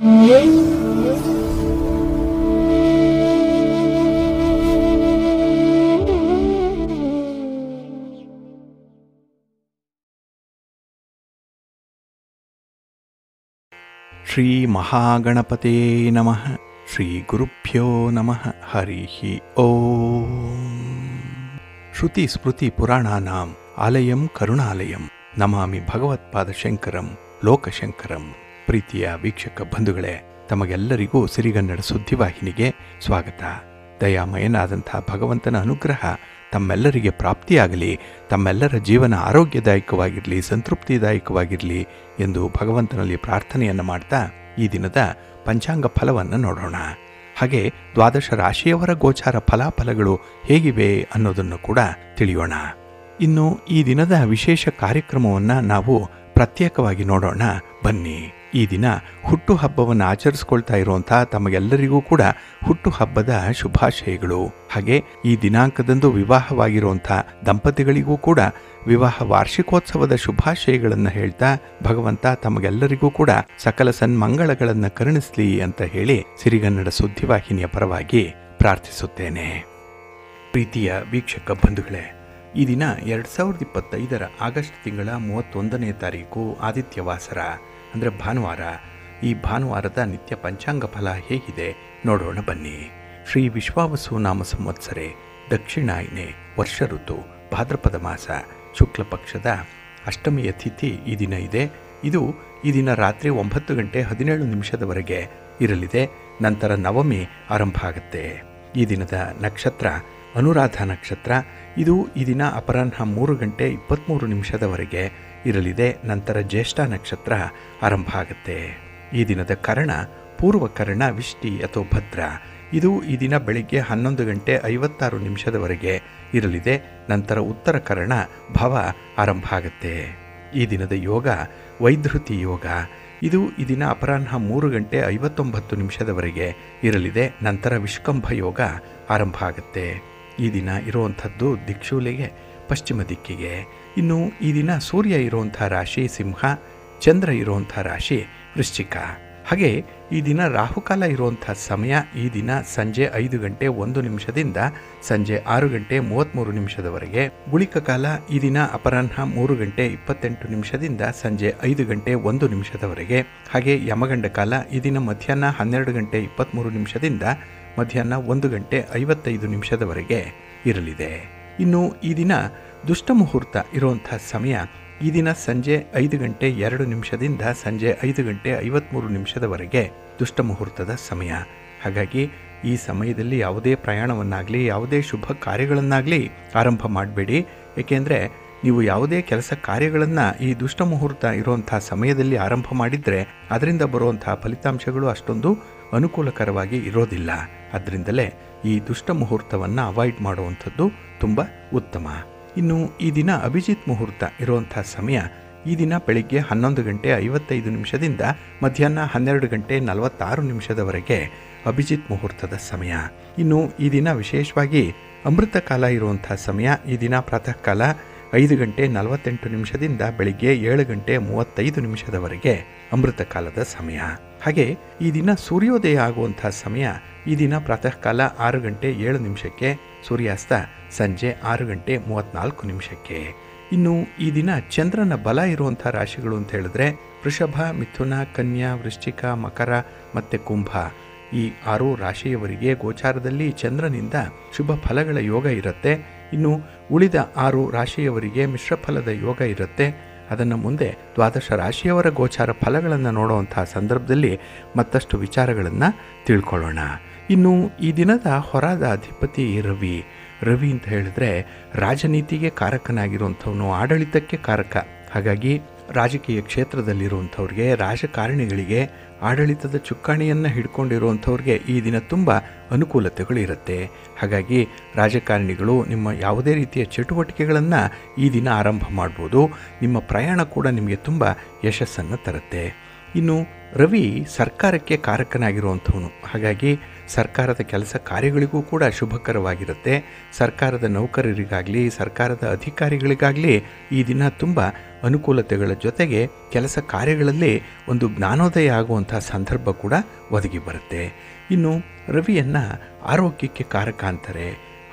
ಶ್ರೀ ಮಹಾಗಣಪತೇ ನಮಃ. ಶ್ರೀ ಗುರುಭ್ಯೋ ನಮಃ. ಹರಿ ಓಂ. ಶ್ರುತಿ ಸ್ಮೃತಿ ಪುರಾಣಾನಾಂ ಆಲಯಂ ಕರುಣಾಲಯಂ ನಮಾಮಿ ಭಗವತ್ಪಾದಶಂಕರಂ ಲೋಕಶಂಕರಂ. ಪ್ರೀತಿಯ ವೀಕ್ಷಕ ಬಂಧುಗಳೇ, ತಮಗೆಲ್ಲರಿಗೂ ಸಿರಿಗನ್ನಡ ಸುದ್ದಿವಾಹಿನಿಗೆ ಸ್ವಾಗತ. ದಯಾಮಯನಾದಂಥ ಭಗವಂತನ ಅನುಗ್ರಹ ತಮ್ಮೆಲ್ಲರಿಗೆ ಪ್ರಾಪ್ತಿಯಾಗಲಿ, ತಮ್ಮೆಲ್ಲರ ಜೀವನ ಆರೋಗ್ಯದಾಯಕವಾಗಿರಲಿ, ಸಂತೃಪ್ತಿದಾಯಕವಾಗಿರಲಿ ಎಂದು ಭಗವಂತನಲ್ಲಿ ಪ್ರಾರ್ಥನೆಯನ್ನು ಮಾಡ್ತಾ ಈ ದಿನದ ಪಂಚಾಂಗ ಫಲವನ್ನು ನೋಡೋಣ. ಹಾಗೆ ದ್ವಾದಶ ರಾಶಿಯವರ ಗೋಚಾರ ಫಲಾಫಲಗಳು ಹೇಗಿವೆ ಅನ್ನೋದನ್ನು ಕೂಡ ತಿಳಿಯೋಣ. ಇನ್ನು ಈ ದಿನದ ವಿಶೇಷ ಕಾರ್ಯಕ್ರಮವನ್ನು ನಾವು ಪ್ರತ್ಯೇಕವಾಗಿ ನೋಡೋಣ ಬನ್ನಿ. ಈ ದಿನ ಹುಟ್ಟುಹಬ್ಬವನ್ನು ಆಚರಿಸ್ಕೊಳ್ತಾ ಇರುವಂಥ ತಮಗೆಲ್ಲರಿಗೂ ಕೂಡ ಹುಟ್ಟುಹಬ್ಬದ ಶುಭಾಶಯಗಳು. ಹಾಗೆ ಈ ದಿನಾಂಕದಂದು ವಿವಾಹವಾಗಿರುವಂಥ ದಂಪತಿಗಳಿಗೂ ಕೂಡ ವಿವಾಹ ವಾರ್ಷಿಕೋತ್ಸವದ ಶುಭಾಶಯಗಳನ್ನು ಹೇಳ್ತಾ ಭಗವಂತ ತಮಗೆಲ್ಲರಿಗೂ ಕೂಡ ಸಕಲ ಸನ್ಮಂಗಳಗಳನ್ನು ಕರುಣಿಸಲಿ ಅಂತ ಹೇಳಿ ಸಿರಿಗನ್ನಡ ಸುದ್ದಿವಾಹಿನಿಯ ಪರವಾಗಿ ಪ್ರಾರ್ಥಿಸುತ್ತೇನೆ. ಪ್ರೀತಿಯ ವೀಕ್ಷಕ ಬಂಧುಗಳೇ, ಈ ದಿನ 2025 ಆಗಸ್ಟ್ ತಿಂಗಳ 31ನೇ ತಾರೀಕು ಆದಿತ್ಯವಾಸರ ಅಂದರೆ ಭಾನುವಾರ. ಈ ಭಾನುವಾರದ ನಿತ್ಯ ಪಂಚಾಂಗ ಫಲ ಹೇಗಿದೆ ನೋಡೋಣ ಬನ್ನಿ. ಶ್ರೀ ವಿಶ್ವಾವಸು ನಾಮ ಸಂವತ್ಸರೆ ದಕ್ಷಿಣಾಯನೆ ವರ್ಷ ಋತು ಭಾದ್ರಪದ ಮಾಸ ಶುಕ್ಲ ಪಕ್ಷದ ಅಷ್ಟಮಿಯ ತಿಥಿ ಈ ದಿನ ಇದೆ. ಇದು ಈ ದಿನ ರಾತ್ರಿ 9:17 ಇರಲಿದೆ. ನಂತರ ನವಮಿ ಆರಂಭ ಆಗುತ್ತೆ. ಈ ದಿನದ ನಕ್ಷತ್ರ ಅನುರಾಧ ನಕ್ಷತ್ರ. ಇದು ಈ ದಿನ ಅಪರಾಹ್ನ 3:23 ಇರಲಿದೆ. ನಂತರ ಜ್ಯೇಷ್ಠ ನಕ್ಷತ್ರ ಆರಂಭ ಆಗುತ್ತೆ. ಈ ದಿನದ ಕರ್ಣ ಪೂರ್ವಕರ್ಣ ವಿಷ್ಟಿ ಅಥವಾ ಭದ್ರ. ಇದು ಈ ದಿನ ಬೆಳಿಗ್ಗೆ 11:56 ಇರಲಿದೆ. ನಂತರ ಉತ್ತರ ಕರ್ಣ ಭವ ಆರಂಭ ಆಗುತ್ತೆ. ಈ ದಿನದ ಯೋಗ ವೈಧೃತಿ ಯೋಗ. ಇದು ಈ ದಿನ ಅಪರಾಹ್ನ 3:59 ಇರಲಿದೆ. ನಂತರ ವಿಷ್ಕಂಭ ಯೋಗ ಆರಂಭ ಆಗುತ್ತೆ. ಈ ದಿನ ಇರುವಂಥದ್ದು ದಿಕ್ಷೂಲೆಗೆ ಪಶ್ಚಿಮ ದಿಕ್ಕಿಗೆ. ಇನ್ನು ಈ ದಿನ ಸೂರ್ಯ ಇರುವಂಥ ರಾಶಿ ಸಿಂಹ, ಚಂದ್ರ ಇರುವಂಥ ರಾಶಿ ವೃಶ್ಚಿಕ. ಹಾಗೆ ಈ ದಿನ ರಾಹುಕಾಲ ಇರುವಂಥ ಸಮಯ ಈ ದಿನ ಸಂಜೆ 5:01 ಸಂಜೆ 6:33 ಗುಳಿಕ ಕಾಲ ಈ ದಿನ ಅಪರಾಹ್ನ 3:28 ಸಂಜೆ 5:01 ಹಾಗೆ ಯಮಗಂಡ ಕಾಲ ಈ ದಿನ ಮಧ್ಯಾಹ್ನ 12:23 ಮಧ್ಯಾಹ್ನ 1:55 ಇರಲಿದೆ. ಇನ್ನು ಈ ದಿನ ದುಷ್ಟ ಮುಹೂರ್ತ ಇರುವಂಥ ಸಮಯ ಈ ದಿನ ಸಂಜೆ 5:02 ಸಂಜೆ 5:53 ದುಷ್ಟ ಮುಹೂರ್ತದ ಸಮಯ. ಹಾಗಾಗಿ ಈ ಸಮಯದಲ್ಲಿ ಯಾವುದೇ ಪ್ರಯಾಣವನ್ನಾಗಲಿ ಯಾವುದೇ ಶುಭ ಕಾರ್ಯಗಳನ್ನಾಗಲಿ ಆರಂಭ ಮಾಡಬೇಡಿ. ಏಕೆಂದರೆ ನೀವು ಯಾವುದೇ ಕೆಲಸ ಕಾರ್ಯಗಳನ್ನು ಈ ದುಷ್ಟ ಮುಹೂರ್ತ ಇರುವಂಥ ಸಮಯದಲ್ಲಿ ಆರಂಭ ಮಾಡಿದರೆ ಅದರಿಂದ ಬರುವಂಥ ಫಲಿತಾಂಶಗಳು ಅಷ್ಟೊಂದು ಅನುಕೂಲಕರವಾಗಿ ಇರೋದಿಲ್ಲ. ಅದರಿಂದಲೇ ಈ ದುಷ್ಟ ಮುಹೂರ್ತವನ್ನು ಅವಾಯ್ಡ್ ಮಾಡುವಂಥದ್ದು ತುಂಬ ಉತ್ತಮ. ಇನ್ನು ಈ ದಿನ ಅಭಿಜಿತ್ ಮುಹೂರ್ತ ಇರುವಂಥ ಸಮಯ ಈ ದಿನ ಬೆಳಿಗ್ಗೆ 11:55 ಮಧ್ಯಾಹ್ನ 12:46 ಅಭಿಜಿತ್ ಮುಹೂರ್ತದ ಸಮಯ. ಇನ್ನು ಈ ದಿನ ವಿಶೇಷವಾಗಿ ಅಮೃತ ಕಾಲ ಇರುವಂಥ ಸಮಯ ಈ ದಿನ ಪ್ರಾತಃ ಕಾಲ 5:48 ಬೆಳಿಗ್ಗೆ 7:35 ಅಮೃತ ಕಾಲದ ಸಮಯ. ಹಾಗೆ ಈ ದಿನ ಸೂರ್ಯೋದಯ ಆಗುವಂಥ ಸಮಯ ಈ ದಿನ ಪ್ರಾತಃ ಕಾಲ 6:07 ಸೂರ್ಯಾಸ್ತ ಸಂಜೆ 6:34. ಇನ್ನು ಈ ದಿನ ಚಂದ್ರನ ಬಲ ಇರುವಂಥ ರಾಶಿಗಳು ಅಂತ ಹೇಳಿದ್ರೆ ವೃಷಭ, ಮಿಥುನ, ಕನ್ಯಾ, ವೃಶ್ಚಿಕ, ಮಕರ ಮತ್ತು ಕುಂಭ. ಈ 6 ರಾಶಿಯವರಿಗೆ ಗೋಚಾರದಲ್ಲಿ ಚಂದ್ರನಿಂದ ಶುಭ ಫಲಗಳ ಯೋಗ ಇರುತ್ತೆ. ಇನ್ನು ಉಳಿದ 6 ರಾಶಿಯವರಿಗೆ ಮಿಶ್ರ ಫಲದ ಯೋಗ ಇರುತ್ತೆ. ಅದನ್ನು ಮುಂದೆ ದ್ವಾದಶ ರಾಶಿಯವರ ಗೋಚಾರ ಫಲಗಳನ್ನು ನೋಡುವಂಥ ಸಂದರ್ಭದಲ್ಲಿ ಮತ್ತಷ್ಟು ವಿಚಾರಗಳನ್ನು ತಿಳ್ಕೊಳ್ಳೋಣ. ಇನ್ನು ಈ ದಿನದ ಹೊರಾದ ಅಧಿಪತಿ ರವಿ. ರವಿ ಅಂತ ಹೇಳಿದ್ರೆ ರಾಜನೀತಿಗೆ ಕಾರಕನಾಗಿರುವಂಥವನು, ಆಡಳಿತಕ್ಕೆ ಕಾರಕ. ಹಾಗಾಗಿ ರಾಜಕೀಯ ಕ್ಷೇತ್ರದಲ್ಲಿರುವಂಥವ್ರಿಗೆ, ರಾಜಕಾರಣಿಗಳಿಗೆ, ಆಡಳಿತದ ಚುಕ್ಕಾಣಿಯನ್ನು ಹಿಡ್ಕೊಂಡಿರುವಂಥವ್ರಿಗೆ ಈ ದಿನ ತುಂಬ ಅನುಕೂಲತೆಗಳಿರುತ್ತೆ. ಹಾಗಾಗಿ ರಾಜಕಾರಣಿಗಳು ನಿಮ್ಮ ಯಾವುದೇ ರೀತಿಯ ಚಟುವಟಿಕೆಗಳನ್ನು ಈ ದಿನ ಆರಂಭ ಮಾಡ್ಬೋದು. ನಿಮ್ಮ ಪ್ರಯಾಣ ಕೂಡ ನಿಮಗೆ ತುಂಬ ಯಶಸ್ಸನ್ನು ತರುತ್ತೆ. ಇನ್ನು ರವಿ ಸರ್ಕಾರಕ್ಕೆ ಕಾರಕನಾಗಿರುವಂಥವನು. ಹಾಗಾಗಿ ಸರ್ಕಾರದ ಕೆಲಸ ಕಾರ್ಯಗಳಿಗೂ ಕೂಡ ಶುಭಕರವಾಗಿರುತ್ತೆ. ಸರ್ಕಾರದ ನೌಕರರಿಗಾಗಲಿ ಸರ್ಕಾರದ ಅಧಿಕಾರಿಗಳಿಗಾಗಲಿ ಈ ದಿನ ತುಂಬ ಅನುಕೂಲತೆಗಳ ಜೊತೆಗೆ ಕೆಲಸ ಕಾರ್ಯಗಳಲ್ಲಿ ಒಂದು ಜ್ಞಾನೋದಯ ಆಗುವಂಥ ಸಂದರ್ಭ ಕೂಡ ಒದಗಿ ಬರುತ್ತೆ. ಇನ್ನು ರವಿಯನ್ನು ಆರೋಗ್ಯಕ್ಕೆ ಕಾರಕ ಅಂತಾರೆ,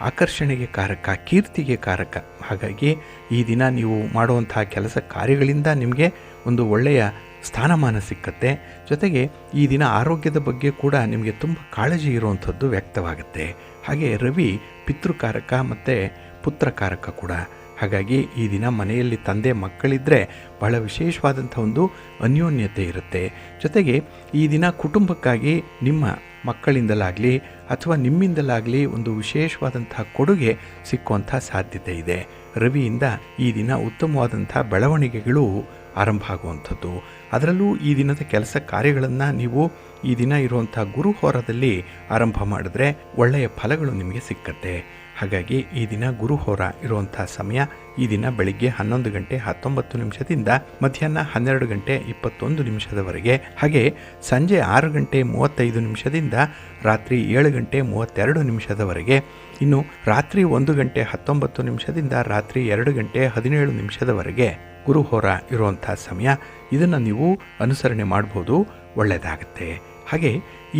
ಆಕರ್ಷಣೆಗೆ ಕಾರಕ, ಕೀರ್ತಿಗೆ ಕಾರಕ. ಹಾಗಾಗಿ ಈ ದಿನ ನೀವು ಮಾಡುವಂಥ ಕೆಲಸ ಕಾರ್ಯಗಳಿಂದ ನಿಮಗೆ ಒಂದು ಒಳ್ಳೆಯ ಸ್ಥಾನಮಾನ ಸಿಕ್ಕತ್ತೆ. ಜೊತೆಗೆ ಈ ದಿನ ಆರೋಗ್ಯದ ಬಗ್ಗೆ ಕೂಡ ನಿಮಗೆ ತುಂಬ ಕಾಳಜಿ ಇರುವಂಥದ್ದು ವ್ಯಕ್ತವಾಗುತ್ತೆ. ಹಾಗೆ ರವಿ ಪಿತೃಕಾರಕ ಮತ್ತು ಪುತ್ರಕಾರಕ ಕೂಡ. ಹಾಗಾಗಿ ಈ ದಿನ ಮನೆಯಲ್ಲಿ ತಂದೆ ಮಕ್ಕಳಿದ್ದರೆ ಬಹಳ ವಿಶೇಷವಾದಂಥ ಒಂದು ಅನ್ಯೋನ್ಯತೆ ಇರುತ್ತೆ. ಜೊತೆಗೆ ಈ ದಿನ ಕುಟುಂಬಕ್ಕಾಗಿ ನಿಮ್ಮ ಮಕ್ಕಳಿಂದಲಾಗಲಿ ಅಥವಾ ನಿಮ್ಮಿಂದಲಾಗಲಿ ಒಂದು ವಿಶೇಷವಾದಂಥ ಕೊಡುಗೆ ಸಿಕ್ಕುವಂಥ ಸಾಧ್ಯತೆ ಇದೆ. ರವಿಯಿಂದ ಈ ದಿನ ಉತ್ತಮವಾದಂಥ ಬೆಳವಣಿಗೆಗಳು ಆರಂಭ ಆಗುವಂಥದ್ದು. ಅದರಲ್ಲೂ ಈ ದಿನದ ಕೆಲಸ ಕಾರ್ಯಗಳನ್ನು ನೀವು ಈ ದಿನ ಇರುವಂಥ ಗುರುಹೋರದಲ್ಲಿ ಆರಂಭ ಮಾಡಿದ್ರೆ ಒಳ್ಳೆಯ ಫಲಗಳು ನಿಮಗೆ ಸಿಕ್ಕತ್ತೆ. ಹಾಗಾಗಿ ಈ ದಿನ ಗುರುಹೋರ ಇರುವಂಥ ಸಮಯ ಈ ದಿನ ಬೆಳಿಗ್ಗೆ 11 ಗಂಟೆ 19 ನಿಮಿಷದಿಂದ ಮಧ್ಯಾಹ್ನ 12 ಗಂಟೆ 21 ನಿಮಿಷದವರೆಗೆ, ಹಾಗೆ ಸಂಜೆ 6 ಗಂಟೆ 35 ನಿಮಿಷದಿಂದ ರಾತ್ರಿ 7 ಗಂಟೆ 32 ನಿಮಿಷದವರೆಗೆ. ಇನ್ನು ರಾತ್ರಿ 1 ಗಂಟೆ 19 ನಿಮಿಷದಿಂದ ರಾತ್ರಿ 2 ಗಂಟೆ 17 ನಿಮಿಷದವರೆಗೆ ಗುರುಹೋರ ಇರುವಂಥ ಸಮಯ. ಇದನ್ನು ನೀವು ಅನುಸರಣೆ ಮಾಡ್ಬೋದು, ಒಳ್ಳೆಯದಾಗತ್ತೆ. ಹಾಗೆ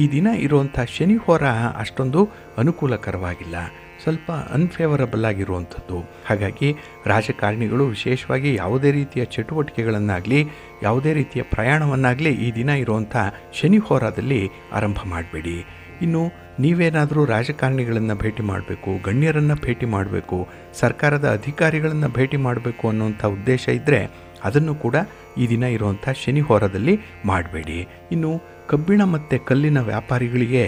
ಈ ದಿನ ಇರುವಂಥ ಶನಿ ಹೋರ ಅಷ್ಟೊಂದು ಅನುಕೂಲಕರವಾಗಿಲ್ಲ, ಸ್ವಲ್ಪ ಅನ್ಫೇವರಬಲ್ ಆಗಿರುವಂಥದ್ದು. ಹಾಗಾಗಿ ರಾಜಕಾರಣಿಗಳು ವಿಶೇಷವಾಗಿ ಯಾವುದೇ ರೀತಿಯ ಚಟುವಟಿಕೆಗಳನ್ನಾಗಲಿ ಯಾವುದೇ ರೀತಿಯ ಪ್ರಯಾಣವನ್ನಾಗಲಿ ಈ ದಿನ ಇರುವಂಥ ಶನಿ ಹೋರಾದಲ್ಲಿ ಆರಂಭ ಮಾಡಬೇಡಿ. ಇನ್ನು ನೀವೇನಾದರೂ ರಾಜಕಾರಣಿಗಳನ್ನು ಭೇಟಿ ಮಾಡಬೇಕು, ಗಣ್ಯರನ್ನು ಭೇಟಿ ಮಾಡಬೇಕು, ಸರ್ಕಾರದ ಅಧಿಕಾರಿಗಳನ್ನು ಭೇಟಿ ಮಾಡಬೇಕು ಅನ್ನೋಂಥ ಉದ್ದೇಶ ಇದ್ದರೆ ಅದನ್ನು ಕೂಡ ಈ ದಿನ ಇರುವಂಥ ಶನಿ ಹೋರದಲ್ಲಿ ಮಾಡಬೇಡಿ. ಇನ್ನು ಕಬ್ಬಿಣ ಮತ್ತು ಕಲ್ಲಿನ ವ್ಯಾಪಾರಿಗಳಿಗೆ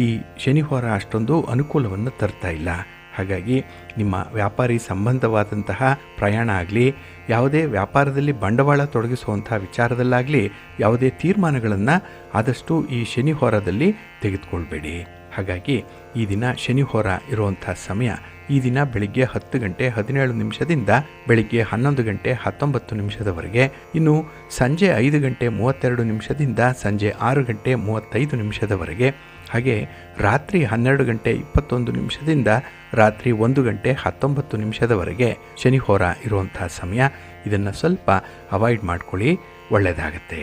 ಈ ಶನಿ ಹೋರ ಅಷ್ಟೊಂದು ಅನುಕೂಲವನ್ನು ತರ್ತಾ ಇಲ್ಲ. ಹಾಗಾಗಿ ನಿಮ್ಮ ವ್ಯಾಪಾರಿ ಸಂಬಂಧವಾದಂತಹ ಪ್ರಯಾಣ ಆಗಲಿ ಯಾವುದೇ ವ್ಯಾಪಾರದಲ್ಲಿ ಬಂಡವಾಳ ತೊಡಗಿಸುವಂಥ ವಿಚಾರದಲ್ಲಾಗಲಿ ಯಾವುದೇ ತೀರ್ಮಾನಗಳನ್ನು ಆದಷ್ಟು ಈ ಶನಿ ಹೋರದಲ್ಲಿ ತೆಗೆದುಕೊಳ್ಬೇಡಿ. ಹಾಗಾಗಿ ಈ ದಿನ ಶನಿ ಹೋರ ಇರುವಂಥ ಸಮಯ ಈ ದಿನ ಬೆಳಿಗ್ಗೆ 10 ಗಂಟೆ 17 ನಿಮಿಷದಿಂದ ಬೆಳಿಗ್ಗೆ 11 ಗಂಟೆ 19 ನಿಮಿಷದವರೆಗೆ. ಇನ್ನು ಸಂಜೆ 5 ಗಂಟೆ 32 ನಿಮಿಷದಿಂದ ಸಂಜೆ 6 ಗಂಟೆ 35 ನಿಮಿಷದವರೆಗೆ. ಹಾಗೆ ರಾತ್ರಿ 12 ಗಂಟೆ 21 ನಿಮಿಷದಿಂದ ರಾತ್ರಿ 1 ಗಂಟೆ 19 ನಿಮಿಷದವರೆಗೆ ಶನಿ ಹೋರ ಇರುವಂಥ ಸಮಯ. ಇದನ್ನು ಸ್ವಲ್ಪ ಅವಾಯ್ಡ್ ಮಾಡ್ಕೊಳ್ಳಿ, ಒಳ್ಳೆಯದಾಗತ್ತೆ.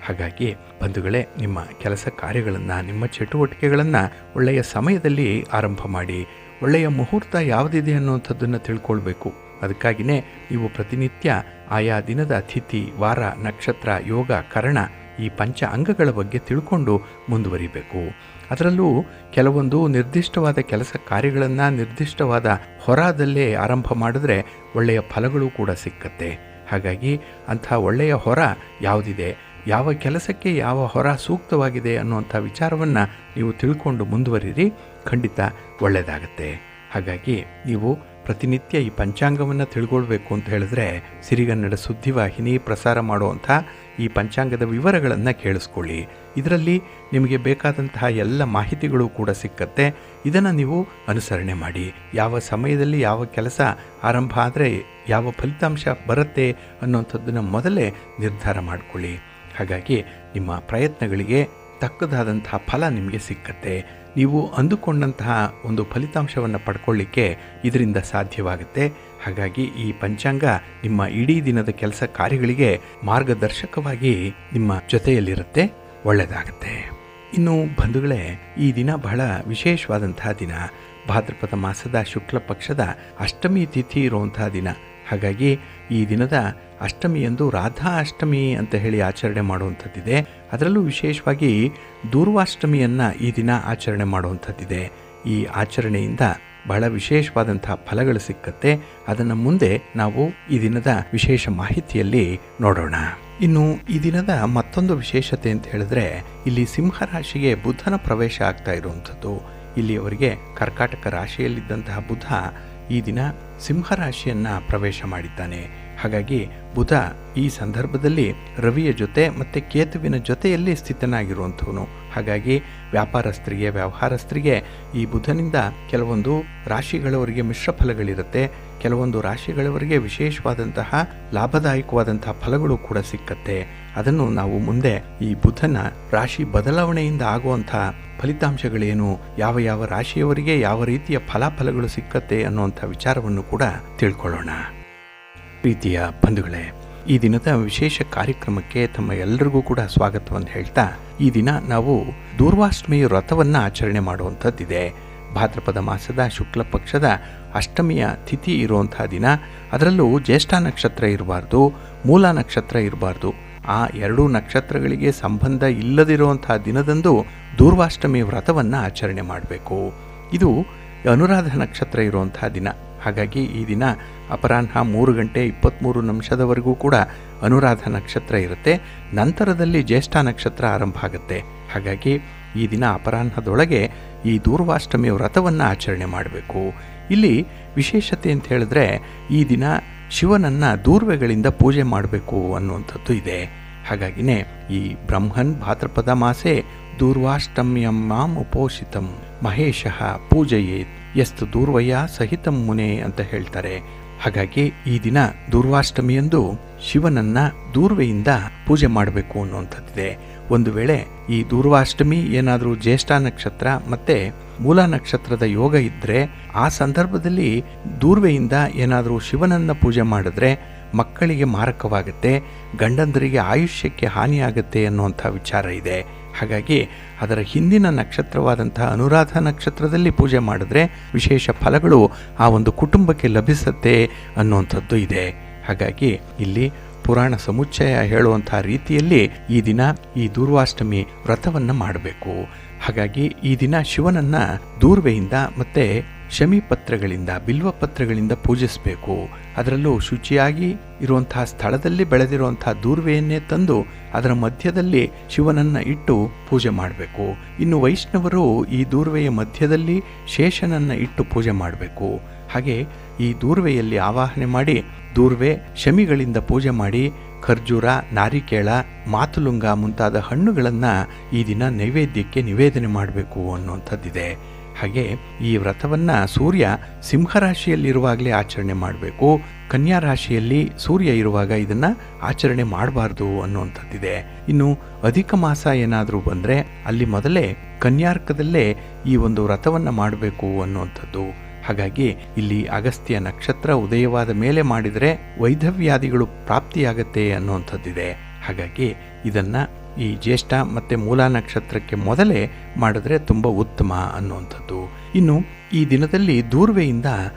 ಹಾಗಾಗಿ ಬಂಧುಗಳೇ, ನಿಮ್ಮ ಕೆಲಸ ಕಾರ್ಯಗಳನ್ನು ನಿಮ್ಮ ಚಟುವಟಿಕೆಗಳನ್ನು ಒಳ್ಳೆಯ ಸಮಯದಲ್ಲಿ ಆರಂಭ ಮಾಡಿ. ಒಳ್ಳೆಯ ಮುಹೂರ್ತ ಯಾವುದಿದೆ ಅನ್ನುವಂಥದ್ದನ್ನು ತಿಳ್ಕೊಳ್ಬೇಕು. ಅದಕ್ಕಾಗಿಯೇ ನೀವು ಪ್ರತಿನಿತ್ಯ ಆಯಾ ದಿನದ ತಿಥಿ, ವಾರ, ನಕ್ಷತ್ರ, ಯೋಗ, ಕರಣ ಈ ಪಂಚ ಅಂಗಗಳ ಬಗ್ಗೆ ತಿಳ್ಕೊಂಡು ಮುಂದುವರಿಬೇಕು. ಅದರಲ್ಲೂ ಕೆಲವೊಂದು ನಿರ್ದಿಷ್ಟವಾದ ಕೆಲಸ ಕಾರ್ಯಗಳನ್ನು ನಿರ್ದಿಷ್ಟವಾದ ಹೊರದಲ್ಲೇ ಆರಂಭ ಮಾಡಿದ್ರೆ ಒಳ್ಳೆಯ ಫಲಗಳು ಕೂಡ ಸಿಕ್ಕತ್ತೆ. ಹಾಗಾಗಿ ಅಂಥ ಒಳ್ಳೆಯ ಹೊರ ಯಾವುದಿದೆ, ಯಾವ ಕೆಲಸಕ್ಕೆ ಯಾವ ಹೊರ ಸೂಕ್ತವಾಗಿದೆ ಅನ್ನುವಂಥ ವಿಚಾರವನ್ನು ನೀವು ತಿಳ್ಕೊಂಡು ಮುಂದುವರಿರಿ, ಖಂಡಿತ ಒಳ್ಳೆಯದಾಗತ್ತೆ. ಹಾಗಾಗಿ ನೀವು ಪ್ರತಿನಿತ್ಯ ಈ ಪಂಚಾಂಗವನ್ನು ತಿಳ್ಕೊಳ್ಬೇಕು ಅಂತ ಹೇಳಿದ್ರೆ ಸಿರಿಗನ್ನಡ ಸುದ್ದಿವಾಹಿನಿ ಪ್ರಸಾರ ಮಾಡುವಂಥ ಈ ಪಂಚಾಂಗದ ವಿವರಗಳನ್ನು ಕೇಳಿಸ್ಕೊಳ್ಳಿ. ಇದರಲ್ಲಿ ನಿಮಗೆ ಬೇಕಾದಂತಹ ಎಲ್ಲ ಮಾಹಿತಿಗಳು ಕೂಡ ಸಿಕ್ಕತ್ತೆ. ಇದನ್ನು ನೀವು ಅನುಸರಣೆ ಮಾಡಿ. ಯಾವ ಸಮಯದಲ್ಲಿ ಯಾವ ಕೆಲಸ ಆರಂಭ ಆದರೆ ಯಾವ ಫಲಿತಾಂಶ ಬರುತ್ತೆ ಅನ್ನುವಂಥದ್ದನ್ನು ಮೊದಲೇ ನಿರ್ಧಾರ ಮಾಡಿಕೊಳ್ಳಿ. ಹಾಗಾಗಿ ನಿಮ್ಮ ಪ್ರಯತ್ನಗಳಿಗೆ ತಕ್ಕದಾದಂತಹ ಫಲ ನಿಮಗೆ ಸಿಕ್ಕತ್ತೆ. ನೀವು ಅಂದುಕೊಂಡಂತಹ ಒಂದು ಫಲಿತಾಂಶವನ್ನು ಪಡ್ಕೊಳ್ಳಿಕ್ಕೆ ಇದರಿಂದ ಸಾಧ್ಯವಾಗುತ್ತೆ. ಹಾಗಾಗಿ ಈ ಪಂಚಾಂಗ ನಿಮ್ಮ ಇಡೀ ದಿನದ ಕೆಲಸ ಕಾರ್ಯಗಳಿಗೆ ಮಾರ್ಗದರ್ಶಕವಾಗಿ ನಿಮ್ಮ ಜೊತೆಯಲ್ಲಿರುತ್ತೆ, ಒಳ್ಳೆಯದಾಗುತ್ತೆ. ಇನ್ನು ಬಂಧುಗಳೇ, ಈ ದಿನ ಬಹಳ ವಿಶೇಷವಾದಂತಹ ದಿನ. ಭಾದ್ರಪದ ಮಾಸದ ಶುಕ್ಲ ಪಕ್ಷದ ಅಷ್ಟಮಿ ತಿಥಿ ಇರುವಂತಹ ದಿನ. ಹಾಗಾಗಿ ಈ ದಿನದ ಅಷ್ಟಮಿಯಂದು ರಾಧಾ ಅಷ್ಟಮಿ ಅಂತ ಹೇಳಿ ಆಚರಣೆ ಮಾಡುವಂಥದ್ದಿದೆ. ಅದರಲ್ಲೂ ವಿಶೇಷವಾಗಿ ದೂರ್ವಾಷ್ಟಮಿಯನ್ನು ಈ ದಿನ ಆಚರಣೆ ಮಾಡುವಂಥದ್ದಿದೆ. ಈ ಆಚರಣೆಯಿಂದ ಬಹಳ ವಿಶೇಷವಾದಂಥ ಫಲಗಳು ಸಿಕ್ಕತ್ತೆ. ಅದನ್ನು ಮುಂದೆ ನಾವು ಈ ದಿನದ ವಿಶೇಷ ಮಾಹಿತಿಯಲ್ಲಿ ನೋಡೋಣ. ಇನ್ನು ಈ ದಿನದ ಮತ್ತೊಂದು ವಿಶೇಷತೆ ಅಂತ ಹೇಳಿದ್ರೆ, ಇಲ್ಲಿ ಸಿಂಹರಾಶಿಗೆ ಬುಧನ ಪ್ರವೇಶ ಆಗ್ತಾ ಇರುವಂಥದ್ದು. ಇಲ್ಲಿ ಅವರಿಗೆ ಕರ್ಕಾಟಕ ರಾಶಿಯಲ್ಲಿದ್ದಂತಹ ಬುಧ ಈ ದಿನ ಸಿಂಹರಾಶಿಯನ್ನು ಪ್ರವೇಶ ಮಾಡಿದ್ದಾನೆ. ಹಾಗಾಗಿ ಬುಧ ಈ ಸಂದರ್ಭದಲ್ಲಿ ರವಿಯ ಜೊತೆ ಮತ್ತು ಕೇತುವಿನ ಜೊತೆಯಲ್ಲಿ ಸ್ಥಿತನಾಗಿರುವಂಥವನು. ಹಾಗಾಗಿ ವ್ಯಾಪಾರಸ್ಥರಿಗೆ, ವ್ಯವಹಾರಸ್ಥರಿಗೆ ಈ ಬುಧನಿಂದ ಕೆಲವೊಂದು ರಾಶಿಗಳವರಿಗೆ ಮಿಶ್ರ ಫಲಗಳಿರುತ್ತೆ, ಕೆಲವೊಂದು ರಾಶಿಗಳವರಿಗೆ ವಿಶೇಷವಾದಂತಹ ಲಾಭದಾಯಕವಾದಂತಹ ಫಲಗಳು ಕೂಡ ಸಿಕ್ಕತ್ತೆ. ಅದನ್ನು ನಾವು ಮುಂದೆ ಈ ಬುಧನ ರಾಶಿ ಬದಲಾವಣೆಯಿಂದ ಆಗುವಂತಹ ಫಲಿತಾಂಶಗಳೇನು, ಯಾವ ಯಾವ ರಾಶಿಯವರಿಗೆ ಯಾವ ರೀತಿಯ ಫಲಾಫಲಗಳು ಸಿಕ್ಕತ್ತೆ ಅನ್ನುವಂಥ ವಿಚಾರವನ್ನು ಕೂಡ ತಿಳ್ಕೊಳ್ಳೋಣ. ಪ್ರೀತಿಯ ಬಂಧುಗಳೇ, ಈ ದಿನದ ವಿಶೇಷ ಕಾರ್ಯಕ್ರಮಕ್ಕೆ ತಮ್ಮ ಎಲ್ಲರಿಗೂ ಕೂಡ ಸ್ವಾಗತವನ್ನು ಹೇಳ್ತಾ, ಈ ದಿನ ನಾವು ದೂರ್ವಾಷ್ಟಮಿ ವ್ರತವನ್ನು ಆಚರಣೆ ಮಾಡುವಂಥದ್ದಿದೆ. ಭಾದ್ರಪದ ಮಾಸದ ಶುಕ್ಲ ಪಕ್ಷದ ಅಷ್ಟಮಿಯ ತಿಥಿ ಇರುವಂತಹ ದಿನ. ಅದರಲ್ಲೂ ಜ್ಯೇಷ್ಠ ನಕ್ಷತ್ರ ಇರಬಾರ್ದು, ಮೂಲ ನಕ್ಷತ್ರ ಇರಬಾರ್ದು. ಆ ಎರಡೂ ನಕ್ಷತ್ರಗಳಿಗೆ ಸಂಬಂಧ ಇಲ್ಲದಿರುವಂತಹ ದಿನದಂದು ದೂರ್ವಾಷ್ಟಮಿ ವ್ರತವನ್ನು ಆಚರಣೆ ಮಾಡಬೇಕು. ಇದು ಅನುರಾಧ ನಕ್ಷತ್ರ ಇರುವಂತಹ ದಿನ. ಹಾಗಾಗಿ ಈ ದಿನ ಅಪರಾಹ್ನ 3:23 ಕೂಡ ಅನುರಾಧ ನಕ್ಷತ್ರ ಇರುತ್ತೆ. ನಂತರದಲ್ಲಿ ಜ್ಯೇಷ್ಠ ನಕ್ಷತ್ರ ಆರಂಭ ಆಗುತ್ತೆ. ಹಾಗಾಗಿ ಈ ದಿನ ಅಪರಾಹ್ನದೊಳಗೆ ಈ ದೂರ್ವಾಷ್ಟಮಿ ವ್ರತವನ್ನು ಆಚರಣೆ ಮಾಡಬೇಕು. ಇಲ್ಲಿ ವಿಶೇಷತೆ ಅಂತ ಹೇಳಿದ್ರೆ, ಈ ದಿನ ಶಿವನನ್ನು ದೂರ್ವೆಗಳಿಂದ ಪೂಜೆ ಮಾಡಬೇಕು ಅನ್ನುವಂಥದ್ದು ಇದೆ. ಹಾಗಾಗಿನೇ ಈ ಬ್ರಹ್ಮನ್ ಭಾದ್ರಪದ ಮಾಸೆ ದೂರ್ವಾಷ್ಟಮ್ಯಂ ಮಾಂ ಉಪೋಷಿತಂ ಮಹೇಶಃ ಪೂಜಯೇತ್ ಯಸ್ತು ದೂರ್ವಯ ಸಹಿತಂ ಮುನೆ ಅಂತ ಹೇಳ್ತಾರೆ. ಹಾಗಾಗಿ ಈ ದಿನ ದೂರ್ವಾಷ್ಟಮಿಯಂದು ಶಿವನನ್ನ ದೂರ್ವೆಯಿಂದ ಪೂಜೆ ಮಾಡಬೇಕು ಅನ್ನುವಂಥದ್ದಿದೆ. ಒಂದು ವೇಳೆ ಈ ದೂರ್ವಾಷ್ಟಮಿ ಏನಾದರೂ ಜ್ಯೇಷ್ಠ ನಕ್ಷತ್ರ ಮತ್ತೆ ಮೂಲ ನಕ್ಷತ್ರದ ಯೋಗ ಇದ್ದರೆ, ಆ ಸಂದರ್ಭದಲ್ಲಿ ದೂರ್ವೆಯಿಂದ ಏನಾದರೂ ಶಿವನನ್ನ ಪೂಜೆ ಮಾಡಿದ್ರೆ ಮಕ್ಕಳಿಗೆ ಮಾರಕವಾಗುತ್ತೆ, ಗಂಡಂದರಿಗೆ ಆಯುಷ್ಯಕ್ಕೆ ಹಾನಿಯಾಗುತ್ತೆ ಅನ್ನುವಂಥ ವಿಚಾರ ಇದೆ. ಹಾಗಾಗಿ ಅದರ ಹಿಂದಿನ ನಕ್ಷತ್ರವಾದಂತಹ ಅನುರಾಧ ನಕ್ಷತ್ರದಲ್ಲಿ ಪೂಜೆ ಮಾಡಿದ್ರೆ ವಿಶೇಷ ಫಲಗಳು ಆ ಒಂದು ಕುಟುಂಬಕ್ಕೆ ಲಭಿಸುತ್ತೆ ಅನ್ನುವಂಥದ್ದು ಇದೆ. ಹಾಗಾಗಿ ಇಲ್ಲಿ ಪುರಾಣ ಸಮುಚ್ಚಯ ಹೇಳುವಂತಹ ರೀತಿಯಲ್ಲಿ ಈ ದಿನ ಈ ದೂರ್ವಾಷ್ಟಮಿ ವ್ರತವನ್ನು ಮಾಡಬೇಕು. ಹಾಗಾಗಿ ಈ ದಿನ ಶಿವನನ್ನ ದೂರ್ವೆಯಿಂದ ಮತ್ತೆ ಶಮೀಪತ್ರಗಳಿಂದ, ಬಿಲ್ವಪತ್ರಗಳಿಂದ ಪೂಜಿಸಬೇಕು. ಅದರಲ್ಲೂ ಶುಚಿಯಾಗಿ ಇರುವಂತಹ ಸ್ಥಳದಲ್ಲಿ ಬೆಳೆದಿರುವಂತಹ ದೂರ್ವೆಯನ್ನೇ ತಂದು ಅದರ ಮಧ್ಯದಲ್ಲಿ ಶಿವನನ್ನ ಇಟ್ಟು ಪೂಜೆ ಮಾಡಬೇಕು. ಇನ್ನು ವೈಷ್ಣವರು ಈ ದೂರ್ವೆಯ ಮಧ್ಯದಲ್ಲಿ ಶೇಷನನ್ನ ಇಟ್ಟು ಪೂಜೆ ಮಾಡಬೇಕು. ಹಾಗೆ ಈ ದೂರ್ವೆಯಲ್ಲಿ ಆವಾಹನೆ ಮಾಡಿ ದೂರ್ವೆ ಶಮಿಗಳಿಂದ ಪೂಜೆ ಮಾಡಿ ಖರ್ಜೂರ, ನಾರಿಕೇಳ, ಮಾತುಲುಂಗ ಮುಂತಾದ ಹಣ್ಣುಗಳನ್ನು ಈ ದಿನ ನೈವೇದ್ಯಕ್ಕೆ ನಿವೇದನೆ ಮಾಡಬೇಕು ಅನ್ನುವಂಥದ್ದಿದೆ. ಹಾಗೆ ಈ ವ್ರತವನ್ನು ಸೂರ್ಯ ಸಿಂಹರಾಶಿಯಲ್ಲಿರುವಾಗಲೇ ಆಚರಣೆ ಮಾಡಬೇಕು. ಕನ್ಯಾ ರಾಶಿಯಲ್ಲಿ ಸೂರ್ಯ ಇರುವಾಗ ಇದನ್ನು ಆಚರಣೆ ಮಾಡಬಾರ್ದು ಅನ್ನುವಂಥದ್ದಿದೆ. ಇನ್ನು ಅಧಿಕ ಮಾಸ ಏನಾದರೂ ಬಂದರೆ ಅಲ್ಲಿ ಮೊದಲೇ ಕನ್ಯಾರ್ಕದಲ್ಲೇ ಈ ಒಂದು ವ್ರತವನ್ನು ಮಾಡಬೇಕು ಅನ್ನುವಂಥದ್ದು. ಹಾಗಾಗಿ ಇಲ್ಲಿ ಅಗಸ್ತ್ಯ ನಕ್ಷತ್ರ ಉದಯವಾದ ಮೇಲೆ ಮಾಡಿದರೆ ವೈಧವ್ಯಾದಿಗಳು ಪ್ರಾಪ್ತಿಯಾಗತ್ತೆ ಅನ್ನುವಂಥದ್ದಿದೆ. ಹಾಗಾಗಿ ಇದನ್ನು ಈ ಜ್ಯೇಷ್ಠ ಮತ್ತು ಮೂಲ ನಕ್ಷತ್ರಕ್ಕೆ ಮೊದಲೇ ಮಾಡಿದ್ರೆ ತುಂಬ ಉತ್ತಮ ಅನ್ನುವಂಥದ್ದು. ಇನ್ನು ಈ ದಿನದಲ್ಲಿ ದೂರ್ವೆಯಿಂದ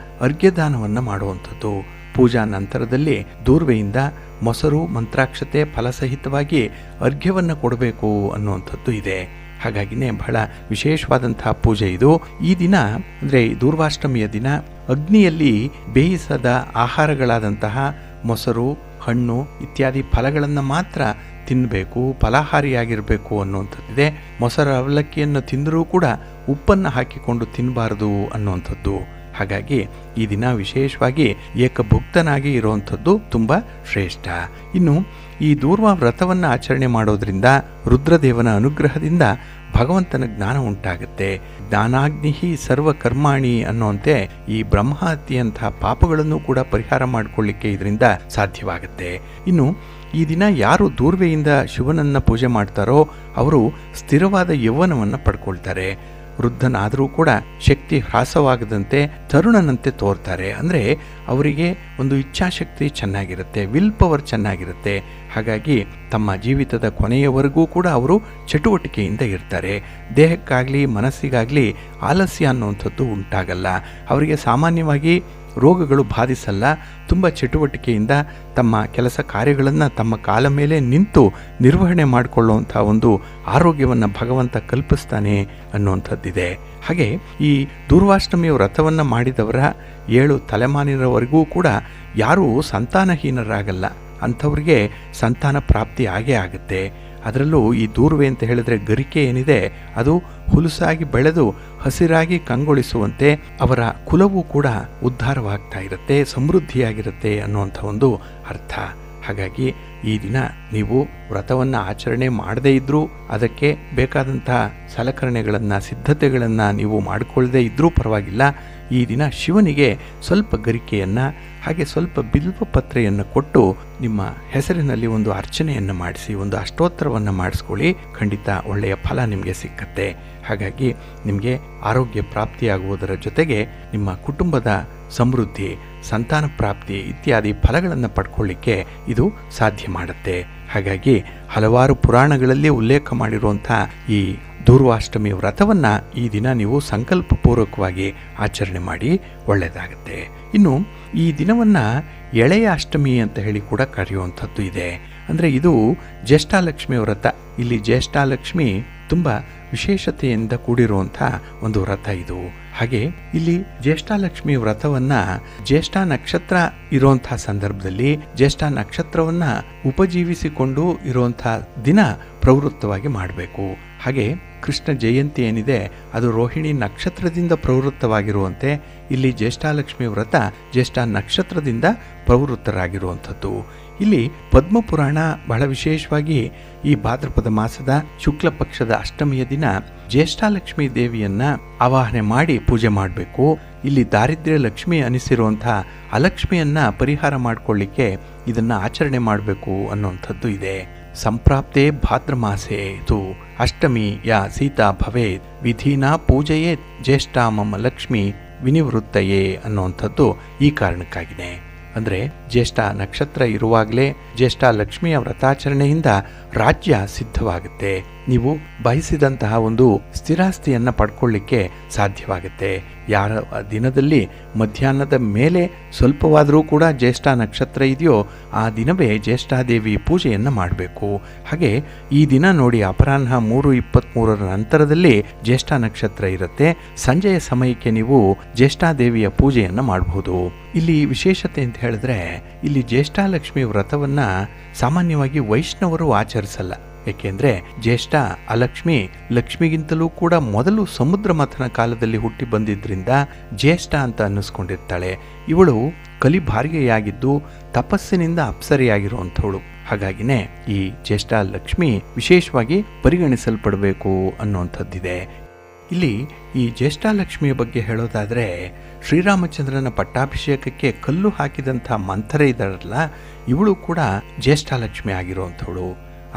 ಅರ್ಘ್ಯದಾನವನ್ನು ಮಾಡುವಂಥದ್ದು. ಪೂಜಾ ನಂತರದಲ್ಲಿ ದೂರ್ವೆಯಿಂದ ಮೊಸರು, ಮಂತ್ರಾಕ್ಷತೆ ಫಲಸಹಿತವಾಗಿ ಅರ್ಘ್ಯವನ್ನು ಕೊಡಬೇಕು ಅನ್ನುವಂಥದ್ದು ಇದೆ. ಹಾಗಾಗಿನೇ ಬಹಳ ವಿಶೇಷವಾದಂತಹ ಪೂಜೆ ಇದು. ಈ ದಿನ ಅಂದರೆ ದೂರ್ವಾಷ್ಟಮಿಯ ದಿನ ಅಗ್ನಿಯಲ್ಲಿ ಬೇಯಿಸದ ಆಹಾರಗಳಾದಂತಹ ಮೊಸರು, ಹಣ್ಣು ಇತ್ಯಾದಿ ಫಲಗಳನ್ನು ಮಾತ್ರ ತಿನ್ನಬೇಕು, ಫಲಾಹಾರಿಯಾಗಿರಬೇಕು ಅನ್ನುವಂಥದ್ದಿದೆ. ಮೊಸರು ಅವಲಕ್ಕಿಯನ್ನು ತಿಂದರೂ ಕೂಡ ಉಪ್ಪನ್ನು ಹಾಕಿಕೊಂಡು ತಿನ್ನಬಾರದು ಅನ್ನುವಂಥದ್ದು. ಹಾಗಾಗಿ ಈ ದಿನ ವಿಶೇಷವಾಗಿ ಏಕಭುಕ್ತನಾಗಿ ಇರುವಂಥದ್ದು ತುಂಬ ಶ್ರೇಷ್ಠ. ಇನ್ನು ಈ ದೂರ್ವಾ ವ್ರತವನ್ನು ಆಚರಣೆ ಮಾಡೋದ್ರಿಂದ ರುದ್ರದೇವನ ಅನುಗ್ರಹದಿಂದ ಭಗವಂತನ ಜ್ಞಾನ ಉಂಟಾಗುತ್ತೆ. ಜ್ಞಾನಾಗ್ನಿ ಸರ್ವಕರ್ಮಾಣಿ ಅನ್ನುವಂತೆ ಈ ಬ್ರಹ್ಮಹತ್ಯೆಯಂತಹ ಪಾಪಗಳನ್ನು ಕೂಡ ಪರಿಹಾರ ಮಾಡಿಕೊಳ್ಳಿಕ್ಕೆ ಇದರಿಂದ ಸಾಧ್ಯವಾಗುತ್ತೆ. ಇನ್ನು ಈ ದಿನ ಯಾರು ದೂರ್ವೆಯಿಂದ ಶಿವನನ್ನು ಪೂಜೆ ಮಾಡ್ತಾರೋ ಅವರು ಸ್ಥಿರವಾದ ಯೌವನವನ್ನು ಪಡ್ಕೊಳ್ತಾರೆ. ವೃದ್ಧನಾದರೂ ಕೂಡ ಶಕ್ತಿ ಹ್ರಾಸವಾಗದಂತೆ ತರುಣನಂತೆ ತೋರ್ತಾರೆ. ಅಂದರೆ ಅವರಿಗೆ ಒಂದು ಇಚ್ಛಾಶಕ್ತಿ ಚೆನ್ನಾಗಿರುತ್ತೆ, ವಿಲ್ ಪವರ್ ಚೆನ್ನಾಗಿರುತ್ತೆ. ಹಾಗಾಗಿ ತಮ್ಮ ಜೀವಿತದ ಕೊನೆಯವರೆಗೂ ಕೂಡ ಅವರು ಚಟುವಟಿಕೆಯಿಂದ ಇರ್ತಾರೆ. ದೇಹಕ್ಕಾಗಲಿ ಮನಸ್ಸಿಗಾಗಲಿ ಆಲಸ್ಯ ಅನ್ನುವಂಥದ್ದು ಉಂಟಾಗಲ್ಲ. ಅವರಿಗೆ ಸಾಮಾನ್ಯವಾಗಿ ರೋಗಗಳು ಬಾಧಿಸಲ್ಲ. ತುಂಬ ಚಟುವಟಿಕೆಯಿಂದ ತಮ್ಮ ಕೆಲಸ ಕಾರ್ಯಗಳನ್ನು ತಮ್ಮ ಕಾಲ ಮೇಲೆ ನಿಂತು ನಿರ್ವಹಣೆ ಮಾಡಿಕೊಳ್ಳುವಂಥ ಒಂದು ಆರೋಗ್ಯವನ್ನು ಭಗವಂತ ಕಲ್ಪಿಸ್ತಾನೆ ಅನ್ನುವಂಥದ್ದಿದೆ. ಹಾಗೆ ಈ ದೂರ್ವಾಷ್ಟಮಿಯ ವ್ರತವನ್ನು ಮಾಡಿದವರ 7 ತಲೆಮಾರಿನವರೆಗೂ ಕೂಡ ಯಾರೂ ಸಂತಾನಹೀನರಾಗಲ್ಲ. ಅಂಥವ್ರಿಗೆ ಸಂತಾನ ಪ್ರಾಪ್ತಿ ಆಗೇ ಆಗುತ್ತೆ. ಅದರಲ್ಲೂ ಈ ದೂರ್ವೆ ಅಂತ ಹೇಳಿದ್ರೆ ಗರಿಕೆ ಏನಿದೆ ಅದು ಹುಲುಸಾಗಿ ಬೆಳೆದು ಹಸಿರಾಗಿ ಕಂಗೊಳಿಸುವಂತೆ ಅವರ ಕುಲವೂ ಕೂಡ ಉದ್ಧಾರವಾಗ್ತಾ ಇರುತ್ತೆ, ಸಮೃದ್ಧಿಯಾಗಿರುತ್ತೆ ಅನ್ನುವಂಥ ಒಂದು ಅರ್ಥ. ಹಾಗಾಗಿ ಈ ದಿನ ನೀವು ವ್ರತವನ್ನು ಆಚರಣೆ ಮಾಡದೇ ಇದ್ದರೂ ಅದಕ್ಕೆ ಬೇಕಾದಂತಹ ಸಲಕರಣೆಗಳನ್ನು ಸಿದ್ಧತೆಗಳನ್ನು ನೀವು ಮಾಡಿಕೊಳ್ಳದೇ ಇದ್ದರೂ ಪರವಾಗಿಲ್ಲ. ಈ ದಿನ ಶಿವನಿಗೆ ಸ್ವಲ್ಪ ಗರಿಕೆಯನ್ನು ಹಾಗೆ ಸ್ವಲ್ಪ ಬಿಲ್ವ ಪತ್ರೆಯನ್ನು ಕೊಟ್ಟು ನಿಮ್ಮ ಹೆಸರಿನಲ್ಲಿ ಒಂದು ಅರ್ಚನೆಯನ್ನು ಮಾಡಿಸಿ, ಒಂದು ಅಷ್ಟೋತ್ತರವನ್ನು ಮಾಡಿಸ್ಕೊಳ್ಳಿ. ಖಂಡಿತ ಒಳ್ಳೆಯ ಫಲ ನಿಮಗೆ ಸಿಕ್ಕತ್ತೆ. ಹಾಗಾಗಿ ನಿಮಗೆ ಆರೋಗ್ಯ ಪ್ರಾಪ್ತಿಯಾಗುವುದರ ಜೊತೆಗೆ ನಿಮ್ಮ ಕುಟುಂಬದ ಸಮೃದ್ಧಿ, ಸಂತಾನ ಪ್ರಾಪ್ತಿ ಇತ್ಯಾದಿ ಫಲಗಳನ್ನು ಪಡ್ಕೊಳ್ಳಿಕ್ಕೆ ಇದು ಸಾಧ್ಯ ಮಾಡುತ್ತೆ. ಹಾಗಾಗಿ ಹಲವಾರು ಪುರಾಣಗಳಲ್ಲಿ ಉಲ್ಲೇಖ ಮಾಡಿರುವಂಥ ಈ ದೂರ್ವಾಷ್ಟಮಿ ವ್ರತವನ್ನು ಈ ದಿನ ನೀವು ಸಂಕಲ್ಪಪೂರ್ವಕವಾಗಿ ಆಚರಣೆ ಮಾಡಿ ಒಳ್ಳೆಯದಾಗುತ್ತೆ. ಇನ್ನು ಈ ದಿನವನ್ನು ಎಳೆಯ ಅಷ್ಟಮಿ ಅಂತ ಹೇಳಿ ಕೂಡ ಕರೆಯುವಂಥದ್ದು ಇದೆ. ಅಂದರೆ ಇದು ಜ್ಯೇಷ್ಠಾಲಕ್ಷ್ಮಿ ವ್ರತ. ಇಲ್ಲಿ ಜ್ಯೇಷ್ಠಾಲಕ್ಷ್ಮಿ ತುಂಬ ವಿಶೇಷತೆಯಿಂದ ಕೂಡಿರುವಂಥ ಒಂದು ವ್ರತ ಇದು. ಹಾಗೆ ಇಲ್ಲಿ ಜ್ಯೇಷ್ಠಾಲಕ್ಷ್ಮಿ ವ್ರತವನ್ನ ಜ್ಯೇಷ್ಠ ನಕ್ಷತ್ರ ಇರುವಂತಹ ಸಂದರ್ಭದಲ್ಲಿ ಜ್ಯೇಷ್ಠ ನಕ್ಷತ್ರವನ್ನ ಉಪಜೀವಿಸಿಕೊಂಡು ಇರುವಂತಹ ದಿನ ಪ್ರವೃತ್ತವಾಗಿ ಮಾಡಬೇಕು. ಹಾಗೆ ಕೃಷ್ಣ ಜಯಂತಿ ಏನಿದೆ ಅದು ರೋಹಿಣಿ ನಕ್ಷತ್ರದಿಂದ ಪ್ರವೃತ್ತವಾಗಿರುವಂತೆ ಇಲ್ಲಿ ಜ್ಯೇಷ್ಠಾಲಕ್ಷ್ಮಿ ವ್ರತ ಜ್ಯೇಷ್ಠ ನಕ್ಷತ್ರದಿಂದ ಪ್ರವೃತ್ತರಾಗಿರುವಂಥದ್ದು. ಇಲ್ಲಿ ಪದ್ಮಪುರಾಣ ಬಹಳ ವಿಶೇಷವಾಗಿ ಈ ಭಾದ್ರಪದ ಮಾಸದ ಶುಕ್ಲ ಪಕ್ಷದ ಅಷ್ಟಮಿಯ ದಿನ ಜ್ಯೇಷ್ಠಾಲಕ್ಷ್ಮಿ ದೇವಿಯನ್ನ ಆವಾಹನೆ ಮಾಡಿ ಪೂಜೆ ಮಾಡಬೇಕು. ಇಲ್ಲಿ ದಾರಿದ್ರ್ಯ ಲಕ್ಷ್ಮಿ ಅನಿಸಿರುವಂತಹ ಅಲಕ್ಷ್ಮಿಯನ್ನ ಪರಿಹಾರ ಮಾಡಿಕೊಳ್ಳಿಕ್ಕೆ ಇದನ್ನ ಆಚರಣೆ ಮಾಡಬೇಕು ಅನ್ನುವಂಥದ್ದು ಇದೆ. ಸಂಪ್ರಾಪ್ತೆ ಭಾದ್ರ ಮಾಸೆ ತು ಅಷ್ಟಮಿ ಯಾ ಸೀತಾ ಭವೇತ್ ವಿಧಿನಾ ಪೂಜೆಯೇ ಜ್ಯೇಷ್ಠ ಮಮ ಲಕ್ಷ್ಮಿ ವಿನಿವೃತ್ತಯೇ ಅನ್ನುವಂಥದ್ದು ಈ ಕಾರಣಕ್ಕಾಗಿದೆ. ಅಂದರೆ ಜ್ಯೇಷ್ಠ ನಕ್ಷತ್ರ ಇರುವಾಗಲೇ ಜ್ಯೇಷ್ಠ ಲಕ್ಷ್ಮಿಯ ವ್ರತಾಚರಣೆಯಿಂದ ರಾಜ್ಯ ಸಿದ್ಧವಾಗುತ್ತೆ. ನೀವು ಬಯಸಿದಂತಹ ಒಂದು ಸ್ಥಿರಾಸ್ತಿಯನ್ನು ಪಡ್ಕೊಳ್ಳಿಕ್ಕೆ ಸಾಧ್ಯವಾಗುತ್ತೆ. ಯಾರ ದಿನದಲ್ಲಿ ಮಧ್ಯಾಹ್ನದ ಮೇಲೆ ಸ್ವಲ್ಪವಾದರೂ ಕೂಡ ಜ್ಯೇಷ್ಠ ನಕ್ಷತ್ರ ಇದೆಯೋ ಆ ದಿನವೇ ಜ್ಯೇಷ್ಠಾದೇವಿ ಪೂಜೆಯನ್ನು ಮಾಡಬೇಕು. ಹಾಗೆ ಈ ದಿನ ನೋಡಿ ಅಪರಾಹ್ನ 3:23 ನಂತರದಲ್ಲಿ ಜ್ಯೇಷ್ಠ ನಕ್ಷತ್ರ ಇರುತ್ತೆ. ಸಂಜೆಯ ಸಮಯಕ್ಕೆ ನೀವು ಜ್ಯೇಷ್ಠಾದೇವಿಯ ಪೂಜೆಯನ್ನು ಮಾಡಬಹುದು. ಇಲ್ಲಿ ವಿಶೇಷತೆ ಅಂತ ಹೇಳಿದ್ರೆ ಇಲ್ಲಿ ಜ್ಯೇಷ್ಠಾಲಕ್ಷ್ಮಿ ವ್ರತವನ್ನ ಸಾಮಾನ್ಯವಾಗಿ ವೈಷ್ಣವರು ಆಚರಿಸಲ್ಲ. ಏಕೆಂದ್ರೆ ಜ್ಯೇಷ್ಠ ಅಲಕ್ಷ್ಮಿ ಲಕ್ಷ್ಮಿಗಿಂತಲೂ ಕೂಡ ಮೊದಲು ಸಮುದ್ರ ಮಥನ ಕಾಲದಲ್ಲಿ ಹುಟ್ಟಿ ಬಂದಿದ್ರಿಂದ ಜ್ಯೇಷ್ಠ ಅಂತ ಅನ್ನಿಸ್ಕೊಂಡಿರ್ತಾಳೆ. ಇವಳು ಕಲಿಭಾರ್ಯೆಯಾಗಿದ್ದು ತಪಸ್ಸಿನಿಂದ ಅಪ್ಸರೆಯಾಗಿರುವಂಥವಳು. ಹಾಗಾಗಿನೇ ಈ ಜ್ಯೇಷ್ಠ ಲಕ್ಷ್ಮಿ ವಿಶೇಷವಾಗಿ ಪರಿಗಣಿಸಲ್ಪಡಬೇಕು ಅನ್ನುವಂಥದ್ದಿದೆ. ಇಲ್ಲಿ ಈ ಜ್ಯೇಷ್ಠಾಲಕ್ಷ್ಮಿಯ ಬಗ್ಗೆ ಹೇಳೋದಾದರೆ ಶ್ರೀರಾಮಚಂದ್ರನ ಪಟ್ಟಾಭಿಷೇಕಕ್ಕೆ ಕಲ್ಲು ಹಾಕಿದಂಥ ಮಂಥರೆ ಇದ್ದಾರಲ್ಲ, ಇವಳು ಕೂಡ ಜ್ಯೇಷ್ಠಾಲಕ್ಷ್ಮಿ ಆಗಿರುವಂಥವಳು.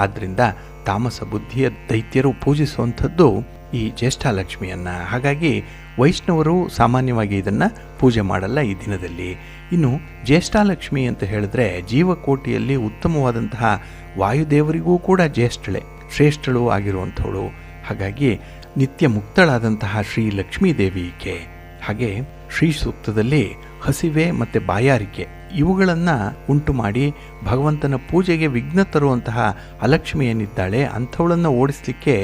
ಆದ್ದರಿಂದ ತಾಮಸ ಬುದ್ಧಿಯ ದೈತ್ಯರು ಪೂಜಿಸುವಂಥದ್ದು ಈ ಜ್ಯೇಷ್ಠಾಲಕ್ಷ್ಮಿಯನ್ನ. ಹಾಗಾಗಿ ವೈಷ್ಣವರು ಸಾಮಾನ್ಯವಾಗಿ ಇದನ್ನು ಪೂಜೆ ಮಾಡಲ್ಲ ಈ ದಿನದಲ್ಲಿ. ಇನ್ನು ಜ್ಯೇಷ್ಠಾಲಕ್ಷ್ಮಿ ಅಂತ ಹೇಳಿದ್ರೆ ಜೀವಕೋಟಿಯಲ್ಲಿ ಉತ್ತಮವಾದಂತಹ ವಾಯುದೇವರಿಗೂ ಕೂಡ ಜ್ಯೇಷ್ಠಳೆ ಶ್ರೇಷ್ಠಳು ಆಗಿರುವಂಥವಳು. ಹಾಗಾಗಿ ನಿತ್ಯ ಮುಕ್ತಳಾದಂತಹ ಶ್ರೀ ಲಕ್ಷ್ಮೀ ದೇವಿ ಈಕೆ. ಹಾಗೆ ಶ್ರೀ ಸೂಕ್ತದಲ್ಲಿ ಹಸಿವೆ ಮತ್ತು ಬಾಯಾರಿಕೆ ಇವುಗಳನ್ನು ಉಂಟು ಮಾಡಿ ಭಗವಂತನ ಪೂಜೆಗೆ ವಿಘ್ನ ತರುವಂತಹ ಅಲಕ್ಷ್ಮಿ ಏನಿದ್ದಾಳೆ ಅಂಥವಳನ್ನು ಓಡಿಸ್ಲಿಕ್ಕೆ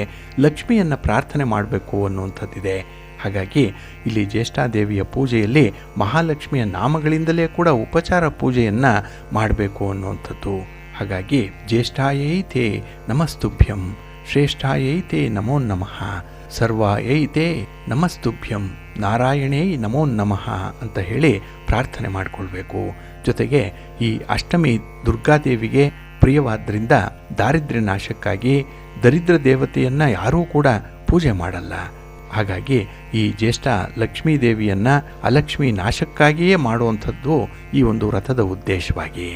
ಲಕ್ಷ್ಮಿಯನ್ನು ಪ್ರಾರ್ಥನೆ ಮಾಡಬೇಕು ಅನ್ನುವಂಥದ್ದಿದೆ. ಹಾಗಾಗಿ ಇಲ್ಲಿ ಜ್ಯೇಷ್ಠಾದೇವಿಯ ಪೂಜೆಯಲ್ಲಿ ಮಹಾಲಕ್ಷ್ಮಿಯ ನಾಮಗಳಿಂದಲೇ ಕೂಡ ಉಪಚಾರ ಪೂಜೆಯನ್ನು ಮಾಡಬೇಕು ಅನ್ನುವಂಥದ್ದು. ಹಾಗಾಗಿ ಜ್ಯೇಷ್ಠಾಯೈತೆ ನಮಸ್ತುಭ್ಯಂ, ಶ್ರೇಷ್ಠಾಯೈತೆ ನಮೋ ನಮಃ, ಸರ್ವಾಯೈತೆ ನಮಸ್ತುಭ್ಯಂ, ನಾರಾಯಣೇ ನಮೋ ನಮಃ ಅಂತ ಹೇಳಿ ಪ್ರಾರ್ಥನೆ ಮಾಡಿಕೊಳ್ಬೇಕು. ಜೊತೆಗೆ ಈ ಅಷ್ಟಮಿ ದುರ್ಗಾದೇವಿಗೆ ಪ್ರಿಯವಾದ್ರಿಂದ ದಾರಿದ್ರ್ಯ ನಾಶಕ್ಕಾಗಿ ದರಿದ್ರ ದೇವತೆಯನ್ನು ಯಾರೂ ಕೂಡ ಪೂಜೆ ಮಾಡಲ್ಲ. ಹಾಗಾಗಿ ಈ ಜ್ಯೇಷ್ಠ ಲಕ್ಷ್ಮೀ ದೇವಿಯನ್ನು ಅಲಕ್ಷ್ಮಿ ನಾಶಕ್ಕಾಗಿಯೇ ಮಾಡುವಂಥದ್ದು ಈ ಒಂದು ವ್ರತದ ಉದ್ದೇಶವಾಗಿ.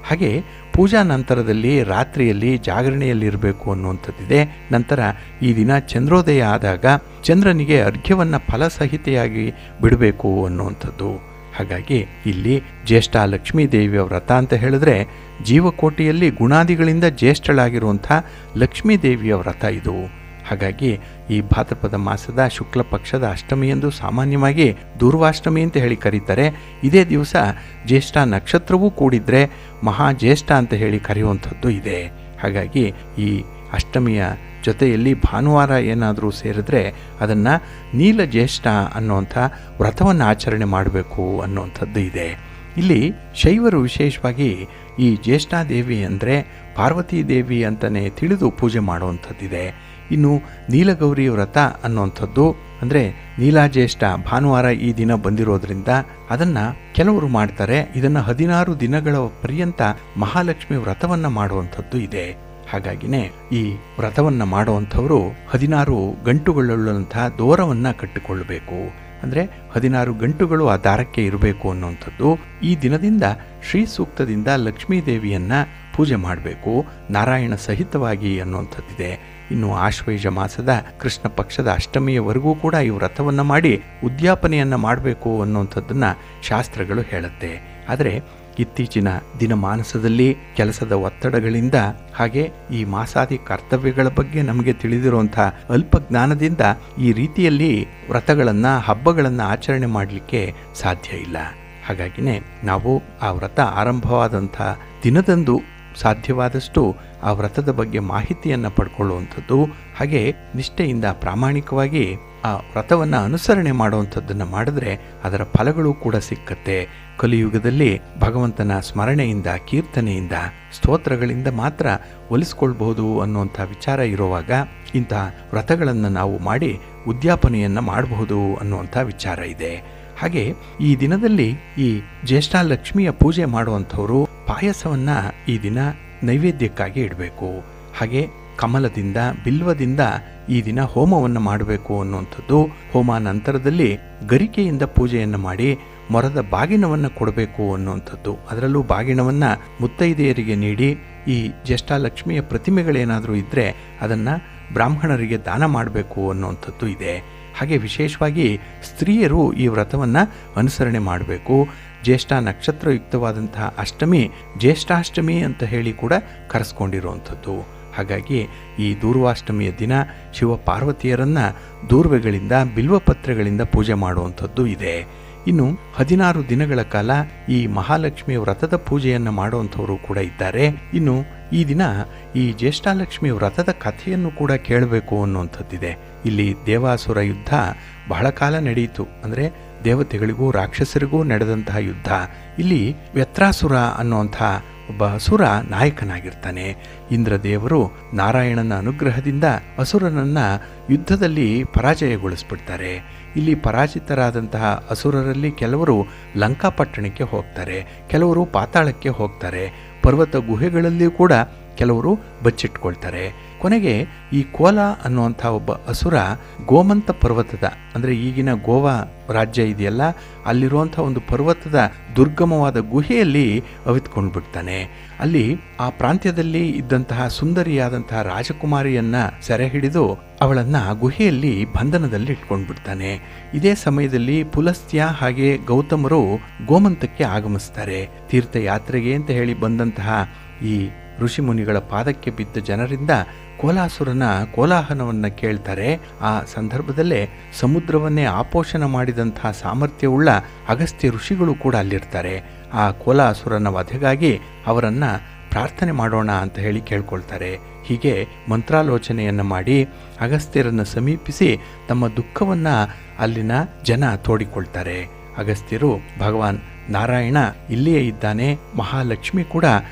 ಹಾಗೆ ಪೂಜಾ ನಂತರದಲ್ಲಿ ರಾತ್ರಿಯಲ್ಲಿ ಜಾಗರಣೆಯಲ್ಲಿರಬೇಕು ಅನ್ನುವಂಥದ್ದಿದೆ. ನಂತರ ಈ ದಿನ ಚಂದ್ರೋದಯ ಆದಾಗ ಚಂದ್ರನಿಗೆ ಅರ್ಘ್ಯವನ್ನು ಫಲಸಹಿತೆಯಾಗಿ ಬಿಡಬೇಕು ಅನ್ನುವಂಥದ್ದು. ಹಾಗಾಗಿ ಇಲ್ಲಿ ಜ್ಯೇಷ್ಠ ಲಕ್ಷ್ಮೀ ದೇವಿಯ ವ್ರತ ಅಂತ ಹೇಳಿದ್ರೆ ಜೀವಕೋಟಿಯಲ್ಲಿ ಗುಣಾದಿಗಳಿಂದ ಜ್ಯೇಷ್ಠಳಾಗಿರುವಂಥ ಲಕ್ಷ್ಮೀ ದೇವಿಯ ವ್ರತ ಇದು. ಹಾಗಾಗಿ ಈ ಭಾದ್ರಪದ ಮಾಸದ ಶುಕ್ಲ ಪಕ್ಷದ ಅಷ್ಟಮಿಯಂದು ಸಾಮಾನ್ಯವಾಗಿ ದೂರ್ವಾಷ್ಟಮಿ ಅಂತ ಹೇಳಿ ಕರೀತಾರೆ. ಇದೇ ದಿವಸ ಜ್ಯೇಷ್ಠ ನಕ್ಷತ್ರವೂ ಕೂಡಿದ್ರೆ ಮಹಾಜ್ಯೇಷ್ಠ ಅಂತ ಹೇಳಿ ಕರೆಯುವಂಥದ್ದು ಇದೆ. ಹಾಗಾಗಿ ಈ ಅಷ್ಟಮಿಯ ಜೊತೆಯಲ್ಲಿ ಭಾನುವಾರ ಏನಾದರೂ ಸೇರಿದ್ರೆ ಅದನ್ನು ನೀಲಜ್ಯೇಷ್ಠ ಅನ್ನುವಂಥ ವ್ರತವನ್ನು ಆಚರಣೆ ಮಾಡಬೇಕು ಅನ್ನುವಂಥದ್ದು ಇದೆ. ಇಲ್ಲಿ ಶೈವರು ವಿಶೇಷವಾಗಿ ಈ ಜ್ಯೇಷ್ಠಾದೇವಿ ಅಂದರೆ ಪಾರ್ವತೀ ದೇವಿ ಅಂತಲೇ ತಿಳಿದು ಪೂಜೆ ಮಾಡುವಂಥದ್ದಿದೆ. ಇನ್ನು ನೀಲಗೌರಿ ವ್ರತ ಅನ್ನುವಂಥದ್ದು ಅಂದರೆ ನೀಲಾಜ್ಯೇಷ್ಠ ಭಾನುವಾರ ಈ ದಿನ ಬಂದಿರೋದ್ರಿಂದ ಅದನ್ನು ಕೆಲವರು ಮಾಡ್ತಾರೆ. ಇದನ್ನು 16 ದಿನಗಳ ಪರ್ಯಂತ ಮಹಾಲಕ್ಷ್ಮಿ ವ್ರತವನ್ನು ಮಾಡುವಂಥದ್ದು ಇದೆ. ಹಾಗಾಗಿನೇ ಈ ವ್ರತವನ್ನು ಮಾಡುವಂಥವರು 16 ಗಂಟುಗಳುಳ್ಳಂತಹ ದೋರವನ್ನು ಕಟ್ಟಿಕೊಳ್ಳಬೇಕು. ಅಂದರೆ 16 ಗಂಟುಗಳು ಆ ದಾರಕ್ಕೆ ಇರಬೇಕು ಅನ್ನುವಂಥದ್ದು. ಈ ದಿನದಿಂದ ಶ್ರೀ ಸೂಕ್ತದಿಂದ ಲಕ್ಷ್ಮೀ ದೇವಿಯನ್ನ ಪೂಜೆ ಮಾಡಬೇಕು, ನಾರಾಯಣ ಸಹಿತವಾಗಿ ಅನ್ನುವಂಥದ್ದಿದೆ. ಇನ್ನು ಆಶ್ವಯುಜ ಮಾಸದ ಕೃಷ್ಣ ಪಕ್ಷದ ಅಷ್ಟಮಿಯವರೆಗೂ ಕೂಡ ಈ ವ್ರತವನ್ನು ಮಾಡಿ ಉದ್ಯಾಪನೆಯನ್ನು ಮಾಡಬೇಕು ಅನ್ನುವಂಥದ್ದನ್ನ ಶಾಸ್ತ್ರಗಳು ಹೇಳುತ್ತೆ. ಆದರೆ ಇತ್ತೀಚಿನ ದಿನಮಾನಸದಲ್ಲಿ ಕೆಲಸದ ಒತ್ತಡಗಳಿಂದ ಹಾಗೆ ಈ ಮಾಸಾದಿ ಕರ್ತವ್ಯಗಳ ಬಗ್ಗೆ ನಮಗೆ ತಿಳಿದಿರುವಂಥ ಅಲ್ಪ ಜ್ಞಾನದಿಂದ ಈ ರೀತಿಯಲ್ಲಿ ವ್ರತಗಳನ್ನು ಹಬ್ಬಗಳನ್ನು ಆಚರಣೆ ಮಾಡಲಿಕ್ಕೆ ಸಾಧ್ಯ ಇಲ್ಲ. ಹಾಗಾಗಿನೇ ನಾವು ಆ ವ್ರತ ಆರಂಭವಾದಂಥ ದಿನದಂದು ಸಾಧ್ಯವಾದಷ್ಟು ಆ ವ್ರತದ ಬಗ್ಗೆ ಮಾಹಿತಿಯನ್ನು ಪಡ್ಕೊಳ್ಳುವಂಥದ್ದು, ಹಾಗೆ ನಿಷ್ಠೆಯಿಂದ ಪ್ರಾಮಾಣಿಕವಾಗಿ ಆ ವ್ರತವನ್ನು ಅನುಸರಣೆ ಮಾಡುವಂಥದ್ದನ್ನು ಮಾಡಿದ್ರೆ ಅದರ ಫಲಗಳು ಕೂಡ ಸಿಕ್ಕತ್ತೆ. ಕಲಿಯುಗದಲ್ಲಿ ಭಗವಂತನ ಸ್ಮರಣೆಯಿಂದ, ಕೀರ್ತನೆಯಿಂದ, ಸ್ತೋತ್ರಗಳಿಂದ ಮಾತ್ರ ಒಲಿಸ್ಕೊಳ್ಬಹುದು ಅನ್ನುವಂಥ ವಿಚಾರ ಇರುವಾಗ ಇಂತಹ ವ್ರತಗಳನ್ನು ನಾವು ಮಾಡಿ ಉದ್ಯಾಪನೆಯನ್ನು ಮಾಡಬಹುದು ಅನ್ನುವಂಥ ವಿಚಾರ ಇದೆ. ಹಾಗೆ ಈ ದಿನದಲ್ಲಿ ಈ ಜ್ಯೇಷ್ಠಾಲಕ್ಷ್ಮಿಯ ಪೂಜೆ ಮಾಡುವಂಥವರು ಪಾಯಸವನ್ನು ಈ ದಿನ ನೈವೇದ್ಯಕ್ಕಾಗಿ ಇಡಬೇಕು. ಹಾಗೆ ಕಮಲದಿಂದ, ಬಿಲ್ವದಿಂದ ಈ ದಿನ ಹೋಮವನ್ನು ಮಾಡಬೇಕು ಅನ್ನುವಂಥದ್ದು. ಹೋಮ ನಂತರದಲ್ಲಿ ಗರಿಕೆಯಿಂದ ಪೂಜೆಯನ್ನು ಮಾಡಿ ಮೊರದ ಬಾಗಿನವನ್ನು ಕೊಡಬೇಕು ಅನ್ನುವಂಥದ್ದು. ಅದರಲ್ಲೂ ಬಾಗಿನವನ್ನು ಮುತ್ತೈದೆಯರಿಗೆ ನೀಡಿ ಈ ಜ್ಯೇಷ್ಠಾಲಕ್ಷ್ಮಿಯ ಪ್ರತಿಮೆಗಳೇನಾದರೂ ಇದ್ದರೆ ಅದನ್ನು ಬ್ರಾಹ್ಮಣರಿಗೆ ದಾನ ಮಾಡಬೇಕು ಅನ್ನುವಂಥದ್ದು ಇದೆ. ಹಾಗೆ ವಿಶೇಷವಾಗಿ ಸ್ತ್ರೀಯರು ಈ ವ್ರತವನ್ನು ಅನುಸರಣೆ ಮಾಡಬೇಕು. ಜ್ಯೇಷ್ಠ ನಕ್ಷತ್ರಯುಕ್ತವಾದಂತಹ ಅಷ್ಟಮಿ ಜ್ಯೇಷ್ಠಾಷ್ಟಮಿ ಅಂತ ಹೇಳಿ ಕೂಡ ಕರೆಸ್ಕೊಂಡಿರುವಂಥದ್ದು. ಹಾಗಾಗಿ ಈ ದೂರ್ವಾಷ್ಟಮಿಯ ದಿನ ಶಿವ ಪಾರ್ವತಿಯರನ್ನು ದೂರ್ವೆಗಳಿಂದ, ಬಿಲ್ವಪತ್ರೆಗಳಿಂದ ಪೂಜೆ ಮಾಡುವಂಥದ್ದು ಇದೆ. ಇನ್ನು 16 ದಿನಗಳ ಕಾಲ ಈ ಮಹಾಲಕ್ಷ್ಮಿ ವ್ರತದ ಪೂಜೆಯನ್ನು ಮಾಡುವಂಥವರು ಕೂಡ ಇದ್ದಾರೆ. ಇನ್ನು ಈ ದಿನ ಈ ಜ್ಯೇಷ್ಠಾಲಕ್ಷ್ಮಿ ವ್ರತದ ಕಥೆಯನ್ನು ಕೂಡ ಕೇಳಬೇಕು ಅನ್ನುವಂಥದ್ದಿದೆ. ಇಲ್ಲಿ ದೇವಾಸುರ ಯುದ್ಧ ಬಹಳ ಕಾಲ ನಡೆಯಿತು. ಅಂದರೆ ದೇವತೆಗಳಿಗೂ ರಾಕ್ಷಸರಿಗೂ ನಡೆದಂತಹ ಯುದ್ಧ. ಇಲ್ಲಿ ವ್ಯತ್ರಾಸುರ ಅನ್ನುವಂಥ ಒಬ್ಬ ಅಸುರ ನಾಯಕನಾಗಿರ್ತಾನೆ. ಇಂದ್ರದೇವರು ನಾರಾಯಣನ ಅನುಗ್ರಹದಿಂದ ಅಸುರನನ್ನ ಯುದ್ಧದಲ್ಲಿ ಪರಾಜಯಗೊಳಿಸ್ಬಿಡ್ತಾರೆ. ಇಲ್ಲಿ ಪರಾಜಿತರಾದಂತಹ ಅಸುರರಲ್ಲಿ ಕೆಲವರು ಲಂಕಾಪಟ್ಟಣಕ್ಕೆ ಹೋಗ್ತಾರೆ, ಕೆಲವರು ಪಾತಾಳಕ್ಕೆ ಹೋಗ್ತಾರೆ, ಪರ್ವತ ಗುಹೆಗಳಲ್ಲಿಯೂ ಕೂಡ ಕೆಲವರು ಬಚ್ಚಿಟ್ಕೊಳ್ತಾರೆ. ಕೊನೆಗೆ ಈ ಕೋಲ ಅನ್ನುವಂಥ ಒಬ್ಬ ಅಸುರ ಗೋಮಂತ ಪರ್ವತದ, ಅಂದರೆ ಈಗಿನ ಗೋವಾ ರಾಜ್ಯ ಇದೆಯಲ್ಲ, ಅಲ್ಲಿರುವಂಥ ಒಂದು ಪರ್ವತದ ದುರ್ಗಮವಾದ ಗುಹೆಯಲ್ಲಿ ಅವಿತ್ಕೊಂಡು ಬಿಡ್ತಾನೆ. ಅಲ್ಲಿ ಆ ಪ್ರಾಂತ್ಯದಲ್ಲಿ ಇದ್ದಂತಹ ಸುಂದರಿಯಾದಂತಹ ರಾಜಕುಮಾರಿಯನ್ನ ಸೆರೆ ಹಿಡಿದು ಅವಳನ್ನು ಗುಹೆಯಲ್ಲಿ ಬಂಧನದಲ್ಲಿ ಇಟ್ಕೊಂಡು ಬಿಡ್ತಾನೆ. ಇದೇ ಸಮಯದಲ್ಲಿ ಪುಲಸ್ತ್ಯ ಹಾಗೆ ಗೌತಮರು ಗೋಮಂತಕ್ಕೆ ಆಗಮಿಸ್ತಾರೆ. ತೀರ್ಥಯಾತ್ರೆಗೆ ಅಂತ ಹೇಳಿ ಬಂದಂತಹ ಈ ಋಷಿ ಮುನಿಗಳ ಪಾದಕ್ಕೆ ಬಿದ್ದ ಜನರಿಂದ ಕೋಲಾಸುರನ ಕೋಲಾಹಲವನ್ನು ಕೇಳ್ತಾರೆ. ಆ ಸಂದರ್ಭದಲ್ಲೇ ಸಮುದ್ರವನ್ನೇ ಆಪೋಷಣ ಮಾಡಿದಂತಹ ಸಾಮರ್ಥ್ಯವುಳ್ಳ ಅಗಸ್ತ್ಯ ಋಷಿಗಳು ಕೂಡ ಅಲ್ಲಿರ್ತಾರೆ. ಆ ಕೋಲಾಸುರನ ವಧೆಗಾಗಿ ಅವರನ್ನು ಪ್ರಾರ್ಥನೆ ಮಾಡೋಣ ಅಂತ ಹೇಳಿ ಕೇಳ್ಕೊಳ್ತಾರೆ. ಹೀಗೆ ಮಂತ್ರಾಲೋಚನೆಯನ್ನು ಮಾಡಿ ಅಗಸ್ತ್ಯರನ್ನು ಸಮೀಪಿಸಿ ತಮ್ಮ ದುಃಖವನ್ನು ಅಲ್ಲಿನ ಜನ ತೋಡಿಕೊಳ್ತಾರೆ. ಅಗಸ್ತ್ಯರು ಭಗವಾನ್ ನಾರಾಯಣ ಇಲ್ಲಿಯೇ ಇದ್ದಾನೆ, ಮಹಾಲಕ್ಷ್ಮಿ ಕೂಡ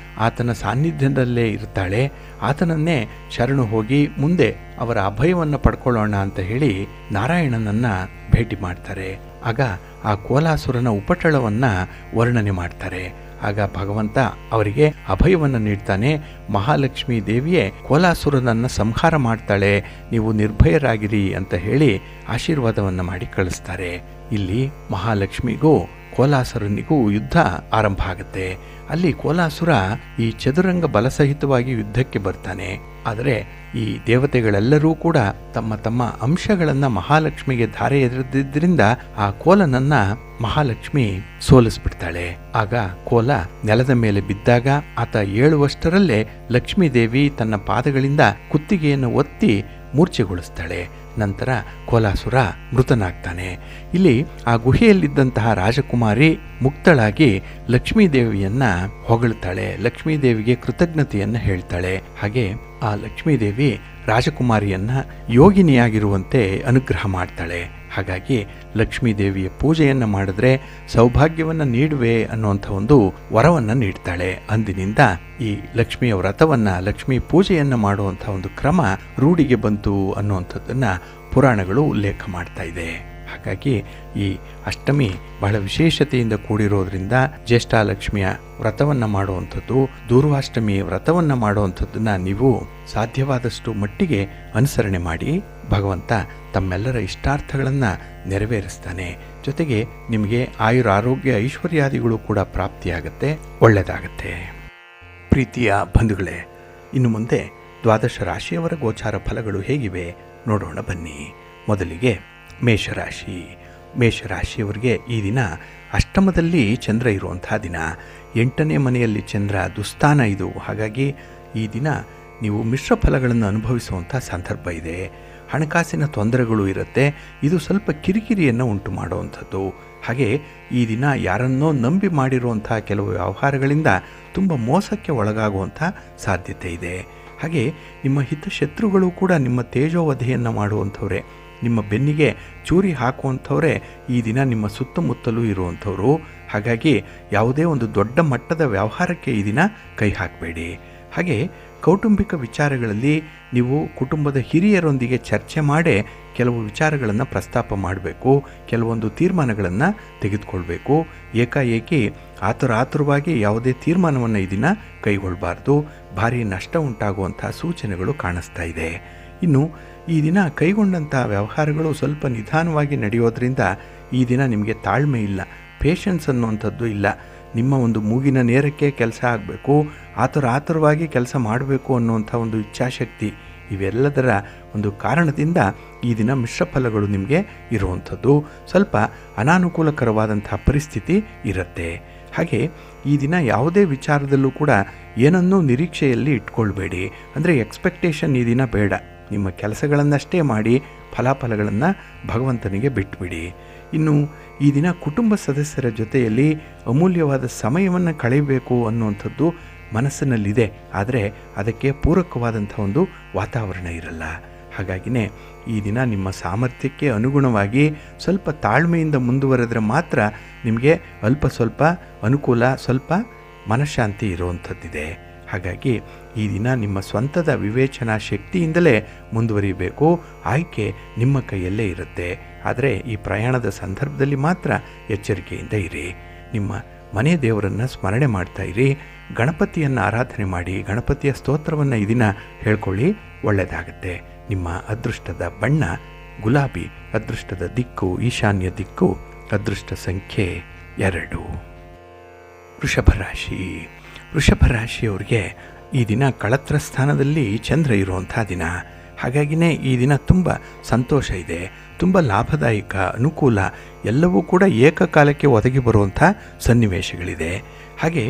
ಆತನ ಸಾನ್ನಿಧ್ಯದಲ್ಲೇ ಇರ್ತಾಳೆ, ಆತನನ್ನೇ ಶರಣು ಹೋಗಿ ಮುಂದೆ ಅವರ ಅಭಯವನ್ನು ಪಡ್ಕೊಳ್ಳೋಣ ಅಂತ ಹೇಳಿ ನಾರಾಯಣನನ್ನ ಭೇಟಿ ಮಾಡ್ತಾರೆ. ಆಗ ಆ ಕೋಲಾಸುರನ ಉಪಟಳವನ್ನು ವರ್ಣನೆ ಮಾಡ್ತಾರೆ. ಆಗ ಭಗವಂತ ಅವರಿಗೆ ಅಭಯವನ್ನು ನೀಡ್ತಾನೆ. ಮಹಾಲಕ್ಷ್ಮೀ ದೇವಿಯೇ ಕೋಲಾಸುರನನ್ನು ಸಂಹಾರ ಮಾಡ್ತಾಳೆ, ನೀವು ನಿರ್ಭಯರಾಗಿರಿ ಅಂತ ಹೇಳಿ ಆಶೀರ್ವಾದವನ್ನು ಮಾಡಿ ಕಳಿಸ್ತಾರೆ. ಇಲ್ಲಿ ಮಹಾಲಕ್ಷ್ಮಿಗೂ ಕೋಲಾಸುರನಿಗೂ ಯುದ್ಧ ಆರಂಭ ಆಗುತ್ತೆ. ಅಲ್ಲಿ ಕೋಲಾಸುರ ಈ ಚದುರಂಗ ಬಲಸಹಿತವಾಗಿ ಯುದ್ಧಕ್ಕೆ ಬರ್ತಾನೆ. ಆದರೆ ಈ ದೇವತೆಗಳೆಲ್ಲರೂ ಕೂಡ ತಮ್ಮ ತಮ್ಮ ಅಂಶಗಳನ್ನು ಮಹಾಲಕ್ಷ್ಮಿಗೆ ಧಾರೆ ಎರೆದಿದ್ದರಿಂದ ಆ ಕೋಲನನ್ನ ಮಹಾಲಕ್ಷ್ಮಿ ಸೋಲಿಸ್ಬಿಡ್ತಾಳೆ. ಆಗ ಕೋಲ ನೆಲದ ಮೇಲೆ ಬಿದ್ದಾಗ ಆತ ಏಳುವಷ್ಟರಲ್ಲೇ ಲಕ್ಷ್ಮೀದೇವಿ ತನ್ನ ಪಾದಗಳಿಂದ ಕುತ್ತಿಗೆಯನ್ನು ಒತ್ತಿ ಮೂರ್ಛೆಗೊಳಿಸ್ತಾಳೆ. ನಂತರ ಕೋಲಾಸುರ ಮೃತನಾಗ್ತಾನೆ. ಇಲ್ಲಿ ಆ ಗುಹೆಯಲ್ಲಿದ್ದಂತಹ ರಾಜಕುಮಾರಿ ಮುಕ್ತಳಾಗಿ ಲಕ್ಷ್ಮೀದೇವಿಯನ್ನ ಹೊಗಳ್ತಾಳೆ, ಲಕ್ಷ್ಮೀದೇವಿಗೆ ಕೃತಜ್ಞತೆಯನ್ನು ಹೇಳ್ತಾಳೆ. ಹಾಗೆ ಆ ಲಕ್ಷ್ಮೀದೇವಿ ರಾಜಕುಮಾರಿಯನ್ನ ಯೋಗಿನಿಯಾಗಿರುವಂತೆ ಅನುಗ್ರಹ ಮಾಡ್ತಾಳೆ. ಹಾಗಾಗಿ ಲಕ್ಷ್ಮೀ ದೇವಿಯ ಪೂಜೆಯನ್ನು ಮಾಡಿದ್ರೆ ಸೌಭಾಗ್ಯವನ್ನು ನೀಡುವೆ ಅನ್ನುವಂಥ ಒಂದು ವರವನ್ನು ನೀಡ್ತಾಳೆ. ಅಂದಿನಿಂದ ಈ ಲಕ್ಷ್ಮಿಯ ವ್ರತವನ್ನು, ಲಕ್ಷ್ಮೀ ಪೂಜೆಯನ್ನು ಮಾಡುವಂಥ ಒಂದು ಕ್ರಮ ರೂಢಿಗೆ ಬಂತು ಅನ್ನುವಂಥದ್ದನ್ನು ಪುರಾಣಗಳು ಉಲ್ಲೇಖ ಮಾಡ್ತಾ ಇದೆ. ಹಾಗಾಗಿ ಈ ಅಷ್ಟಮಿ ಬಹಳ ವಿಶೇಷತೆಯಿಂದ ಕೂಡಿರೋದ್ರಿಂದ ಜ್ಯೇಷ್ಠಾಲಕ್ಷ್ಮಿಯ ವ್ರತವನ್ನು ಮಾಡುವಂಥದ್ದು, ದೂರ್ವಾಷ್ಟಮಿ ವ್ರತವನ್ನು ಮಾಡುವಂಥದ್ದನ್ನು ನೀವು ಸಾಧ್ಯವಾದಷ್ಟು ಮಟ್ಟಿಗೆ ಅನುಸರಣೆ ಮಾಡಿ ಭಗವಂತ ತಮ್ಮೆಲ್ಲರ ಇಷ್ಟಾರ್ಥಗಳನ್ನು ನೆರವೇರಿಸ್ತಾನೆ. ಜೊತೆಗೆ ನಿಮಗೆ ಆಯುರಾರೋಗ್ಯ ಐಶ್ವರ್ಯಾದಿಗಳು ಕೂಡ ಪ್ರಾಪ್ತಿಯಾಗತ್ತೆ, ಒಳ್ಳೆಯದಾಗತ್ತೆ. ಪ್ರೀತಿಯ ಬಂಧುಗಳೇ, ಇನ್ನು ಮುಂದೆ ದ್ವಾದಶ ರಾಶಿಯವರ ಗೋಚಾರ ಫಲಗಳು ಹೇಗಿವೆ ನೋಡೋಣ ಬನ್ನಿ. ಮೊದಲಿಗೆ ಮೇಷರಾಶಿಯವರಿಗೆ ಈ ದಿನ ಅಷ್ಟಮದಲ್ಲಿ ಚಂದ್ರ ಇರುವಂಥ ದಿನ. 8ನೇ ಮನೆಯಲ್ಲಿ ಚಂದ್ರ ದುಸ್ಥಾನ ಇದು. ಹಾಗಾಗಿ ಈ ದಿನ ನೀವು ಮಿಶ್ರ ಫಲಗಳನ್ನು ಅನುಭವಿಸುವಂಥ ಸಂದರ್ಭ ಇದೆ. ಹಣಕಾಸಿನ ತೊಂದರೆಗಳು ಇರುತ್ತೆ. ಇದು ಸ್ವಲ್ಪ ಕಿರಿಕಿರಿಯನ್ನು ಉಂಟು ಮಾಡುವಂಥದ್ದು. ಹಾಗೆ ಈ ದಿನ ಯಾರನ್ನೋ ನಂಬಿ ಮಾಡಿರುವಂಥ ಕೆಲವು ವ್ಯವಹಾರಗಳಿಂದ ತುಂಬ ಮೋಸಕ್ಕೆ ಒಳಗಾಗುವಂಥ ಸಾಧ್ಯತೆ ಇದೆ. ಹಾಗೆ ನಿಮ್ಮ ಹಿತಶತ್ರುಗಳು ಕೂಡ ನಿಮ್ಮ ತೇಜೋವಧೆಯನ್ನು ಮಾಡುವಂಥವ್ರೆ, ನಿಮ್ಮ ಬೆನ್ನಿಗೆ ಚೂರಿ ಹಾಕುವಂಥವರೇ ಈ ದಿನ ನಿಮ್ಮ ಸುತ್ತಮುತ್ತಲೂ ಇರುವಂಥವ್ರು. ಹಾಗಾಗಿ ಯಾವುದೇ ಒಂದು ದೊಡ್ಡ ಮಟ್ಟದ ವ್ಯವಹಾರಕ್ಕೆ ಈ ದಿನ ಕೈ ಹಾಕಬೇಡಿ. ಹಾಗೆ ಕೌಟುಂಬಿಕ ವಿಚಾರಗಳಲ್ಲಿ ನೀವು ಕುಟುಂಬದ ಹಿರಿಯರೊಂದಿಗೆ ಚರ್ಚೆ ಮಾಡಿ ಕೆಲವು ವಿಚಾರಗಳನ್ನು ಪ್ರಸ್ತಾಪ ಮಾಡಬೇಕು, ಕೆಲವೊಂದು ತೀರ್ಮಾನಗಳನ್ನು ತೆಗೆದುಕೊಳ್ಬೇಕು. ಏಕಾಏಕಿ ಆತುರವಾಗಿ ಯಾವುದೇ ತೀರ್ಮಾನವನ್ನು ಈ ದಿನ ಕೈಗೊಳ್ಳಬಾರ್ದು. ಭಾರಿ ನಷ್ಟ ಉಂಟಾಗುವಂಥ ಸೂಚನೆಗಳು ಕಾಣಿಸ್ತಾ ಇದೆ. ಇನ್ನು ಈ ದಿನ ಕೈಗೊಂಡಂಥ ವ್ಯವಹಾರಗಳು ಸ್ವಲ್ಪ ನಿಧಾನವಾಗಿ ನಡೆಯೋದ್ರಿಂದ ಈ ದಿನ ನಿಮಗೆ ತಾಳ್ಮೆ ಇಲ್ಲ, ಪೇಷನ್ಸ್ ಅನ್ನುವಂಥದ್ದು ಇಲ್ಲ. ನಿಮ್ಮ ಒಂದು ಮೂಗಿನ ನೇರಕ್ಕೆ ಕೆಲಸ ಆಗಬೇಕು, ಆತುರವಾಗಿ ಕೆಲಸ ಮಾಡಬೇಕು ಅನ್ನುವಂಥ ಒಂದು ಇಚ್ಛಾಶಕ್ತಿ, ಇವೆಲ್ಲದರ ಒಂದು ಕಾರಣದಿಂದ ಈ ದಿನ ಮಿಶ್ರ ಫಲಗಳು ನಿಮಗೆ ಇರುವಂಥದ್ದು. ಸ್ವಲ್ಪ ಅನಾನುಕೂಲಕರವಾದಂಥ ಪರಿಸ್ಥಿತಿ ಇರುತ್ತೆ. ಹಾಗೆ ಈ ದಿನ ಯಾವುದೇ ವಿಚಾರದಲ್ಲೂ ಕೂಡ ಏನನ್ನೂ ನಿರೀಕ್ಷೆಯಲ್ಲಿ ಇಟ್ಕೊಳ್ಬೇಡಿ. ಅಂದರೆ ಎಕ್ಸ್ಪೆಕ್ಟೇಷನ್ ಈ ದಿನ ಬೇಡ. ನಿಮ್ಮ ಕೆಲಸಗಳನ್ನಷ್ಟೇ ಮಾಡಿ ಫಲಾಫಲಗಳನ್ನು ಭಗವಂತನಿಗೆ ಬಿಟ್ಟುಬಿಡಿ. ಇನ್ನು ಈ ದಿನ ಕುಟುಂಬ ಸದಸ್ಯರ ಜೊತೆಯಲ್ಲಿ ಅಮೂಲ್ಯವಾದ ಸಮಯವನ್ನು ಕಳೆಯಬೇಕು ಅನ್ನುವಂಥದ್ದು ಮನಸ್ಸಿನಲ್ಲಿದೆ. ಆದರೆ ಅದಕ್ಕೆ ಪೂರಕವಾದಂಥ ಒಂದು ವಾತಾವರಣ ಇರಲ್ಲ. ಹಾಗಾಗಿನೇ ಈ ದಿನ ನಿಮ್ಮ ಸಾಮರ್ಥ್ಯಕ್ಕೆ ಅನುಗುಣವಾಗಿ ಸ್ವಲ್ಪ ತಾಳ್ಮೆಯಿಂದ ಮುಂದುವರೆದ್ರೆ ಮಾತ್ರ ನಿಮಗೆ ಅಲ್ಪ ಸ್ವಲ್ಪ ಅನುಕೂಲ, ಸ್ವಲ್ಪ ಮನಃಶಾಂತಿ ಇರುವಂಥದ್ದಿದೆ. ಹಾಗಾಗಿ ಈ ದಿನ ನಿಮ್ಮ ಸ್ವಂತದ ವಿವೇಚನಾ ಶಕ್ತಿಯಿಂದಲೇ ಮುಂದುವರಿಬೇಕು. ಆಯ್ಕೆ ನಿಮ್ಮ ಕೈಯಲ್ಲೇ ಇರುತ್ತೆ. ಆದರೆ ಈ ಪ್ರಯಾಣದ ಸಂದರ್ಭದಲ್ಲಿ ಮಾತ್ರ ಎಚ್ಚರಿಕೆಯಿಂದ ಇರಿ. ನಿಮ್ಮ ಮನೆ ದೇವರನ್ನು ಸ್ಮರಣೆ ಮಾಡ್ತಾ ಇರಿ. ಗಣಪತಿಯನ್ನು ಆರಾಧನೆ ಮಾಡಿ, ಗಣಪತಿಯ ಸ್ತೋತ್ರವನ್ನು ಈ ದಿನ ಹೇಳ್ಕೊಳ್ಳಿ, ಒಳ್ಳೆಯದಾಗತ್ತೆ. ನಿಮ್ಮ ಅದೃಷ್ಟದ ಬಣ್ಣ ಗುಲಾಬಿ, ಅದೃಷ್ಟದ ದಿಕ್ಕು ಈಶಾನ್ಯ ದಿಕ್ಕು, ಅದೃಷ್ಟ ಸಂಖ್ಯೆ 2. ವೃಷಭ ರಾಶಿಯವರಿಗೆ ಈ ದಿನ ಕಳತ್ರ ಸ್ಥಾನದಲ್ಲಿ ಚಂದ್ರ ಇರುವಂಥ ದಿನ. ಹಾಗಾಗಿನೇ ಈ ದಿನ ತುಂಬ ಸಂತೋಷ ಇದೆ, ತುಂಬ ಲಾಭದಾಯಕ, ಅನುಕೂಲ ಎಲ್ಲವೂ ಕೂಡ ಏಕಕಾಲಕ್ಕೆ ಒದಗಿ ಬರುವಂಥ ಸನ್ನಿವೇಶಗಳಿದೆ. ಹಾಗೆ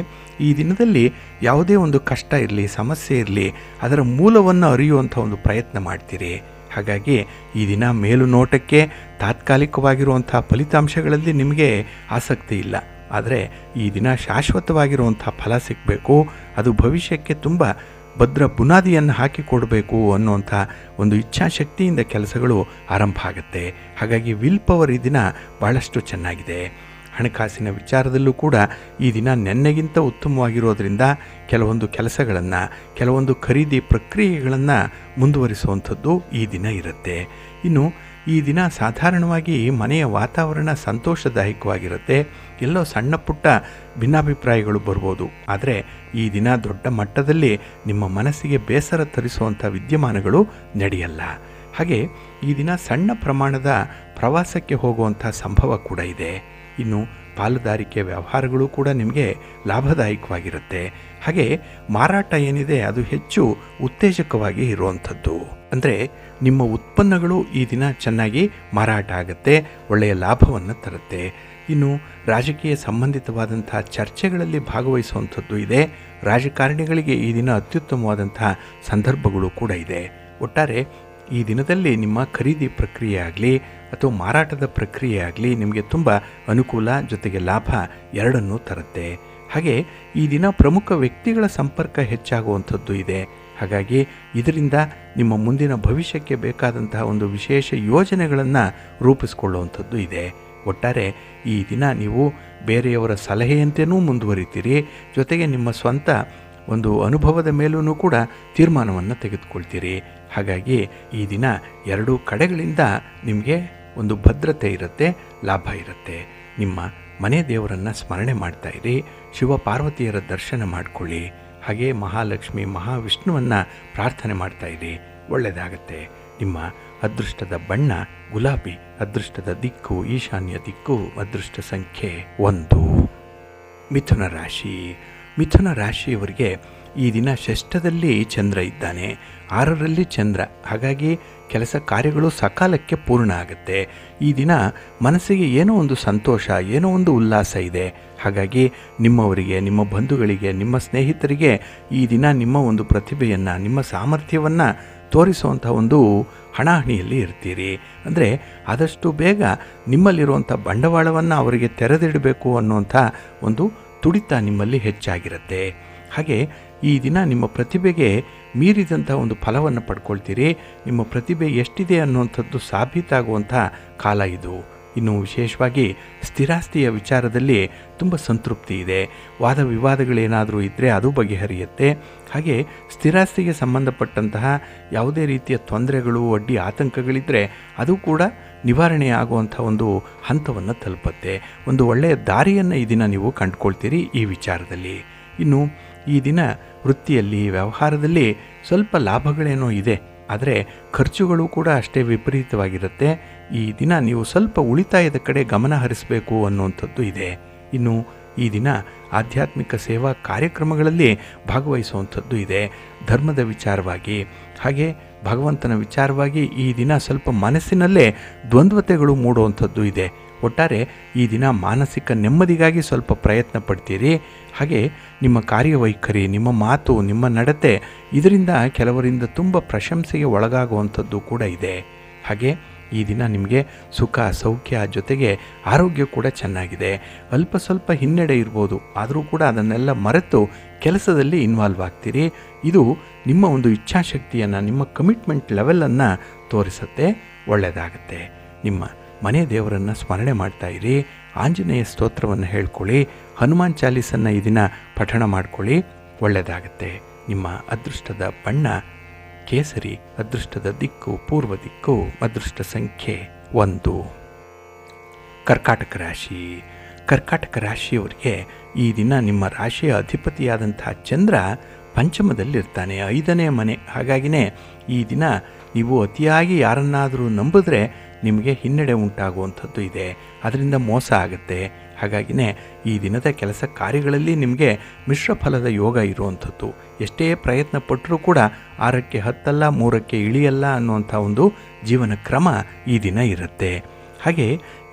ಈ ದಿನದಲ್ಲಿ ಯಾವುದೇ ಒಂದು ಕಷ್ಟ ಇರಲಿ, ಸಮಸ್ಯೆ ಇರಲಿ, ಅದರ ಮೂಲವನ್ನು ಅರಿಯುವಂಥ ಒಂದು ಪ್ರಯತ್ನ ಮಾಡ್ತೀರಿ. ಹಾಗಾಗಿ ಈ ದಿನ ಮೇಲುನೋಟಕ್ಕೆ ತಾತ್ಕಾಲಿಕವಾಗಿರುವಂಥ ಫಲಿತಾಂಶಗಳಲ್ಲಿ ನಿಮಗೆ ಆಸಕ್ತಿ ಇಲ್ಲ. ಆದರೆ ಈ ದಿನ ಶಾಶ್ವತವಾಗಿರುವಂಥ ಫಲ ಸಿಗಬೇಕು, ಅದು ಭವಿಷ್ಯಕ್ಕೆ ತುಂಬ ಭದ್ರ ಬುನಾದಿಯನ್ನು ಹಾಕಿಕೊಡಬೇಕು ಅನ್ನುವಂಥ ಒಂದು ಇಚ್ಛಾಶಕ್ತಿಯಿಂದ ಕೆಲಸಗಳು ಆರಂಭ ಆಗುತ್ತೆ. ಹಾಗಾಗಿ ವಿಲ್ ಪವರ್ ಈ ದಿನ ಭಾಳಷ್ಟು ಚೆನ್ನಾಗಿದೆ. ಹಣಕಾಸಿನ ವಿಚಾರದಲ್ಲೂ ಕೂಡ ಈ ದಿನ ನೆನ್ನೆಗಿಂತ ಉತ್ತಮವಾಗಿರೋದ್ರಿಂದ ಕೆಲವೊಂದು ಕೆಲಸಗಳನ್ನು, ಕೆಲವೊಂದು ಖರೀದಿ ಪ್ರಕ್ರಿಯೆಗಳನ್ನು ಮುಂದುವರಿಸುವಂಥದ್ದು ಈ ದಿನ ಇರುತ್ತೆ. ಇನ್ನು ಈ ದಿನ ಸಾಧಾರಣವಾಗಿ ಮನೆಯ ವಾತಾವರಣ ಸಂತೋಷದಾಯಕವಾಗಿರುತ್ತೆ. ಎಲ್ಲೋ ಸಣ್ಣ ಪುಟ್ಟ ಭಿನ್ನಾಭಿಪ್ರಾಯಗಳು ಬರ್ಬೋದು. ಆದರೆ ಈ ದಿನ ದೊಡ್ಡ ಮಟ್ಟದಲ್ಲಿ ನಿಮ್ಮ ಮನಸ್ಸಿಗೆ ಬೇಸರ ತರಿಸುವಂಥ ವಿದ್ಯಮಾನಗಳು ನಡೆಯಲ್ಲ. ಹಾಗೆ ಈ ದಿನ ಸಣ್ಣ ಪ್ರಮಾಣದ ಪ್ರವಾಸಕ್ಕೆ ಹೋಗುವಂಥ ಸಂಭವ ಕೂಡ ಇದೆ. ಇನ್ನು ಪಾಲುದಾರಿಕೆ ವ್ಯವಹಾರಗಳು ಕೂಡ ನಿಮಗೆ ಲಾಭದಾಯಕವಾಗಿರುತ್ತೆ. ಹಾಗೆ ಮಾರಾಟ ಏನಿದೆ ಅದು ಹೆಚ್ಚು ಉತ್ತೇಜಕವಾಗಿ ಇರುವಂಥದ್ದು. ಅಂದರೆ ನಿಮ್ಮ ಉತ್ಪನ್ನಗಳು ಈ ದಿನ ಚೆನ್ನಾಗಿ ಮಾರಾಟ ಆಗುತ್ತೆ, ಒಳ್ಳೆಯ ಲಾಭವನ್ನು ತರುತ್ತೆ. ಇನ್ನು ರಾಜಕೀಯ ಸಂಬಂಧಿತವಾದಂಥ ಚರ್ಚೆಗಳಲ್ಲಿ ಭಾಗವಹಿಸುವಂಥದ್ದು ಇದೆ. ರಾಜಕಾರಣಿಗಳಿಗೆ ಈ ದಿನ ಅತ್ಯುತ್ತಮವಾದಂಥ ಸಂದರ್ಭಗಳು ಕೂಡ ಇದೆ. ಒಟ್ಟಾರೆ ಈ ದಿನದಲ್ಲಿ ನಿಮ್ಮ ಖರೀದಿ ಪ್ರಕ್ರಿಯೆ ಆಗಲಿ ಅಥವಾ ಮಾರಾಟದ ಪ್ರಕ್ರಿಯೆ ಆಗಲಿ ನಿಮಗೆ ತುಂಬ ಅನುಕೂಲ, ಜೊತೆಗೆ ಲಾಭ ಎರಡನ್ನೂ ತರುತ್ತೆ. ಹಾಗೆ ಈ ದಿನ ಪ್ರಮುಖ ವ್ಯಕ್ತಿಗಳ ಸಂಪರ್ಕ ಹೆಚ್ಚಾಗುವಂಥದ್ದು ಇದೆ. ಹಾಗಾಗಿ ಇದರಿಂದ ನಿಮ್ಮ ಮುಂದಿನ ಭವಿಷ್ಯಕ್ಕೆ ಬೇಕಾದಂತಹ ಒಂದು ವಿಶೇಷ ಯೋಜನೆಗಳನ್ನು ರೂಪಿಸ್ಕೊಳ್ಳುವಂಥದ್ದು ಇದೆ. ಒಟ್ಟಾರೆ ಈ ದಿನ ನೀವು ಬೇರೆಯವರ ಸಲಹೆಯಂತೆಯೂ ಮುಂದುವರಿತೀರಿ, ಜೊತೆಗೆ ನಿಮ್ಮ ಸ್ವಂತ ಒಂದು ಅನುಭವದ ಮೇಲೂ ಕೂಡ ತೀರ್ಮಾನವನ್ನು ತೆಗೆದುಕೊಳ್ತೀರಿ. ಹಾಗಾಗಿ ಈ ದಿನ ಎರಡೂ ಕಡೆಗಳಿಂದ ನಿಮಗೆ ಒಂದು ಭದ್ರತೆ ಇರುತ್ತೆ, ಲಾಭ ಇರುತ್ತೆ. ನಿಮ್ಮ ಮನೆ ದೇವರನ್ನು ಸ್ಮರಣೆ ಮಾಡ್ತಾ ಇರಿ, ಶಿವ ಪಾರ್ವತಿಯರ ದರ್ಶನ ಮಾಡಿಕೊಳ್ಳಿ, ಹಾಗೆ ಮಹಾಲಕ್ಷ್ಮಿ ಮಹಾವಿಷ್ಣುವನ್ನು ಪ್ರಾರ್ಥನೆ ಮಾಡ್ತಾ ಇರಿ, ಒಳ್ಳೆಯದಾಗತ್ತೆ. ನಿಮ್ಮ ಅದೃಷ್ಟದ ಬಣ್ಣ ಗುಲಾಬಿ, ಅದೃಷ್ಟದ ದಿಕ್ಕು ಈಶಾನ್ಯ ದಿಕ್ಕು, ಅದೃಷ್ಟ ಸಂಖ್ಯೆ 1. ಮಿಥುನ ರಾಶಿ. ಮಿಥುನ ರಾಶಿಯವರಿಗೆ ಈ ದಿನ ಷಷ್ಠದಲ್ಲಿ ಚಂದ್ರ ಇದ್ದಾನೆ, 6ರಲ್ಲಿ ಚಂದ್ರ. ಹಾಗಾಗಿ ಕೆಲಸ ಕಾರ್ಯಗಳು ಸಕಾಲಕ್ಕೆ ಪೂರ್ಣ ಆಗುತ್ತೆ. ಈ ದಿನ ಮನಸ್ಸಿಗೆ ಏನೋ ಒಂದು ಸಂತೋಷ, ಏನೋ ಒಂದು ಉಲ್ಲಾಸ ಇದೆ. ಹಾಗಾಗಿ ನಿಮ್ಮವರಿಗೆ, ನಿಮ್ಮ ಬಂಧುಗಳಿಗೆ, ನಿಮ್ಮ ಸ್ನೇಹಿತರಿಗೆ ಈ ದಿನ ನಿಮ್ಮ ಒಂದು ಪ್ರತಿಭೆಯನ್ನು, ನಿಮ್ಮ ಸಾಮರ್ಥ್ಯವನ್ನು ತೋರಿಸುವಂಥ ಒಂದು ಹಣಾಹಣಿಯಲ್ಲಿ ಇರ್ತೀರಿ. ಅಂದರೆ ಆದಷ್ಟು ಬೇಗ ನಿಮ್ಮಲ್ಲಿರುವಂಥ ಬಂಡವಾಳವನ್ನು ಅವರಿಗೆ ತೆರೆದಿಡಬೇಕು ಅನ್ನುವಂಥ ಒಂದು ತುಡಿತ ನಿಮ್ಮಲ್ಲಿ ಹೆಚ್ಚಾಗಿರುತ್ತೆ. ಹಾಗೆ ಈ ದಿನ ನಿಮ್ಮ ಪ್ರತಿಭೆಗೆ ಮೀರಿದಂಥ ಒಂದು ಫಲವನ್ನು ಪಡ್ಕೊಳ್ತೀರಿ. ನಿಮ್ಮ ಪ್ರತಿಭೆ ಎಷ್ಟಿದೆ ಅನ್ನುವಂಥದ್ದು ಸಾಬೀತಾಗುವಂಥ ಕಾಲ ಇದು. ಇನ್ನು ವಿಶೇಷವಾಗಿ ಸ್ಥಿರಾಸ್ತಿಯ ವಿಚಾರದಲ್ಲಿ ತುಂಬ ಸಂತೃಪ್ತಿ ಇದೆ. ವಾದ ವಿವಾದಗಳೇನಾದರೂ ಇದ್ದರೆ ಅದು ಬಗೆಹರಿಯುತ್ತೆ. ಹಾಗೆ ಸ್ಥಿರಾಸ್ತಿಗೆ ಸಂಬಂಧಪಟ್ಟಂತಹ ಯಾವುದೇ ರೀತಿಯ ತೊಂದರೆಗಳು, ಅಡ್ಡಿ ಆತಂಕಗಳಿದ್ದರೆ ಅದು ಕೂಡ ನಿವಾರಣೆ ಆಗುವಂಥ ಒಂದು ಹಂತವನ್ನು ತಲುಪುತ್ತೆ. ಒಂದು ಒಳ್ಳೆಯ ದಾರಿಯನ್ನು ಈ ದಿನ ನೀವು ಕಂಡುಕೊಳ್ತೀರಿ ಈ ವಿಚಾರದಲ್ಲಿ. ಇನ್ನು ಈ ದಿನ ವೃತ್ತಿಯಲ್ಲಿ, ವ್ಯವಹಾರದಲ್ಲಿ ಸ್ವಲ್ಪ ಲಾಭಗಳೇನೋ ಇದೆ, ಆದರೆ ಖರ್ಚುಗಳು ಕೂಡ ಅಷ್ಟೇ ವಿಪರೀತವಾಗಿರುತ್ತೆ. ಈ ದಿನ ನೀವು ಸ್ವಲ್ಪ ಉಳಿತಾಯದ ಕಡೆ ಗಮನ ಹರಿಸಬೇಕು ಅನ್ನುವಂಥದ್ದು ಇದೆ. ಇನ್ನು ಈ ದಿನ ಆಧ್ಯಾತ್ಮಿಕ ಸೇವಾ ಕಾರ್ಯಕ್ರಮಗಳಲ್ಲಿ ಭಾಗವಹಿಸುವಂಥದ್ದು ಇದೆ. ಧರ್ಮದ ವಿಚಾರವಾಗಿ, ಹಾಗೆ ಭಗವಂತನ ವಿಚಾರವಾಗಿ ಈ ದಿನ ಸ್ವಲ್ಪ ಮನಸ್ಸಿನಲ್ಲೇ ದ್ವಂದ್ವತೆಗಳು ಮೂಡುವಂಥದ್ದು ಇದೆ. ಒಟ್ಟಾರೆ ಈ ದಿನ ಮಾನಸಿಕ ನೆಮ್ಮದಿಗಾಗಿ ಸ್ವಲ್ಪ ಪ್ರಯತ್ನ ಪಡ್ತೀರಿ. ಹಾಗೆ ನಿಮ್ಮ ಕಾರ್ಯವೈಖರಿ, ನಿಮ್ಮ ಮಾತು, ನಿಮ್ಮ ನಡತೆ ಇದರಿಂದ ಕೆಲವರಿಂದ ತುಂಬ ಪ್ರಶಂಸೆಗೆ ಒಳಗಾಗುವಂಥದ್ದು ಕೂಡ ಇದೆ. ಹಾಗೆ ಈ ದಿನ ನಿಮಗೆ ಸುಖ, ಸೌಖ್ಯ, ಜೊತೆಗೆ ಆರೋಗ್ಯ ಕೂಡ ಚೆನ್ನಾಗಿದೆ. ಅಲ್ಪ ಸ್ವಲ್ಪ ಹಿನ್ನಡೆ ಇರ್ಬೋದು, ಆದರೂ ಕೂಡ ಅದನ್ನೆಲ್ಲ ಮರೆತು ಕೆಲಸದಲ್ಲಿ ಇನ್ವಾಲ್ವ್ ಆಗ್ತೀರಿ. ಇದು ನಿಮ್ಮ ಒಂದು ಇಚ್ಛಾಶಕ್ತಿಯನ್ನು, ನಿಮ್ಮ ಕಮಿಟ್ಮೆಂಟ್ ಲೆವೆಲನ್ನು ತೋರಿಸುತ್ತೆ, ಒಳ್ಳೆಯದಾಗತ್ತೆ. ನಿಮ್ಮ ಮನೆ ದೇವರನ್ನು ಸ್ಮರಣೆ ಮಾಡ್ತಾ ಇರಿ, ಆಂಜನೇಯ ಸ್ತೋತ್ರವನ್ನು ಹೇಳ್ಕೊಳ್ಳಿ, ಹನುಮಾನ್ ಚಾಲೀಸನ್ನು ಈ ದಿನ ಪಠಣ ಮಾಡ್ಕೊಳ್ಳಿ, ಒಳ್ಳೆಯದಾಗತ್ತೆ. ನಿಮ್ಮ ಅದೃಷ್ಟದ ಬಣ್ಣ ಕೇಸರಿ, ಅದೃಷ್ಟದ ದಿಕ್ಕು ಪೂರ್ವ ದಿಕ್ಕು, ಅದೃಷ್ಟ ಸಂಖ್ಯೆ 1. ಕರ್ಕಾಟಕ ರಾಶಿ. ಕರ್ಕಾಟಕ ರಾಶಿಯವರಿಗೆ ಈ ದಿನ ನಿಮ್ಮ ರಾಶಿಯ ಅಧಿಪತಿಯಾದಂಥ ಚಂದ್ರ ಪಂಚಮದಲ್ಲಿರ್ತಾನೆ, 5ನೇ ಮನೆ. ಹಾಗಾಗಿನೇ ಈ ದಿನ ನೀವು ಅತಿಯಾಗಿ ಯಾರನ್ನಾದರೂ ನಂಬಿದ್ರೆ ನಿಮಗೆ ಹಿನ್ನಡೆ ಉಂಟಾಗುವಂಥದ್ದು ಇದೆ, ಅದರಿಂದ ಮೋಸ ಆಗುತ್ತೆ. ಹಾಗಾಗಿನೇ ಈ ದಿನದ ಕೆಲಸ ಕಾರ್ಯಗಳಲ್ಲಿ ನಿಮಗೆ ಮಿಶ್ರ ಫಲದ ಯೋಗ ಇರುವಂಥದ್ದು. ಎಷ್ಟೇ ಪ್ರಯತ್ನ ಪಟ್ಟರೂ ಕೂಡ 6ಕ್ಕೆ ಹತ್ತಲ್ಲ, 3ಕ್ಕೆ ಇಳಿಯಲ್ಲ ಅನ್ನುವಂಥ ಒಂದು ಜೀವನ ಕ್ರಮ ಈ ದಿನ ಇರುತ್ತೆ. ಹಾಗೆ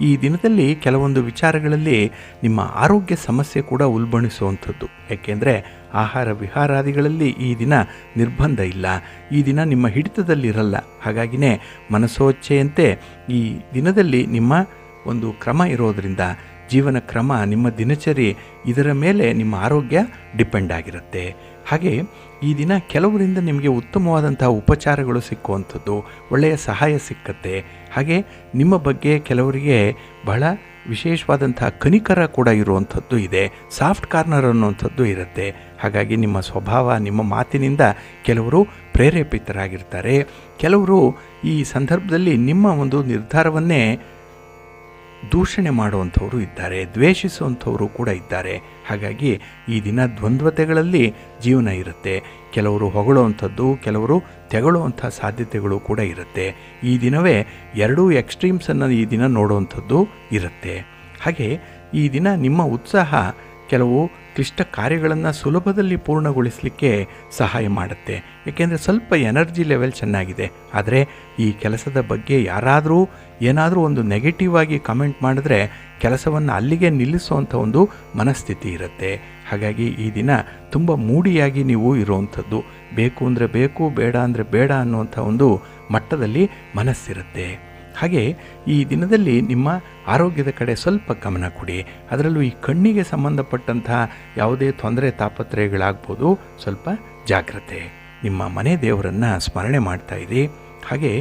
ಈ ದಿನದಲ್ಲಿ ಕೆಲವೊಂದು ವಿಚಾರಗಳಲ್ಲಿ ನಿಮ್ಮ ಆರೋಗ್ಯ ಸಮಸ್ಯೆ ಕೂಡ ಉಲ್ಬಣಿಸುವಂಥದ್ದು. ಏಕೆಂದರೆ ಆಹಾರ ವಿಹಾರಾದಿಗಳಲ್ಲಿ ಈ ದಿನ ನಿರ್ಬಂಧ ಇಲ್ಲ, ಈ ದಿನ ನಿಮ್ಮ ಹಿಡಿತದಲ್ಲಿರಲ್ಲ. ಹಾಗಾಗಿನೇ ಮನಸೋಚ್ಛೆಯಂತೆ ಈ ದಿನದಲ್ಲಿ ನಿಮ್ಮ ಒಂದು ಕ್ರಮ ಇರೋದರಿಂದ ಜೀವನ ಕ್ರಮ, ನಿಮ್ಮ ದಿನಚರಿ ಇದರ ಮೇಲೆ ನಿಮ್ಮ ಆರೋಗ್ಯ ಡಿಪೆಂಡ್ ಆಗಿರುತ್ತೆ. ಹಾಗೆ ಈ ದಿನ ಕೆಲವರಿಂದ ನಿಮಗೆ ಉತ್ತಮವಾದಂಥ ಉಪಚಾರಗಳು ಸಿಕ್ಕುವಂಥದ್ದು, ಒಳ್ಳೆಯ ಸಹಾಯ ಸಿಕ್ಕತ್ತೆ. ಹಾಗೆ ನಿಮ್ಮ ಬಗ್ಗೆ ಕೆಲವರಿಗೆ ಬಹಳ ವಿಶೇಷವಾದಂಥ ಕನಿಕರ ಕೂಡ ಇರುವಂಥದ್ದು ಇದೆ, ಸಾಫ್ಟ್ ಕಾರ್ನರ್ ಅನ್ನುವಂಥದ್ದು ಇರುತ್ತೆ. ಹಾಗಾಗಿ ನಿಮ್ಮ ಸ್ವಭಾವ, ನಿಮ್ಮ ಮಾತಿನಿಂದ ಕೆಲವರು ಪ್ರೇರೇಪಿತರಾಗಿರ್ತಾರೆ. ಕೆಲವರು ಈ ಸಂದರ್ಭದಲ್ಲಿ ನಿಮ್ಮ ಒಂದು ನಿರ್ಧಾರವನ್ನೇ ದೂಷಣೆ ಮಾಡುವಂಥವರು ಇದ್ದಾರೆ, ದ್ವೇಷಿಸುವಂಥವರು ಕೂಡ ಇದ್ದಾರೆ. ಹಾಗಾಗಿ ಈ ದಿನ ದ್ವಂದ್ವತೆಗಳಲ್ಲಿ ಜೀವನ ಇರುತ್ತೆ. ಕೆಲವರು ಹೊಗಳುವಂಥದ್ದು, ಕೆಲವರು ತೆಗಳುವಂಥ ಸಾಧ್ಯತೆಗಳು ಕೂಡ ಇರುತ್ತೆ. ಈ ದಿನವೇ ಎರಡೂ ಎಕ್ಸ್ಟ್ರೀಮ್ಸನ್ನು ಈ ದಿನ ನೋಡುವಂಥದ್ದು ಇರುತ್ತೆ. ಹಾಗೆ ಈ ದಿನ ನಿಮ್ಮ ಉತ್ಸಾಹ ಕೆಲವು ಕ್ಲಿಷ್ಟ ಕಾರ್ಯಗಳನ್ನು ಸುಲಭದಲ್ಲಿ ಪೂರ್ಣಗೊಳಿಸಲಿಕ್ಕೆ ಸಹಾಯ ಮಾಡುತ್ತೆ. ಏಕೆಂದರೆ ಸ್ವಲ್ಪ ಎನರ್ಜಿ ಲೆವೆಲ್ ಚೆನ್ನಾಗಿದೆ. ಆದರೆ ಈ ಕೆಲಸದ ಬಗ್ಗೆ ಯಾರಾದರೂ ಏನಾದರೂ ಒಂದು ನೆಗೆಟಿವ್ ಆಗಿ ಕಮೆಂಟ್ ಮಾಡಿದ್ರೆ ಕೆಲಸವನ್ನು ಅಲ್ಲಿಗೆ ನಿಲ್ಲಿಸುವಂಥ ಒಂದು ಮನಸ್ಥಿತಿ ಇರುತ್ತೆ. ಹಾಗಾಗಿ ಈ ದಿನ ತುಂಬ ಮೂಡಿಯಾಗಿ ನೀವು ಇರುವಂಥದ್ದು, ಬೇಕು ಅಂದರೆ ಬೇಕು, ಬೇಡ ಅಂದರೆ ಬೇಡ ಅನ್ನುವಂಥ ಒಂದು ಮಟ್ಟದಲ್ಲಿ ಮನಸ್ಸಿರುತ್ತೆ. ಹಾಗೆ ಈ ದಿನದಲ್ಲಿ ನಿಮ್ಮ ಆರೋಗ್ಯದ ಕಡೆ ಸ್ವಲ್ಪ ಗಮನ ಕೊಡಿ. ಅದರಲ್ಲೂ ಈ ಕಣ್ಣಿಗೆ ಸಂಬಂಧಪಟ್ಟಂತಹ ಯಾವುದೇ ತೊಂದರೆ ತಾಪತ್ರಯಗಳಾಗ್ಬೋದು, ಸ್ವಲ್ಪ ಜಾಗ್ರತೆ. ನಿಮ್ಮ ಮನೆ ದೇವರನ್ನು ಸ್ಮರಣೆ ಮಾಡ್ತಾ ಇರಿ. ಹಾಗೆ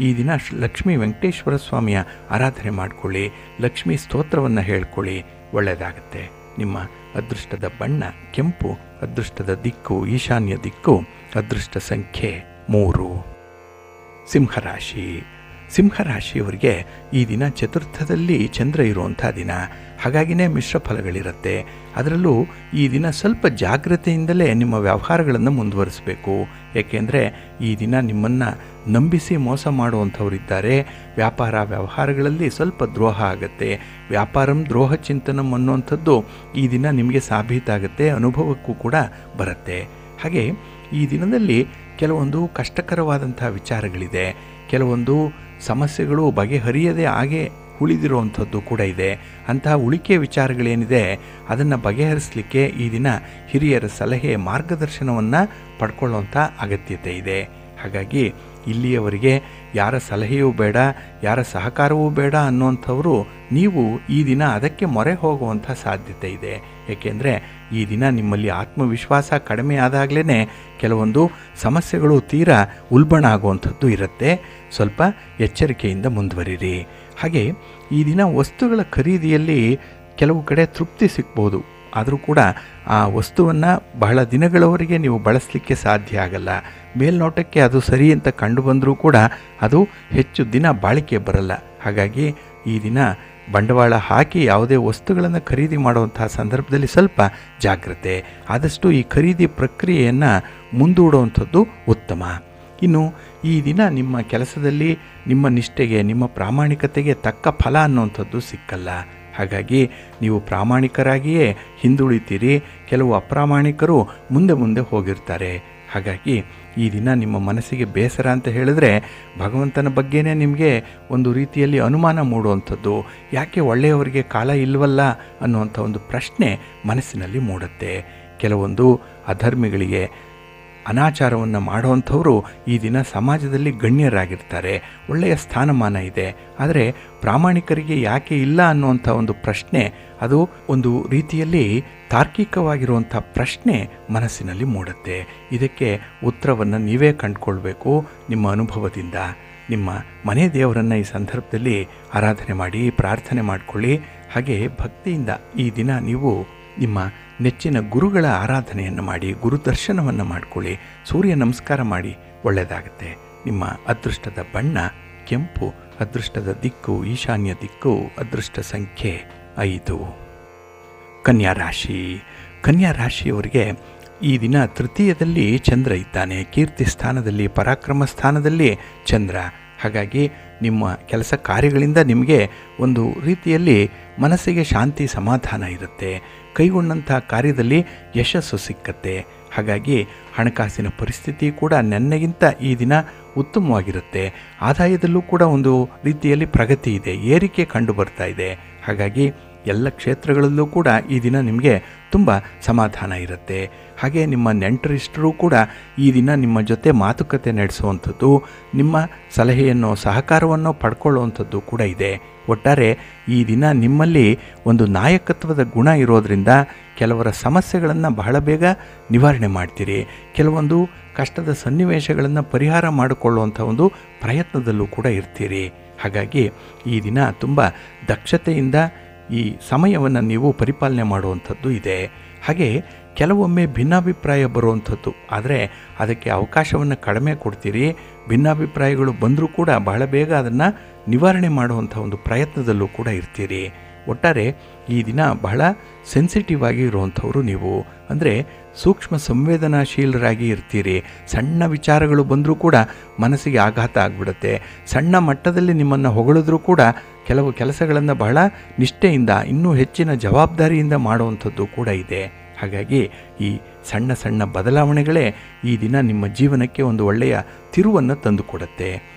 ಈ ದಿನ ಲಕ್ಷ್ಮೀ ವೆಂಕಟೇಶ್ವರ ಸ್ವಾಮಿಯ ಆರಾಧನೆ ಮಾಡಿಕೊಳ್ಳಿ, ಲಕ್ಷ್ಮೀ ಸ್ತೋತ್ರವನ್ನು ಹೇಳ್ಕೊಳ್ಳಿ, ಒಳ್ಳೆಯದಾಗುತ್ತೆ. ನಿಮ್ಮ ಅದೃಷ್ಟದ ಬಣ್ಣ ಕೆಂಪು, ಅದೃಷ್ಟದ ದಿಕ್ಕು ಈಶಾನ್ಯ ದಿಕ್ಕು, ಅದೃಷ್ಟ ಸಂಖ್ಯೆ 3. ಸಿಂಹರಾಶಿ. ಸಿಂಹರಾಶಿಯವರಿಗೆ ಈ ದಿನ ಚತುರ್ಥದಲ್ಲಿ ಚಂದ್ರ ಇರುವಂಥ ದಿನ, ಹಾಗಾಗಿನೇ ಮಿಶ್ರ ಫಲಗಳಿರುತ್ತೆ. ಅದರಲ್ಲೂ ಈ ದಿನ ಸ್ವಲ್ಪ ಜಾಗ್ರತೆಯಿಂದಲೇ ನಿಮ್ಮ ವ್ಯವಹಾರಗಳನ್ನು ಮುಂದುವರಿಸಬೇಕು. ಏಕೆಂದರೆ ಈ ದಿನ ನಿಮ್ಮನ್ನು ನಂಬಿಸಿ ಮೋಸ ಮಾಡುವಂಥವರಿದ್ದಾರೆ. ವ್ಯಾಪಾರ ವ್ಯವಹಾರಗಳಲ್ಲಿ ಸ್ವಲ್ಪ ದ್ರೋಹ ಆಗುತ್ತೆ. ವ್ಯಾಪಾರಂ ದ್ರೋಹ ಚಿಂತನಂ ಅನ್ನುವಂಥದ್ದು ಈ ದಿನ ನಿಮಗೆ ಸಾಬೀತಾಗುತ್ತೆ, ಅನುಭವಕ್ಕೂ ಕೂಡ ಬರುತ್ತೆ. ಹಾಗೆ ಈ ದಿನದಲ್ಲಿ ಕೆಲವೊಂದು ಕಷ್ಟಕರವಾದಂಥ ವಿಚಾರಗಳಿದೆ, ಕೆಲವೊಂದು ಸಮಸ್ಯೆಗಳು ಬಗೆಹರಿಯದೆ ಹಾಗೆ ಉಳಿದಿರುವಂಥದ್ದು ಕೂಡ ಇದೆ. ಅಂತಹ ಉಳಿಕೆ ವಿಚಾರಗಳೇನಿದೆ ಅದನ್ನು ಬಗೆಹರಿಸಲಿಕ್ಕೆ ಈ ದಿನ ಹಿರಿಯರ ಸಲಹೆ ಮಾರ್ಗದರ್ಶನವನ್ನು ಪಡ್ಕೊಳ್ಳುವಂಥ ಅಗತ್ಯತೆ ಇದೆ. ಹಾಗಾಗಿ ಇಲ್ಲಿಯವರೆಗೆ ಯಾರ ಸಲಹೆಯೂ ಬೇಡ, ಯಾರ ಸಹಕಾರವೂ ಬೇಡ ಅನ್ನುವಂಥವರು ನೀವು ಈ ದಿನ ಅದಕ್ಕೆ ಮೊರೆ ಹೋಗುವಂಥ ಸಾಧ್ಯತೆ ಇದೆ. ಏಕೆಂದರೆ ಈ ದಿನ ನಿಮ್ಮಲ್ಲಿ ಆತ್ಮವಿಶ್ವಾಸ ಕಡಿಮೆ ಆದಾಗಲೇ ಕೆಲವೊಂದು ಸಮಸ್ಯೆಗಳು ತೀರಾ ಉಲ್ಬಣ ಆಗುವಂಥದ್ದು ಇರುತ್ತೆ. ಸ್ವಲ್ಪ ಎಚ್ಚರಿಕೆಯಿಂದ ಮುಂದುವರಿರಿ. ಹಾಗೆ ಈ ದಿನ ವಸ್ತುಗಳ ಖರೀದಿಯಲ್ಲಿ ಕೆಲವು ಕಡೆ ತೃಪ್ತಿ ಸಿಗ್ಬೋದು, ಆದರೂ ಕೂಡ ಆ ವಸ್ತುವನ್ನು ಬಹಳ ದಿನಗಳವರೆಗೆ ನೀವು ಬಳಸಲಿಕ್ಕೆ ಸಾಧ್ಯ ಆಗಲ್ಲ. ಮೇಲ್ನೋಟಕ್ಕೆ ಅದು ಸರಿ ಅಂತ ಕಂಡು ಬಂದರೂ ಕೂಡ ಅದು ಹೆಚ್ಚು ದಿನ ಬಾಳಿಕೆ ಬರಲ್ಲ. ಹಾಗಾಗಿ ಈ ದಿನ ಬಂಡವಾಳ ಹಾಕಿ ಯಾವುದೇ ವಸ್ತುಗಳನ್ನು ಖರೀದಿ ಮಾಡುವಂತಹ ಸಂದರ್ಭದಲ್ಲಿ ಸ್ವಲ್ಪ ಜಾಗ್ರತೆ. ಆದಷ್ಟು ಈ ಖರೀದಿ ಪ್ರಕ್ರಿಯೆಯನ್ನು ಮುಂದೂಡುವಂಥದ್ದು ಉತ್ತಮ. ಇನ್ನು ಈ ದಿನ ನಿಮ್ಮ ಕೆಲಸದಲ್ಲಿ ನಿಮ್ಮ ನಿಷ್ಠೆಗೆ, ನಿಮ್ಮ ಪ್ರಾಮಾಣಿಕತೆಗೆ ತಕ್ಕ ಫಲ ಅನ್ನುವಂಥದ್ದು ಸಿಕ್ಕಲ್ಲ. ಹಾಗಾಗಿ ನೀವು ಪ್ರಾಮಾಣಿಕರಾಗಿಯೇ ಹಿಂದುಳಿತೀರಿ, ಕೆಲವು ಅಪ್ರಾಮಾಣಿಕರು ಮುಂದೆ ಮುಂದೆ ಹೋಗಿರ್ತಾರೆ. ಹಾಗಾಗಿ ಈ ದಿನ ನಿಮ್ಮ ಮನಸ್ಸಿಗೆ ಬೇಸರ ಅಂತ ಹೇಳಿದ್ರೆ ಭಗವಂತನ ಬಗ್ಗೆನೇ ನಿಮಗೆ ಒಂದು ರೀತಿಯಲ್ಲಿ ಅನುಮಾನ ಮೂಡುವಂಥದ್ದು, ಯಾಕೆ ಒಳ್ಳೆಯವರಿಗೆ ಕಾಲ ಇಲ್ವಲ್ಲ ಅನ್ನುವಂಥ ಒಂದು ಪ್ರಶ್ನೆ ಮನಸ್ಸಿನಲ್ಲಿ ಮೂಡುತ್ತೆ. ಕೆಲವೊಂದು ಅಧರ್ಮಿಗಳಿಗೆ, ಅನಾಚಾರವನ್ನು ಮಾಡುವಂಥವರು ಈ ದಿನ ಸಮಾಜದಲ್ಲಿ ಗಣ್ಯರಾಗಿರ್ತಾರೆ, ಒಳ್ಳೆಯ ಸ್ಥಾನಮಾನ ಇದೆ. ಆದರೆ ಪ್ರಾಮಾಣಿಕರಿಗೆ ಯಾಕೆ ಇಲ್ಲ ಅನ್ನುವಂಥ ಒಂದು ಪ್ರಶ್ನೆ, ಅದು ಒಂದು ರೀತಿಯಲ್ಲಿ ತಾರ್ಕಿಕವಾಗಿರುವಂಥ ಪ್ರಶ್ನೆ ಮನಸ್ಸಿನಲ್ಲಿ ಮೂಡುತ್ತೆ. ಇದಕ್ಕೆ ಉತ್ತರವನ್ನು ನೀವೇ ಕಂಡುಕೊಳ್ಬೇಕು ನಿಮ್ಮ ಅನುಭವದಿಂದ. ನಿಮ್ಮ ಮನೆ ದೇವರನ್ನು ಈ ಸಂದರ್ಭದಲ್ಲಿ ಆರಾಧನೆ ಮಾಡಿ, ಪ್ರಾರ್ಥನೆ ಮಾಡಿಕೊಳ್ಳಿ. ಹಾಗೆ ಭಕ್ತಿಯಿಂದ ಈ ದಿನ ನೀವು ನಿಮ್ಮ ನೆಚ್ಚಿನ ಗುರುಗಳ ಆರಾಧನೆಯನ್ನು ಮಾಡಿ, ಗುರು ದರ್ಶನವನ್ನು ಮಾಡಿಕೊಳ್ಳಿ, ಸೂರ್ಯ ನಮಸ್ಕಾರ ಮಾಡಿ, ಒಳ್ಳೆಯದಾಗುತ್ತೆ. ನಿಮ್ಮ ಅದೃಷ್ಟದ ಬಣ್ಣ ಕೆಂಪು, ಅದೃಷ್ಟದ ದಿಕ್ಕು ಈಶಾನ್ಯ ದಿಕ್ಕು, ಅದೃಷ್ಟ ಸಂಖ್ಯೆ 5. ಕನ್ಯಾ ರಾಶಿ. ಕನ್ಯಾ ರಾಶಿಯವರಿಗೆ ಈ ದಿನ ತೃತೀಯದಲ್ಲಿ ಚಂದ್ರ ಇದ್ದಾನೆ, ಕೀರ್ತಿ ಸ್ಥಾನದಲ್ಲಿ, ಪರಾಕ್ರಮ ಸ್ಥಾನದಲ್ಲಿ ಚಂದ್ರ. ಹಾಗಾಗಿ ನಿಮ್ಮ ಕೆಲಸ ಕಾರ್ಯಗಳಿಂದ ನಿಮಗೆ ಒಂದು ರೀತಿಯಲ್ಲಿ ಮನಸ್ಸಿಗೆ ಶಾಂತಿ ಸಮಾಧಾನ ಇರುತ್ತೆ. ಕೈಗೊಂಡಂಥ ಕಾರ್ಯದಲ್ಲಿ ಯಶಸ್ಸು ಸಿಕ್ಕತ್ತೆ. ಹಾಗಾಗಿ ಹಣಕಾಸಿನ ಪರಿಸ್ಥಿತಿ ಕೂಡ ನೆನ್ನೆಗಿಂತ ಈ ದಿನ ಉತ್ತಮವಾಗಿರುತ್ತೆ. ಆದಾಯದಲ್ಲೂ ಕೂಡ ಒಂದು ರೀತಿಯಲ್ಲಿ ಪ್ರಗತಿ ಇದೆ, ಏರಿಕೆ ಕಂಡು ಬರ್ತಾ ಇದೆ. ಹಾಗಾಗಿ ಎಲ್ಲ ಕ್ಷೇತ್ರಗಳಲ್ಲೂ ಕೂಡ ಈ ದಿನ ನಿಮಗೆ ತುಂಬ ಸಮಾಧಾನ ಇರುತ್ತೆ. ಹಾಗೆ ನಿಮ್ಮ ನೆಂಟರಿಷ್ಟರು ಕೂಡ ಈ ದಿನ ನಿಮ್ಮ ಜೊತೆ ಮಾತುಕತೆ ನಡೆಸುವಂಥದ್ದು, ನಿಮ್ಮ ಸಲಹೆಯನ್ನು ಸಹಕಾರವನ್ನು ಪಡ್ಕೊಳ್ಳುವಂಥದ್ದು ಕೂಡ ಇದೆ. ಒಟ್ಟಾರೆ ಈ ದಿನ ನಿಮ್ಮಲ್ಲಿ ಒಂದು ನಾಯಕತ್ವದ ಗುಣ ಇರೋದರಿಂದ ಕೆಲವರ ಸಮಸ್ಯೆಗಳನ್ನು ಬಹಳ ಬೇಗ ನಿವಾರಣೆ ಮಾಡ್ತೀರಿ. ಕೆಲವೊಂದು ಕಷ್ಟದ ಸನ್ನಿವೇಶಗಳನ್ನು ಪರಿಹಾರ ಮಾಡಿಕೊಳ್ಳುವಂಥ ಒಂದು ಪ್ರಯತ್ನದಲ್ಲೂ ಕೂಡ ಇರ್ತೀರಿ. ಹಾಗಾಗಿ ಈ ದಿನ ತುಂಬ ದಕ್ಷತೆಯಿಂದ ಈ ಸಮಯವನ್ನು ನೀವು ಪರಿಪಾಲನೆ ಮಾಡುವಂಥದ್ದು ಇದೆ. ಹಾಗೆ ಕೆಲವೊಮ್ಮೆ ಭಿನ್ನಾಭಿಪ್ರಾಯ ಬರುವಂಥದ್ದು, ಆದರೆ ಅದಕ್ಕೆ ಅವಕಾಶವನ್ನು ಕಡಿಮೆ ಕೊಡ್ತೀರಿ. ಭಿನ್ನಾಭಿಪ್ರಾಯಗಳು ಬಂದರೂ ಕೂಡ ಬಹಳ ಬೇಗ ಅದನ್ನು ನಿವಾರಣೆ ಮಾಡುವಂಥ ಒಂದು ಪ್ರಯತ್ನದಲ್ಲೂ ಕೂಡ ಇರ್ತೀರಿ. ಒಟ್ಟಾರೆ ಈ ದಿನ ಬಹಳ ಸೆನ್ಸಿಟಿವ್ ಆಗಿ ಇರುವಂಥವರು ನೀವು, ಅಂದರೆ ಸೂಕ್ಷ್ಮ ಸಂವೇದನಾಶೀಲರಾಗಿ ಇರ್ತೀರಿ. ಸಣ್ಣ ವಿಚಾರಗಳು ಬಂದರೂ ಕೂಡ ಮನಸ್ಸಿಗೆ ಆಘಾತ ಆಗಿಬಿಡುತ್ತೆ. ಸಣ್ಣ ಮಟ್ಟದಲ್ಲಿ ನಿಮ್ಮನ್ನು ಹೊಗಳಿದ್ರೂ ಕೂಡ ಕೆಲವು ಕೆಲಸಗಳನ್ನು ಬಹಳ ನಿಷ್ಠೆಯಿಂದ, ಇನ್ನೂ ಹೆಚ್ಚಿನ ಜವಾಬ್ದಾರಿಯಿಂದ ಮಾಡುವಂಥದ್ದು ಕೂಡ ಇದೆ. ಹಾಗಾಗಿ ಈ ಸಣ್ಣ ಸಣ್ಣ ಬದಲಾವಣೆಗಳೇ ಈ ದಿನ ನಿಮ್ಮ ಜೀವನಕ್ಕೆ ಒಂದು ಒಳ್ಳೆಯ ತಿರುವನ್ನು ತಂದುಕೊಡುತ್ತೆ.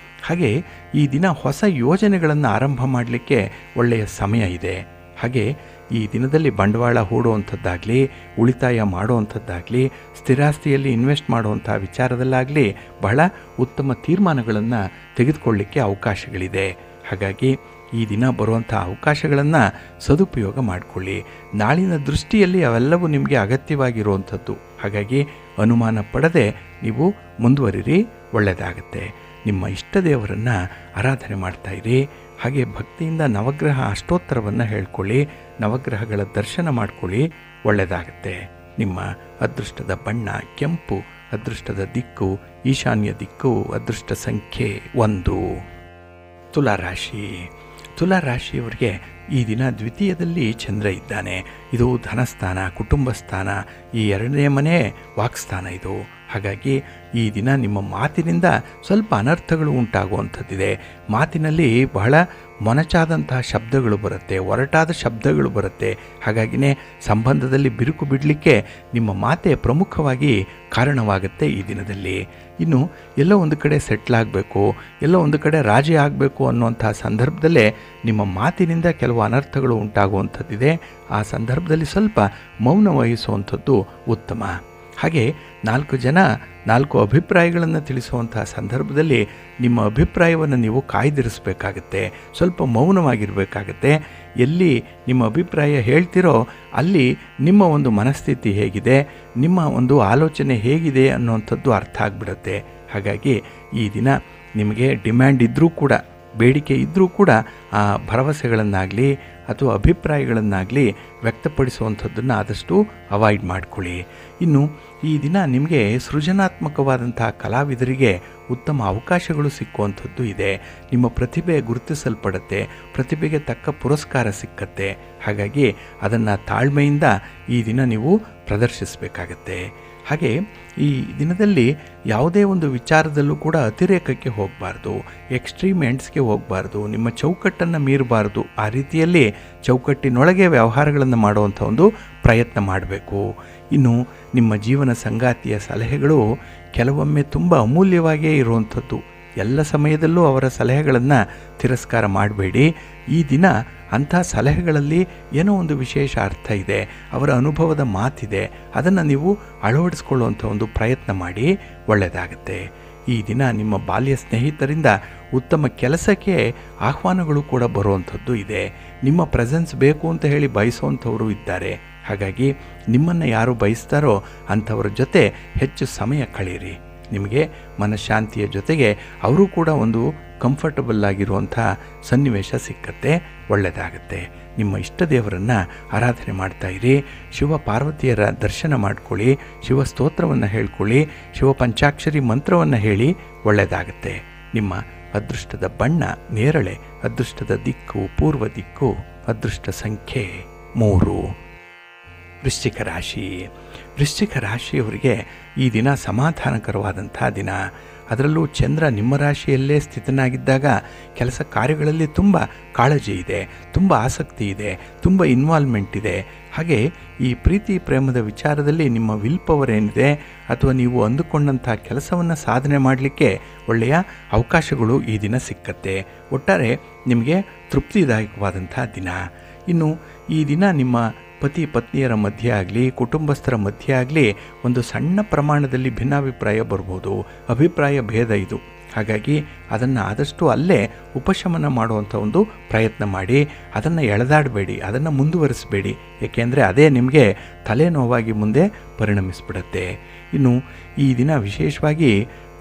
ಹಾಗೆ ಈ ದಿನ ಹೊಸ ಯೋಜನೆಗಳನ್ನು ಆರಂಭ ಮಾಡಲಿಕ್ಕೆ ಒಳ್ಳೆಯ ಸಮಯ ಇದೆ. ಹಾಗೆ ಈ ದಿನದಲ್ಲಿ ಬಂಡವಾಳ ಹೂಡುವಂಥದ್ದಾಗಲಿ, ಉಳಿತಾಯ ಮಾಡುವಂಥದ್ದಾಗಲಿ, ಸ್ಥಿರಾಸ್ತಿಯಲ್ಲಿ ಇನ್ವೆಸ್ಟ್ ಮಾಡುವಂಥ ವಿಚಾರದಲ್ಲಾಗಲಿ ಬಹಳ ಉತ್ತಮ ತೀರ್ಮಾನಗಳನ್ನು ತೆಗೆದುಕೊಳ್ಳಲಿಕ್ಕೆ ಅವಕಾಶಗಳಿದೆ. ಹಾಗಾಗಿ ಈ ದಿನ ಬರುವಂಥ ಅವಕಾಶಗಳನ್ನು ಸದುಪಯೋಗ ಮಾಡಿಕೊಳ್ಳಿ. ನಾಳಿನ ದೃಷ್ಟಿಯಲ್ಲಿ ಅವೆಲ್ಲವೂ ನಿಮಗೆ ಅಗತ್ಯವಾಗಿರುವಂಥದ್ದು. ಹಾಗಾಗಿ ಅನುಮಾನ ಪಡದೆ ನೀವು ಮುಂದುವರಿರಿ, ಒಳ್ಳೆಯದಾಗತ್ತೆ. ನಿಮ್ಮ ಇಷ್ಟ ದೇವರನ್ನು ಆರಾಧನೆ ಮಾಡ್ತಾಯಿರಿ. ಹಾಗೆ ಭಕ್ತಿಯಿಂದ ನವಗ್ರಹ ಅಷ್ಟೋತ್ತರವನ್ನು ಹೇಳ್ಕೊಳ್ಳಿ, ನವಗ್ರಹಗಳ ದರ್ಶನ ಮಾಡ್ಕೊಳ್ಳಿ, ಒಳ್ಳೆಯದಾಗತ್ತೆ. ನಿಮ್ಮ ಅದೃಷ್ಟದ ಬಣ್ಣ ಕೆಂಪು, ಅದೃಷ್ಟದ ದಿಕ್ಕು ಈಶಾನ್ಯ ದಿಕ್ಕು, ಅದೃಷ್ಟ ಸಂಖ್ಯೆ 1. ತುಲಾರಾಶಿ. ತುಲಾರಾಶಿಯವರಿಗೆ ಈ ದಿನ ದ್ವಿತೀಯದಲ್ಲಿ ಚಂದ್ರ ಇದ್ದಾನೆ. ಇದು ಧನಸ್ಥಾನ, ಕುಟುಂಬ ಸ್ಥಾನ, ಈ 2ನೇ ಮನೆ ವಾಕ್ಸ್ಥಾನ ಇದು. ಹಾಗಾಗಿ ಈ ದಿನ ನಿಮ್ಮ ಮಾತಿನಿಂದ ಸ್ವಲ್ಪ ಅನರ್ಥಗಳು ಉಂಟಾಗುವಂಥದ್ದಿದೆ. ಮಾತಿನಲ್ಲಿ ಬಹಳ ಮೊನಚಾದಂತಹ ಶಬ್ದಗಳು ಬರುತ್ತೆ, ಒರಟಾದ ಶಬ್ದಗಳು ಬರುತ್ತೆ. ಹಾಗಾಗಿನೇ ಸಂಬಂಧದಲ್ಲಿ ಬಿರುಕು ಬಿಡಲಿಕ್ಕೆ ನಿಮ್ಮ ಮಾತೆ ಪ್ರಮುಖವಾಗಿ ಕಾರಣವಾಗುತ್ತೆ ಈ ದಿನದಲ್ಲಿ. ಇನ್ನು ಎಲ್ಲೋ ಒಂದು ಕಡೆ ಸೆಟ್ಲ್ ಆಗಬೇಕು, ಎಲ್ಲೋ ಒಂದು ಕಡೆ ರಾಜಿ ಆಗಬೇಕು ಅನ್ನುವಂಥ ಸಂದರ್ಭದಲ್ಲೇ ನಿಮ್ಮ ಮಾತಿನಿಂದ ಕೆಲವು ಅನರ್ಥಗಳು ಉಂಟಾಗುವಂಥದ್ದಿದೆ. ಆ ಸಂದರ್ಭದಲ್ಲಿ ಸ್ವಲ್ಪ ಮೌನ ವಹಿಸುವಂಥದ್ದು ಉತ್ತಮ. ಹಾಗೆ 4 ಜನ 4 ಅಭಿಪ್ರಾಯಗಳನ್ನು ತಿಳಿಸುವಂಥ ಸಂದರ್ಭದಲ್ಲಿ ನಿಮ್ಮ ಅಭಿಪ್ರಾಯವನ್ನು ನೀವು ಕಾಯ್ದಿರಿಸಬೇಕಾಗತ್ತೆ, ಸ್ವಲ್ಪ ಮೌನವಾಗಿರಬೇಕಾಗತ್ತೆ. ಎಲ್ಲಿ ನಿಮ್ಮ ಅಭಿಪ್ರಾಯ ಹೇಳ್ತಿರೋ ಅಲ್ಲಿ ನಿಮ್ಮ ಒಂದು ಮನಸ್ಥಿತಿ ಹೇಗಿದೆ, ನಿಮ್ಮ ಒಂದು ಆಲೋಚನೆ ಹೇಗಿದೆ ಅನ್ನುವಂಥದ್ದು ಅರ್ಥ ಆಗಿಬಿಡುತ್ತೆ. ಹಾಗಾಗಿ ಈ ದಿನ ನಿಮಗೆ ಡಿಮ್ಯಾಂಡ್ ಇದ್ದರೂ ಕೂಡ, ಬೇಡಿಕೆ ಇದ್ದರೂ ಕೂಡ ಆ ಭರವಸೆಗಳನ್ನಾಗಲಿ ಅಥವಾ ಅಭಿಪ್ರಾಯಗಳನ್ನಾಗಲಿ ವ್ಯಕ್ತಪಡಿಸುವಂಥದ್ದನ್ನು ಆದಷ್ಟು ಅವಾಯ್ಡ್ ಮಾಡಿಕೊಳ್ಳಿ. ಇನ್ನು ಈ ದಿನ ನಿಮಗೆ ಸೃಜನಾತ್ಮಕವಾದಂಥ ಕಲಾವಿದರಿಗೆ ಉತ್ತಮ ಅವಕಾಶಗಳು ಸಿಕ್ಕುವಂಥದ್ದು ಇದೆ. ನಿಮ್ಮ ಪ್ರತಿಭೆ ಗುರುತಿಸಲ್ಪಡುತ್ತೆ, ಪ್ರತಿಭೆಗೆ ತಕ್ಕ ಪುರಸ್ಕಾರ ಸಿಕ್ಕತ್ತೆ. ಹಾಗಾಗಿ ಅದನ್ನು ತಾಳ್ಮೆಯಿಂದ ಈ ದಿನ ನೀವು ಪ್ರದರ್ಶಿಸಬೇಕಾಗತ್ತೆ. ಹಾಗೆ ಈ ದಿನದಲ್ಲಿ ಯಾವುದೇ ಒಂದು ವಿಚಾರದಲ್ಲೂ ಕೂಡ ಅತಿರೇಕಕ್ಕೆ ಹೋಗಬಾರ್ದು, ಎಕ್ಸ್ಟ್ರೀಮ್ ಎಂಡ್ಸ್ಗೆ ಹೋಗಬಾರ್ದು, ನಿಮ್ಮ ಚೌಕಟ್ಟನ್ನು ಮೀರಬಾರ್ದು. ಆ ರೀತಿಯಲ್ಲಿ ಚೌಕಟ್ಟಿನೊಳಗೆ ವ್ಯವಹಾರಗಳನ್ನು ಮಾಡುವಂಥ ಒಂದು ಪ್ರಯತ್ನ ಮಾಡಬೇಕು. ಇನ್ನು ನಿಮ್ಮ ಜೀವನ ಸಂಗಾತಿಯ ಸಲಹೆಗಳು ಕೆಲವೊಮ್ಮೆ ತುಂಬ ಅಮೂಲ್ಯವಾಗಿಯೇ ಇರುವಂಥದ್ದು. ಎಲ್ಲ ಸಮಯದಲ್ಲೂ ಅವರ ಸಲಹೆಗಳನ್ನು ತಿರಸ್ಕಾರ ಮಾಡಬೇಡಿ. ಈ ದಿನ ಅಂಥ ಸಲಹೆಗಳಲ್ಲಿ ಏನೋ ಒಂದು ವಿಶೇಷ ಅರ್ಥ ಇದೆ, ಅವರ ಅನುಭವದ ಮಾತಿದೆ, ಅದನ್ನು ನೀವು ಅಳವಡಿಸ್ಕೊಳ್ಳುವಂಥ ಒಂದು ಪ್ರಯತ್ನ ಮಾಡಿ, ಒಳ್ಳೆಯದಾಗುತ್ತೆ. ಈ ದಿನ ನಿಮ್ಮ ಬಾಲ್ಯ ಸ್ನೇಹಿತರಿಂದ ಉತ್ತಮ ಕೆಲಸಕ್ಕೆ ಆಹ್ವಾನಗಳು ಕೂಡ ಬರುವಂಥದ್ದು ಇದೆ. ನಿಮ್ಮ ಪ್ರೆಸೆನ್ಸ್ ಬೇಕು ಅಂತ ಹೇಳಿ ಬಯಸುವಂಥವರು ಇದ್ದಾರೆ. ಹಾಗಾಗಿ ನಿಮ್ಮನ್ನು ಯಾರು ಬಯಸ್ತಾರೋ ಅಂಥವ್ರ ಜೊತೆ ಹೆಚ್ಚು ಸಮಯ ಕಳೀರಿ. ನಿಮಗೆ ಮನಃಶಾಂತಿಯ ಜೊತೆಗೆ ಅವರು ಕೂಡ ಒಂದು ಕಂಫರ್ಟಬಲ್ ಆಗಿರುವಂಥ ಸನ್ನಿವೇಶ ಸಿಕ್ಕತ್ತೆ, ಒಳ್ಳೆಯದಾಗತ್ತೆ. ನಿಮ್ಮ ಇಷ್ಟ ದೇವರನ್ನು ಆರಾಧನೆ ಮಾಡ್ತಾಯಿರಿ. ಶಿವ ಪಾರ್ವತಿಯರ ದರ್ಶನ ಮಾಡ್ಕೊಳ್ಳಿ, ಶಿವ ಸ್ತೋತ್ರವನ್ನು ಹೇಳ್ಕೊಳ್ಳಿ, ಶಿವ ಪಂಚಾಕ್ಷರಿ ಮಂತ್ರವನ್ನು ಹೇಳಿ, ಒಳ್ಳೆಯದಾಗತ್ತೆ. ನಿಮ್ಮ ಅದೃಷ್ಟದ ಬಣ್ಣ ನೇರಳೆ, ಅದೃಷ್ಟದ ದಿಕ್ಕು ಪೂರ್ವ ದಿಕ್ಕು, ಅದೃಷ್ಟ ಸಂಖ್ಯೆ 3. ವೃಶ್ಚಿಕ ರಾಶಿ. ವೃಶ್ಚಿಕ ರಾಶಿಯವರಿಗೆ ಈ ದಿನ ಸಮಾಧಾನಕರವಾದಂಥ ದಿನ. ಅದರಲ್ಲೂ ಚಂದ್ರ ನಿಮ್ಮ ರಾಶಿಯಲ್ಲೇ ಸ್ಥಿತನಾಗಿದ್ದಾಗ ಕೆಲಸ ಕಾರ್ಯಗಳಲ್ಲಿ ತುಂಬ ಕಾಳಜಿ ಇದೆ, ತುಂಬ ಆಸಕ್ತಿ ಇದೆ, ತುಂಬ ಇನ್ವಾಲ್ವ್ಮೆಂಟ್ ಇದೆ. ಹಾಗೆ ಈ ಪ್ರೀತಿ ಪ್ರೇಮದ ವಿಚಾರದಲ್ಲಿ ನಿಮ್ಮ ವಿಲ್ ಪವರ್ ಏನಿದೆ ಅಥವಾ ನೀವು ಅಂದುಕೊಂಡಂಥ ಕೆಲಸವನ್ನು ಸಾಧನೆ ಮಾಡಲಿಕ್ಕೆ ಒಳ್ಳೆಯ ಅವಕಾಶಗಳು ಈ ದಿನ ಸಿಕ್ಕತ್ತೆ. ಒಟ್ಟಾರೆ ನಿಮಗೆ ತೃಪ್ತಿದಾಯಕವಾದಂಥ ದಿನ. ಇನ್ನು ಈ ದಿನ ನಿಮ್ಮ ಪತಿ ಪತ್ನಿಯರ ಮಧ್ಯೆ ಆಗಲಿ, ಕುಟುಂಬಸ್ಥರ ಮಧ್ಯೆ ಆಗಲಿ ಒಂದು ಸಣ್ಣ ಪ್ರಮಾಣದಲ್ಲಿ ಭಿನ್ನಾಭಿಪ್ರಾಯ ಬರ್ಬೋದು, ಅಭಿಪ್ರಾಯ ಭೇದ ಇದು. ಹಾಗಾಗಿ ಅದನ್ನು ಆದಷ್ಟು ಅಲ್ಲೇ ಉಪಶಮನ ಮಾಡುವಂಥ ಒಂದು ಪ್ರಯತ್ನ ಮಾಡಿ, ಅದನ್ನು ಎಳೆದಾಡಬೇಡಿ, ಅದನ್ನು ಮುಂದುವರಿಸಬೇಡಿ. ಏಕೆಂದರೆ ಅದೇ ನಿಮಗೆ ತಲೆನೋವಾಗಿ ಮುಂದೆ ಪರಿಣಮಿಸ್ಬಿಡುತ್ತೆ. ಇನ್ನು ಈ ದಿನ ವಿಶೇಷವಾಗಿ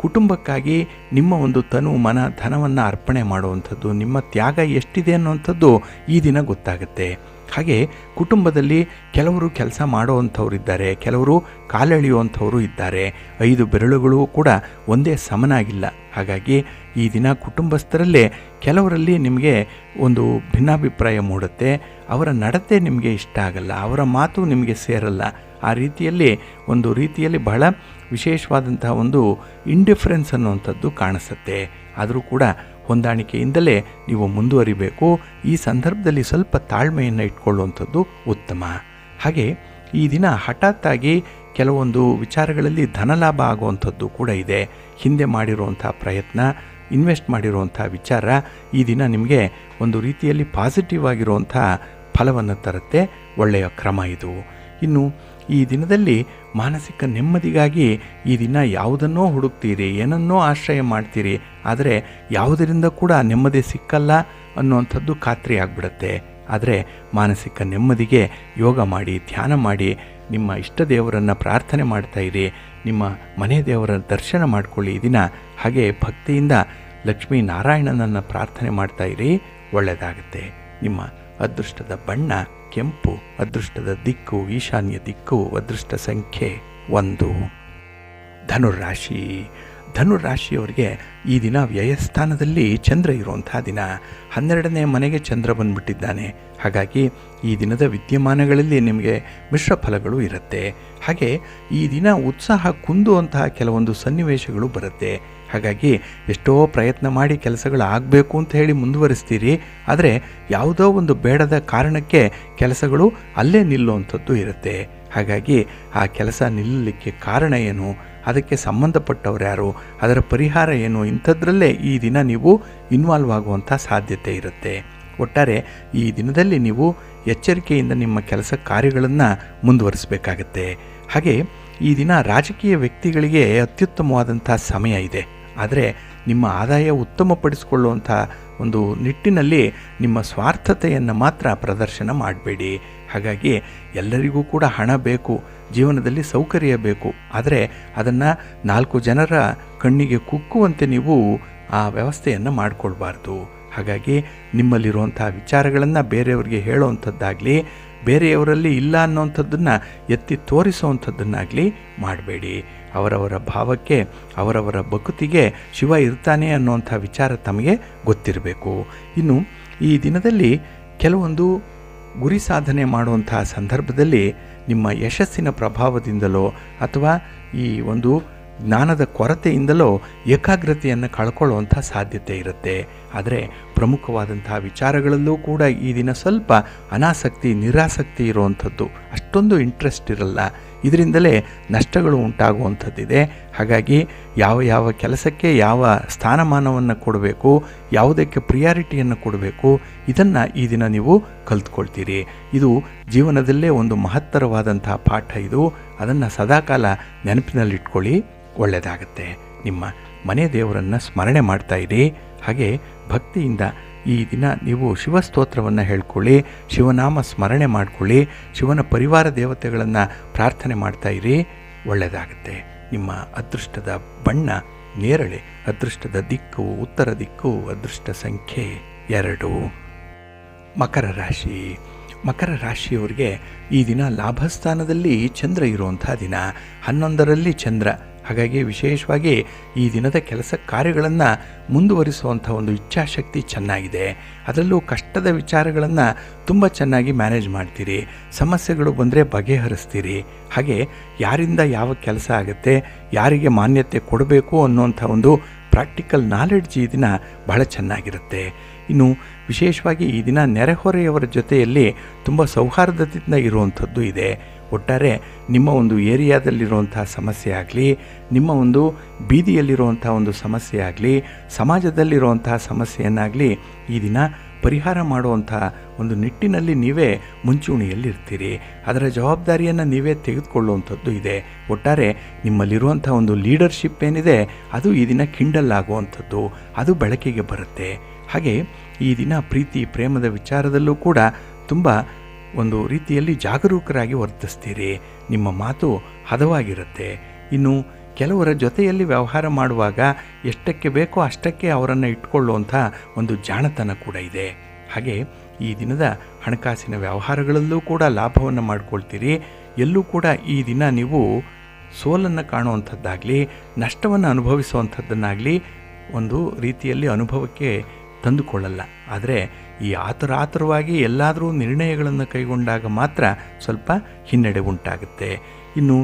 ಕುಟುಂಬಕ್ಕಾಗಿ ನಿಮ್ಮ ಒಂದು ತನು ಮನ ಧನವನ್ನು ಅರ್ಪಣೆ ಮಾಡುವಂಥದ್ದು, ನಿಮ್ಮ ತ್ಯಾಗ ಎಷ್ಟಿದೆ ಅನ್ನುವಂಥದ್ದು ಈ ದಿನ ಗೊತ್ತಾಗುತ್ತೆ. ಹಾಗೆ ಕುಟುಂಬದಲ್ಲಿ ಕೆಲವರು ಕೆಲಸ ಮಾಡುವಂಥವ್ರು ಇದ್ದಾರೆ, ಕೆಲವರು ಕಾಲೆಳೆಯುವಂಥವರು ಇದ್ದಾರೆ. 5 ಬೆರಳುಗಳು ಕೂಡ ಒಂದೇ ಸಮನಾಗಿಲ್ಲ. ಹಾಗಾಗಿ ಈ ದಿನ ಕುಟುಂಬಸ್ಥರಲ್ಲೇ ಕೆಲವರಲ್ಲಿ ನಿಮಗೆ ಒಂದು ಭಿನ್ನಾಭಿಪ್ರಾಯ ಮೂಡುತ್ತೆ. ಅವರ ನಡತೆ ನಿಮಗೆ ಇಷ್ಟ ಆಗಲ್ಲ, ಅವರ ಮಾತು ನಿಮಗೆ ಸೇರಲ್ಲ. ಆ ರೀತಿಯಲ್ಲಿ ಬಹಳ ವಿಶೇಷವಾದಂತಹ ಒಂದು ಇಂಡಿಫರೆನ್ಸ್ ಅನ್ನುವಂಥದ್ದು ಕಾಣಿಸುತ್ತೆ. ಆದರೂ ಕೂಡ ಹೊಂದಾಣಿಕೆಯಿಂದಲೇ ನೀವು ಮುಂದುವರಿಬೇಕು. ಈ ಸಂದರ್ಭದಲ್ಲಿ ಸ್ವಲ್ಪ ತಾಳ್ಮೆಯನ್ನು ಇಟ್ಕೊಳ್ಳುವಂಥದ್ದು ಉತ್ತಮ. ಹಾಗೆ ಈ ದಿನ ಹಠಾತ್ತಾಗಿ ಕೆಲವೊಂದು ವಿಚಾರಗಳಲ್ಲಿ ಧನಲಾಭ ಆಗುವಂಥದ್ದು ಕೂಡ ಇದೆ. ಹಿಂದೆ ಮಾಡಿರುವಂಥ ಪ್ರಯತ್ನ, ಇನ್ವೆಸ್ಟ್ ಮಾಡಿರುವಂಥ ವಿಚಾರ ಈ ದಿನ ನಿಮಗೆ ಒಂದು ರೀತಿಯಲ್ಲಿ ಪಾಸಿಟಿವ್ ಆಗಿರುವಂಥ ಫಲವನ್ನು ತರುತ್ತೆ. ಒಳ್ಳೆಯ ಕ್ರಮ ಇದು. ಇನ್ನು ಈ ದಿನದಲ್ಲಿ ಮಾನಸಿಕ ನೆಮ್ಮದಿಗಾಗಿ ಈ ದಿನ ಯಾವುದನ್ನೋ ಹುಡುಕ್ತೀರಿ, ಏನನ್ನೋ ಆಶ್ರಯ ಮಾಡ್ತೀರಿ, ಆದರೆ ಯಾವುದರಿಂದ ಕೂಡ ನೆಮ್ಮದಿ ಸಿಕ್ಕಲ್ಲ ಅನ್ನುವಂಥದ್ದು ಖಾತ್ರಿ ಆಗಿಬಿಡುತ್ತೆ. ಆದರೆ ಮಾನಸಿಕ ನೆಮ್ಮದಿಗೆ ಯೋಗ ಮಾಡಿ, ಧ್ಯಾನ ಮಾಡಿ, ನಿಮ್ಮ ಇಷ್ಟ ದೇವರನ್ನು ಪ್ರಾರ್ಥನೆ ಮಾಡ್ತಾಯಿರಿ, ನಿಮ್ಮ ಮನೆ ದೇವರ ದರ್ಶನ ಮಾಡಿಕೊಳ್ಳಿ ಈ ದಿನ. ಹಾಗೆ ಭಕ್ತಿಯಿಂದ ಲಕ್ಷ್ಮೀ ನಾರಾಯಣನನ್ನು ಪ್ರಾರ್ಥನೆ ಮಾಡ್ತಾಯಿರಿ, ಒಳ್ಳೆಯದಾಗುತ್ತೆ. ನಿಮ್ಮ ಅದೃಷ್ಟದ ಬಣ್ಣ ಕೆಂಪು, ಅದೃಷ್ಟದ ದಿಕ್ಕು ಈಶಾನ್ಯ ದಿಕ್ಕು, ಅದೃಷ್ಟ ಸಂಖ್ಯೆ 1. ಧನುರಾಶಿ. ಧನುರಾಶಿಯವರಿಗೆ ಈ ದಿನ ವ್ಯಯಸ್ಥಾನದಲ್ಲಿ ಚಂದ್ರ ಇರುವಂಥ ದಿನ. 12ನೇ ಮನೆಗೆ ಚಂದ್ರ ಬಂದುಬಿಟ್ಟಿದ್ದಾನೆ. ಹಾಗಾಗಿ ಈ ದಿನದ ವಿದ್ಯಮಾನಗಳಲ್ಲಿ ನಿಮಗೆ ಮಿಶ್ರ ಫಲಗಳು ಇರುತ್ತೆ. ಹಾಗೆ ಈ ದಿನ ಉತ್ಸಾಹ ಕುಂದುವಂತಹ ಕೆಲವೊಂದು ಸನ್ನಿವೇಶಗಳು ಬರುತ್ತೆ. ಹಾಗಾಗಿ ಎಷ್ಟೋ ಪ್ರಯತ್ನ ಮಾಡಿ ಕೆಲಸಗಳು ಆಗಬೇಕು ಅಂತ ಹೇಳಿ ಮುಂದುವರಿಸ್ತೀರಿ, ಆದರೆ ಯಾವುದೋ ಒಂದು ಬೇಡದ ಕಾರಣಕ್ಕೆ ಕೆಲಸಗಳು ಅಲ್ಲೇ ನಿಲ್ಲುವಂಥದ್ದು ಇರುತ್ತೆ. ಹಾಗಾಗಿ ಆ ಕೆಲಸ ನಿಲ್ಲಲಿಕ್ಕೆ ಕಾರಣ ಏನು, ಅದಕ್ಕೆ ಸಂಬಂಧಪಟ್ಟವ್ರು ಯಾರು, ಅದರ ಪರಿಹಾರ ಏನು, ಇಂಥದ್ರಲ್ಲೇ ಈ ದಿನ ನೀವು ಇನ್ವಾಲ್ವ್ ಆಗುವಂಥ ಸಾಧ್ಯತೆ ಇರುತ್ತೆ. ಒಟ್ಟಾರೆ ಈ ದಿನದಲ್ಲಿ ನೀವು ಎಚ್ಚರಿಕೆಯಿಂದ ನಿಮ್ಮ ಕೆಲಸ ಕಾರ್ಯಗಳನ್ನು ಮುಂದುವರಿಸಬೇಕಾಗತ್ತೆ. ಹಾಗೆ ಈ ದಿನ ರಾಜಕೀಯ ವ್ಯಕ್ತಿಗಳಿಗೆ ಅತ್ಯುತ್ತಮವಾದಂಥ ಸಮಯ ಇದೆ. ಆದರೆ ನಿಮ್ಮ ಆದಾಯ ಉತ್ತಮಪಡಿಸಿಕೊಳ್ಳುವಂಥ ಒಂದು ನಿಟ್ಟಿನಲ್ಲಿ ನಿಮ್ಮ ಸ್ವಾರ್ಥತೆಯನ್ನು ಮಾತ್ರ ಪ್ರದರ್ಶನ ಮಾಡಬೇಡಿ. ಹಾಗಾಗಿ ಎಲ್ಲರಿಗೂ ಕೂಡ ಹಣ ಬೇಕು, ಜೀವನದಲ್ಲಿ ಸೌಕರ್ಯ ಬೇಕು, ಆದರೆ ಅದನ್ನು 4 ಜನರ ಕಣ್ಣಿಗೆ ಕುಕ್ಕುವಂತೆ ನೀವು ಆ ವ್ಯವಸ್ಥೆಯನ್ನು ಮಾಡಿಕೊಳ್ಬಾರ್ದು. ಹಾಗಾಗಿ ನಿಮ್ಮಲ್ಲಿರುವಂಥ ವಿಚಾರಗಳನ್ನು ಬೇರೆಯವರಿಗೆ ಹೇಳೋವಂಥದ್ದಾಗಲಿ, ಬೇರೆಯವರಲ್ಲಿ ಇಲ್ಲ ಅನ್ನೋವಂಥದ್ದನ್ನು ಎತ್ತಿ ತೋರಿಸೋವಂಥದ್ದನ್ನಾಗಲಿ ಮಾಡಬೇಡಿ. ಅವರವರ ಭಾವಕ್ಕೆ, ಅವರವರ ಭಕ್ತಿಗೆ ಶಿವ ಇರ್ತಾನೆ ಅನ್ನುವಂಥ ವಿಚಾರ ತಮಗೆ ಗೊತ್ತಿರಬೇಕು. ಇನ್ನು ಈ ದಿನದಲ್ಲಿ ಕೆಲವೊಂದು ಗುರಿ ಸಾಧನೆ ಮಾಡುವಂತಹ ಸಂದರ್ಭದಲ್ಲಿ ನಿಮ್ಮ ಯಶಸ್ಸಿನ ಪ್ರಭಾವದಿಂದಲೋ ಅಥವಾ ಈ ಒಂದು ಜ್ಞಾನದ ಕೊರತೆಯಿಂದಲೋ ಏಕಾಗ್ರತೆಯನ್ನು ಕಳ್ಕೊಳ್ಳುವಂಥ ಸಾಧ್ಯತೆ ಇರುತ್ತೆ. ಆದರೆ ಪ್ರಮುಖವಾದಂತಹ ವಿಚಾರಗಳಲ್ಲೂ ಕೂಡ ಈ ದಿನ ಸ್ವಲ್ಪ ಅನಾಸಕ್ತಿ, ನಿರಾಸಕ್ತಿ ಇರುವಂಥದ್ದು, ಅಷ್ಟೊಂದು ಇಂಟ್ರೆಸ್ಟ್ ಇರಲ್ಲ. ಇದರಿಂದಲೇ ನಷ್ಟಗಳು ಉಂಟಾಗುವಂಥದ್ದಿದೆ. ಹಾಗಾಗಿ ಯಾವ ಕೆಲಸಕ್ಕೆ ಯಾವ ಸ್ಥಾನಮಾನವನ್ನು ಕೊಡಬೇಕು, ಯಾವುದಕ್ಕೆ ಪ್ರಿಯಾರಿಟಿಯನ್ನು ಕೊಡಬೇಕು, ಇದನ್ನು ಈ ದಿನ ನೀವು ಕಲ್ತ್ಕೊಳ್ತೀರಿ. ಇದು ಜೀವನದಲ್ಲೇ ಒಂದು ಮಹತ್ತರವಾದಂತಹ ಪಾಠ. ಇದು ಅದನ್ನು ಸದಾಕಾಲ ನೆನಪಿನಲ್ಲಿಟ್ಕೊಳ್ಳಿ, ಒಳ್ಳೆಯದಾಗತ್ತೆ. ನಿಮ್ಮ ಮನೆ ದೇವರನ್ನು ಸ್ಮರಣೆ ಮಾಡ್ತಾಯಿರಿ. ಹಾಗೆ ಭಕ್ತಿಯಿಂದ ಈ ದಿನ ನೀವು ಶಿವಸ್ತೋತ್ರವನ್ನು ಹೇಳ್ಕೊಳ್ಳಿ, ಶಿವನಾಮ ಸ್ಮರಣೆ ಮಾಡಿಕೊಳ್ಳಿ, ಶಿವನ ಪರಿವಾರ ದೇವತೆಗಳನ್ನು ಪ್ರಾರ್ಥನೆ ಮಾಡ್ತಾಯಿರಿ, ಒಳ್ಳೆಯದಾಗುತ್ತೆ. ನಿಮ್ಮ ಅದೃಷ್ಟದ ಬಣ್ಣ ನೇರಳೆ, ಅದೃಷ್ಟದ ದಿಕ್ಕು ಉತ್ತರ ದಿಕ್ಕು, ಅದೃಷ್ಟ ಸಂಖ್ಯೆ 2. ಮಕರ ರಾಶಿ. ಮಕರ ರಾಶಿಯವರಿಗೆ ಈ ದಿನ ಲಾಭಸ್ಥಾನದಲ್ಲಿ ಚಂದ್ರ ಇರುವಂಥ ದಿನ, 11ರಲ್ಲಿ ಚಂದ್ರ. ಹಾಗಾಗಿ ವಿಶೇಷವಾಗಿ ಈ ದಿನದ ಕೆಲಸ ಕಾರ್ಯಗಳನ್ನು ಮುಂದುವರಿಸುವಂಥ ಒಂದು ಇಚ್ಛಾಶಕ್ತಿ ಚೆನ್ನಾಗಿದೆ. ಅದರಲ್ಲೂ ಕಷ್ಟದ ವಿಚಾರಗಳನ್ನು ತುಂಬ ಚೆನ್ನಾಗಿ ಮ್ಯಾನೇಜ್ ಮಾಡ್ತೀರಿ. ಸಮಸ್ಯೆಗಳು ಬಂದರೆ ಬಗೆಹರಿಸ್ತೀರಿ. ಹಾಗೆ ಯಾರಿಂದ ಯಾವ ಕೆಲಸ ಆಗುತ್ತೆ, ಯಾರಿಗೆ ಮಾನ್ಯತೆ ಕೊಡಬೇಕು ಅನ್ನುವಂಥ ಒಂದು ಪ್ರಾಕ್ಟಿಕಲ್ ನಾಲೆಡ್ಜ್ ಈ ದಿನ ಬಹಳ ಚೆನ್ನಾಗಿರುತ್ತೆ. ಇನ್ನು ವಿಶೇಷವಾಗಿ ಈ ದಿನ ನೆರೆಹೊರೆಯವರ ಜೊತೆಯಲ್ಲಿ ತುಂಬ ಸೌಹಾರ್ದತೆಯಿಂದ ಇರುವಂಥದ್ದು ಇದೆ. ಒಟ್ಟಾರೆ ನಿಮ್ಮ ಒಂದು ಏರಿಯಾದಲ್ಲಿರುವಂಥ ಸಮಸ್ಯೆ ಆಗಲಿ, ನಿಮ್ಮ ಒಂದು ಬೀದಿಯಲ್ಲಿರುವಂಥ ಒಂದು ಸಮಸ್ಯೆ ಆಗಲಿ, ಸಮಾಜದಲ್ಲಿರುವಂತಹ ಸಮಸ್ಯೆಯನ್ನಾಗಲಿ ಈ ದಿನ ಪರಿಹಾರ ಮಾಡುವಂಥ ಒಂದು ನಿಟ್ಟಿನಲ್ಲಿ ನೀವೇ ಮುಂಚೂಣಿಯಲ್ಲಿರ್ತೀರಿ. ಅದರ ಜವಾಬ್ದಾರಿಯನ್ನು ನೀವೇ ತೆಗೆದುಕೊಳ್ಳುವಂಥದ್ದು ಇದೆ. ಒಟ್ಟಾರೆ ನಿಮ್ಮಲ್ಲಿರುವಂಥ ಒಂದು ಲೀಡರ್ಶಿಪ್ ಏನಿದೆ ಅದು ಈ ದಿನ ಕಿಂಡಲ್ ಆಗುವಂಥದ್ದು, ಅದು ಬೆಳಕಿಗೆ ಬರುತ್ತೆ. ಹಾಗೆ ಈ ದಿನ ಪ್ರೀತಿ ಪ್ರೇಮದ ವಿಚಾರದಲ್ಲೂ ಕೂಡ ತುಂಬ ಒಂದು ರೀತಿಯಲ್ಲಿ ಜಾಗರೂಕರಾಗಿ ವರ್ತಿಸ್ತೀರಿ. ನಿಮ್ಮ ಮಾತು ಹದವಾಗಿರುತ್ತೆ. ಇನ್ನು ಕೆಲವರ ಜೊತೆಯಲ್ಲಿ ವ್ಯವಹಾರ ಮಾಡುವಾಗ ಎಷ್ಟಕ್ಕೆ ಬೇಕೋ ಅಷ್ಟಕ್ಕೆ ಅವರನ್ನು ಇಟ್ಕೊಳ್ಳುವಂಥ ಒಂದು ಜಾಣತನ ಕೂಡ ಇದೆ. ಹಾಗೆ ಈ ದಿನದ ಹಣಕಾಸಿನ ವ್ಯವಹಾರಗಳಲ್ಲೂ ಕೂಡ ಲಾಭವನ್ನು ಮಾಡ್ಕೊಳ್ತೀರಿ. ಎಲ್ಲೂ ಕೂಡ ಈ ದಿನ ನೀವು ಸೋಲನ್ನು ಕಾಣುವಂಥದ್ದಾಗಲಿ, ನಷ್ಟವನ್ನು ಅನುಭವಿಸುವಂಥದ್ದನ್ನಾಗಲಿ ಒಂದು ರೀತಿಯಲ್ಲಿ ಅನುಭವಕ್ಕೆ ತಂದುಕೊಳ್ಳಲ್ಲ. ಆದರೆ ಈ ಆತುರಾತುರವಾಗಿ ಎಲ್ಲಾದರೂ ನಿರ್ಣಯಗಳನ್ನು ಕೈಗೊಂಡಾಗ ಮಾತ್ರ ಸ್ವಲ್ಪ ಹಿನ್ನಡೆ ಉಂಟಾಗುತ್ತೆ. ಇನ್ನು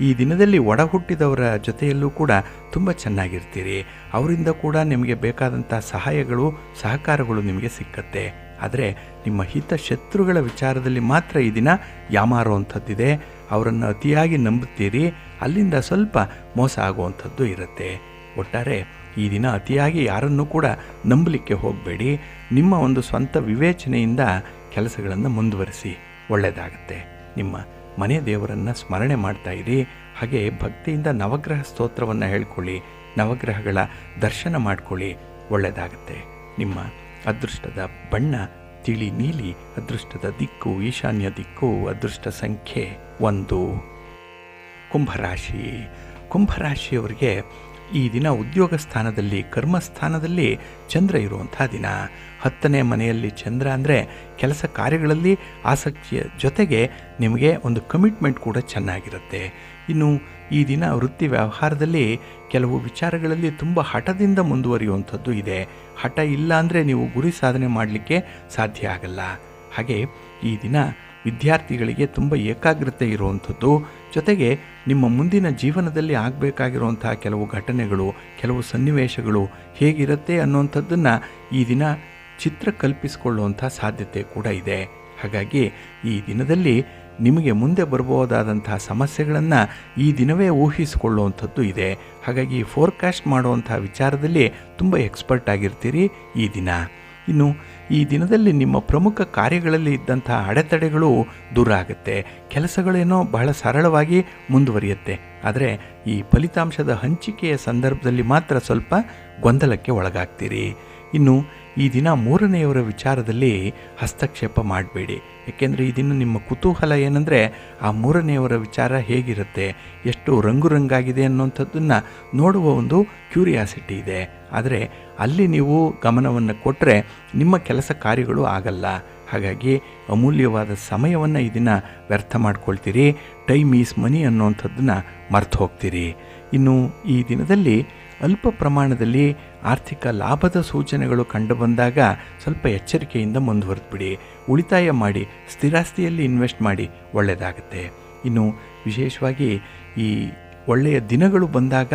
ಈ ದಿನದಲ್ಲಿ ಒಡ ಹುಟ್ಟಿದವರ ಜೊತೆಯಲ್ಲೂ ಕೂಡ ತುಂಬ ಚೆನ್ನಾಗಿರ್ತೀರಿ. ಅವರಿಂದ ಕೂಡ ನಿಮಗೆ ಬೇಕಾದಂಥ ಸಹಾಯಗಳು ಸಹಕಾರಗಳು ನಿಮಗೆ ಸಿಕ್ಕತ್ತೆ. ಆದರೆ ನಿಮ್ಮ ಹಿತಶತ್ರುಗಳ ವಿಚಾರದಲ್ಲಿ ಮಾತ್ರ ಈ ದಿನ ಯಾಮಾರುವಂಥದ್ದಿದೆ. ಅವರನ್ನು ಅತಿಯಾಗಿ ನಂಬುತ್ತೀರಿ, ಅಲ್ಲಿಂದ ಸ್ವಲ್ಪ ಮೋಸ ಆಗುವಂಥದ್ದು ಇರುತ್ತೆ. ಒಟ್ಟಾರೆ ಈ ದಿನ ಅತಿಯಾಗಿ ಯಾರನ್ನೂ ಕೂಡ ನಂಬಲಿಕ್ಕೆ ಹೋಗಬೇಡಿ. ನಿಮ್ಮ ಒಂದು ಸ್ವಂತ ವಿವೇಚನೆಯಿಂದ ಕೆಲಸಗಳನ್ನು ಮುಂದುವರಿಸಿ, ಒಳ್ಳೆಯದಾಗತ್ತೆ. ನಿಮ್ಮ ಮನೆ ದೇವರನ್ನು ಸ್ಮರಣೆ ಮಾಡ್ತಾಯಿರಿ. ಹಾಗೆ ಭಕ್ತಿಯಿಂದ ನವಗ್ರಹ ಸ್ತೋತ್ರವನ್ನು ಹೇಳ್ಕೊಳ್ಳಿ, ನವಗ್ರಹಗಳ ದರ್ಶನ ಮಾಡಿಕೊಳ್ಳಿ, ಒಳ್ಳೆಯದಾಗತ್ತೆ. ನಿಮ್ಮ ಅದೃಷ್ಟದ ಬಣ್ಣ ತಿಳಿ ನೀಲಿ. ಅದೃಷ್ಟದ ದಿಕ್ಕು ಈಶಾನ್ಯ ದಿಕ್ಕು. ಅದೃಷ್ಟ ಸಂಖ್ಯೆ 1. ಕುಂಭರಾಶಿ. ಕುಂಭರಾಶಿಯವರಿಗೆ ಈ ದಿನ ಉದ್ಯೋಗ ಸ್ಥಾನದಲ್ಲಿ, ಕರ್ಮಸ್ಥಾನದಲ್ಲಿ ಚಂದ್ರ ಇರುವಂಥ ದಿನ. 10ನೇ ಮನೆಯಲ್ಲಿ ಚಂದ್ರ ಅಂದರೆ ಕೆಲಸ ಕಾರ್ಯಗಳಲ್ಲಿ ಆಸಕ್ತಿಯ ಜೊತೆಗೆ ನಿಮಗೆ ಒಂದು ಕಮಿಟ್ಮೆಂಟ್ ಕೂಡ ಚೆನ್ನಾಗಿರುತ್ತೆ. ಇನ್ನು ಈ ದಿನ ವೃತ್ತಿ ವ್ಯವಹಾರದಲ್ಲಿ ಕೆಲವು ವಿಚಾರಗಳಲ್ಲಿ ತುಂಬ ಹಠದಿಂದ ಮುಂದುವರಿಯುವಂಥದ್ದು ಇದೆ. ಹಠ ಇಲ್ಲ ಅಂದರೆ ನೀವು ಗುರಿ ಸಾಧನೆ ಮಾಡಲಿಕ್ಕೆ ಸಾಧ್ಯ ಆಗಲ್ಲ. ಹಾಗೆ ಈ ದಿನ ವಿದ್ಯಾರ್ಥಿಗಳಿಗೆ ತುಂಬ ಏಕಾಗ್ರತೆ ಇರುವಂಥದ್ದು, ಜೊತೆಗೆ ನಿಮ್ಮ ಮುಂದಿನ ಜೀವನದಲ್ಲಿ ಆಗಬೇಕಾಗಿರುವಂಥ ಕೆಲವು ಘಟನೆಗಳು, ಕೆಲವು ಸನ್ನಿವೇಶಗಳು ಹೇಗಿರುತ್ತೆ ಅನ್ನುವಂಥದ್ದನ್ನು ಈ ದಿನ ಚಿತ್ರ ಕಲ್ಪಿಸಿಕೊಳ್ಳುವಂಥ ಸಾಧ್ಯತೆ ಕೂಡ ಇದೆ. ಹಾಗಾಗಿ ಈ ದಿನದಲ್ಲಿ ನಿಮಗೆ ಮುಂದೆ ಬರಬಹುದಾದಂತಹ ಸಮಸ್ಯೆಗಳನ್ನು ಈ ದಿನವೇ ಊಹಿಸಿಕೊಳ್ಳುವಂಥದ್ದು ಇದೆ. ಹಾಗಾಗಿ ಫೋರ್ಕಾಸ್ಟ್ ಮಾಡುವಂಥ ವಿಚಾರದಲ್ಲಿ ತುಂಬ ಎಕ್ಸ್ಪರ್ಟ್ ಆಗಿರ್ತೀರಿ ಈ ದಿನ. ಇನ್ನು ಈ ದಿನದಲ್ಲಿ ನಿಮ್ಮ ಪ್ರಮುಖ ಕಾರ್ಯಗಳಲ್ಲಿ ಇದ್ದಂಥ ಅಡೆತಡೆಗಳು ದೂರ ಆಗುತ್ತೆ. ಕೆಲಸಗಳೇನೋ ಬಹಳ ಸರಳವಾಗಿ ಮುಂದುವರಿಯುತ್ತೆ. ಆದರೆ ಈ ಫಲಿತಾಂಶದ ಹಂಚಿಕೆಯ ಸಂದರ್ಭದಲ್ಲಿ ಮಾತ್ರ ಸ್ವಲ್ಪ ಗೊಂದಲಕ್ಕೆ ಒಳಗಾಗ್ತೀರಿ. ಇನ್ನು ಈ ದಿನ 3ನೆಯವರ ವಿಚಾರದಲ್ಲಿ ಹಸ್ತಕ್ಷೇಪ ಮಾಡಬೇಡಿ. ಏಕೆಂದರೆ ಈ ದಿನ ನಿಮ್ಮ ಕುತೂಹಲ ಏನಂದರೆ ಆ 3ನೆಯವರ ವಿಚಾರ ಹೇಗಿರುತ್ತೆ, ಎಷ್ಟು ರಂಗಾಗಿದೆ ಅನ್ನೋಂಥದ್ದನ್ನು ನೋಡುವ ಒಂದು ಕ್ಯೂರಿಯಾಸಿಟಿ ಇದೆ. ಆದರೆ ಅಲ್ಲಿ ನೀವು ಗಮನವನ್ನು ಕೊಟ್ಟರೆ ನಿಮ್ಮ ಕೆಲಸ ಕಾರ್ಯಗಳು ಆಗಲ್ಲ. ಹಾಗಾಗಿ ಅಮೂಲ್ಯವಾದ ಸಮಯವನ್ನು ಈ ದಿನ ವ್ಯರ್ಥ ಮಾಡ್ಕೊಳ್ತೀರಿ. ಟೈಮ್ ಈಸ್ ಮನಿ ಅನ್ನೋಂಥದ್ದನ್ನು ಮರ್ತು ಹೋಗ್ತೀರಿ. ಇನ್ನು ಈ ದಿನದಲ್ಲಿ ಅಲ್ಪ ಪ್ರಮಾಣದಲ್ಲಿ ಆರ್ಥಿಕ ಲಾಭದ ಸೂಚನೆಗಳು ಕಂಡುಬಂದಾಗ ಸ್ವಲ್ಪ ಎಚ್ಚರಿಕೆಯಿಂದ ಮುಂದುವರೆದ್ಬಿಡಿ. ಉಳಿತಾಯ ಮಾಡಿ, ಸ್ಥಿರಾಸ್ತಿಯಲ್ಲಿ ಇನ್ವೆಸ್ಟ್ ಮಾಡಿ, ಒಳ್ಳೆಯದಾಗುತ್ತೆ. ಇನ್ನು ವಿಶೇಷವಾಗಿ ಈ ಒಳ್ಳೆಯ ದಿನಗಳು ಬಂದಾಗ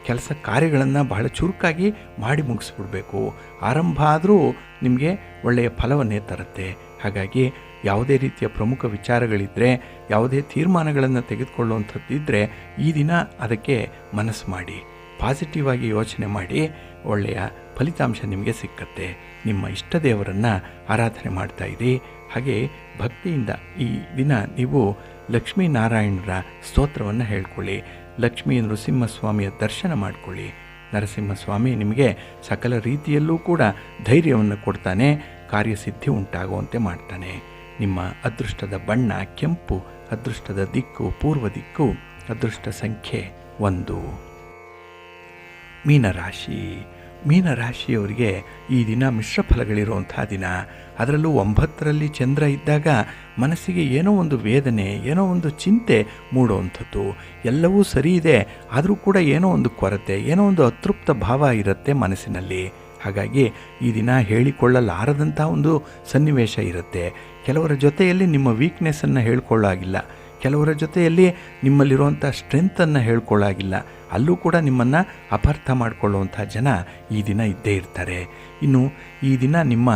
ಕೆಲಸ ಕಾರ್ಯಗಳನ್ನು ಬಹಳ ಚುರುಕಾಗಿ ಮಾಡಿ ಮುಗಿಸ್ಬಿಡ್ಬೇಕು. ಆರಂಭ ಆದರೂ ನಿಮಗೆ ಒಳ್ಳೆಯ ಫಲವನ್ನೇ ತರುತ್ತೆ. ಹಾಗಾಗಿ ಯಾವುದೇ ರೀತಿಯ ಪ್ರಮುಖ ವಿಚಾರಗಳಿದ್ದರೆ, ಯಾವುದೇ ತೀರ್ಮಾನಗಳನ್ನು ತೆಗೆದುಕೊಳ್ಳುವಂಥದ್ದಿದ್ದರೆ ಈ ದಿನ ಅದಕ್ಕೆ ಮನಸ್ಸು ಮಾಡಿ, ಪಾಸಿಟಿವ್ ಆಗಿ ಯೋಚನೆ ಮಾಡಿ, ಒಳ್ಳೆಯ ಫಲಿತಾಂಶ ನಿಮಗೆ ಸಿಕ್ಕತ್ತೆ. ನಿಮ್ಮ ಇಷ್ಟ ದೇವರನ್ನು ಆರಾಧನೆ ಮಾಡ್ತಾಯಿರಿ. ಹಾಗೆ ಭಕ್ತಿಯಿಂದ ಈ ದಿನ ನೀವು ಲಕ್ಷ್ಮೀನಾರಾಯಣರ ಸ್ತೋತ್ರವನ್ನು ಹೇಳ್ಕೊಳ್ಳಿ. ಲಕ್ಷ್ಮೀ ನರಸಿಂಹಸ್ವಾಮಿಯ ದರ್ಶನ ಮಾಡಿಕೊಳ್ಳಿ. ನರಸಿಂಹಸ್ವಾಮಿ ನಿಮಗೆ ಸಕಲ ರೀತಿಯಲ್ಲೂ ಕೂಡ ಧೈರ್ಯವನ್ನು ಕೊಡ್ತಾನೆ, ಕಾರ್ಯಸಿದ್ಧಿ ಉಂಟಾಗುವಂತೆ ಮಾಡ್ತಾನೆ. ನಿಮ್ಮ ಅದೃಷ್ಟದ ಬಣ್ಣ ಕೆಂಪು. ಅದೃಷ್ಟದ ದಿಕ್ಕು ಪೂರ್ವ ದಿಕ್ಕು. ಅದೃಷ್ಟ ಸಂಖ್ಯೆ 1. ಮೀನರಾಶಿ. ಮೀನರಾಶಿಯವರಿಗೆ ಈ ದಿನ ಮಿಶ್ರ ಫಲಗಳಿರುವಂಥ ದಿನ. ಅದರಲ್ಲೂ 9ರಲ್ಲಿ ಚಂದ್ರ ಇದ್ದಾಗ ಮನಸ್ಸಿಗೆ ಏನೋ ಒಂದು ವೇದನೆ, ಏನೋ ಒಂದು ಚಿಂತೆ ಮೂಡುವಂಥದ್ದು. ಎಲ್ಲವೂ ಸರಿ ಇದೆ, ಆದರೂ ಕೂಡ ಏನೋ ಒಂದು ಕೊರತೆ, ಏನೋ ಒಂದು ಅತೃಪ್ತ ಭಾವ ಇರುತ್ತೆ ಮನಸ್ಸಿನಲ್ಲಿ. ಹಾಗಾಗಿ ಈ ದಿನ ಹೇಳಿಕೊಳ್ಳಲಾರದಂಥ ಒಂದು ಸನ್ನಿವೇಶ ಇರುತ್ತೆ. ಕೆಲವರ ಜೊತೆಯಲ್ಲಿ ನಿಮ್ಮ ವೀಕ್ನೆಸ್ಸನ್ನು ಹೇಳ್ಕೊಳ್ಳಾಗಿಲ್ಲ, ಕೆಲವರ ಜೊತೆಯಲ್ಲಿ ನಿಮ್ಮಲ್ಲಿರುವಂಥ ಸ್ಟ್ರೆಂತನ್ನು ಹೇಳ್ಕೊಳ್ಳಾಗಿಲ್ಲ. ಅಲ್ಲೂ ಕೂಡ ನಿಮ್ಮನ್ನು ಅಪಾರ್ಥ ಮಾಡಿಕೊಳ್ಳುವಂಥ ಜನ ಈ ದಿನ ಇದ್ದೇ ಇರ್ತಾರೆ. ಇನ್ನು ಈ ದಿನ ನಿಮ್ಮ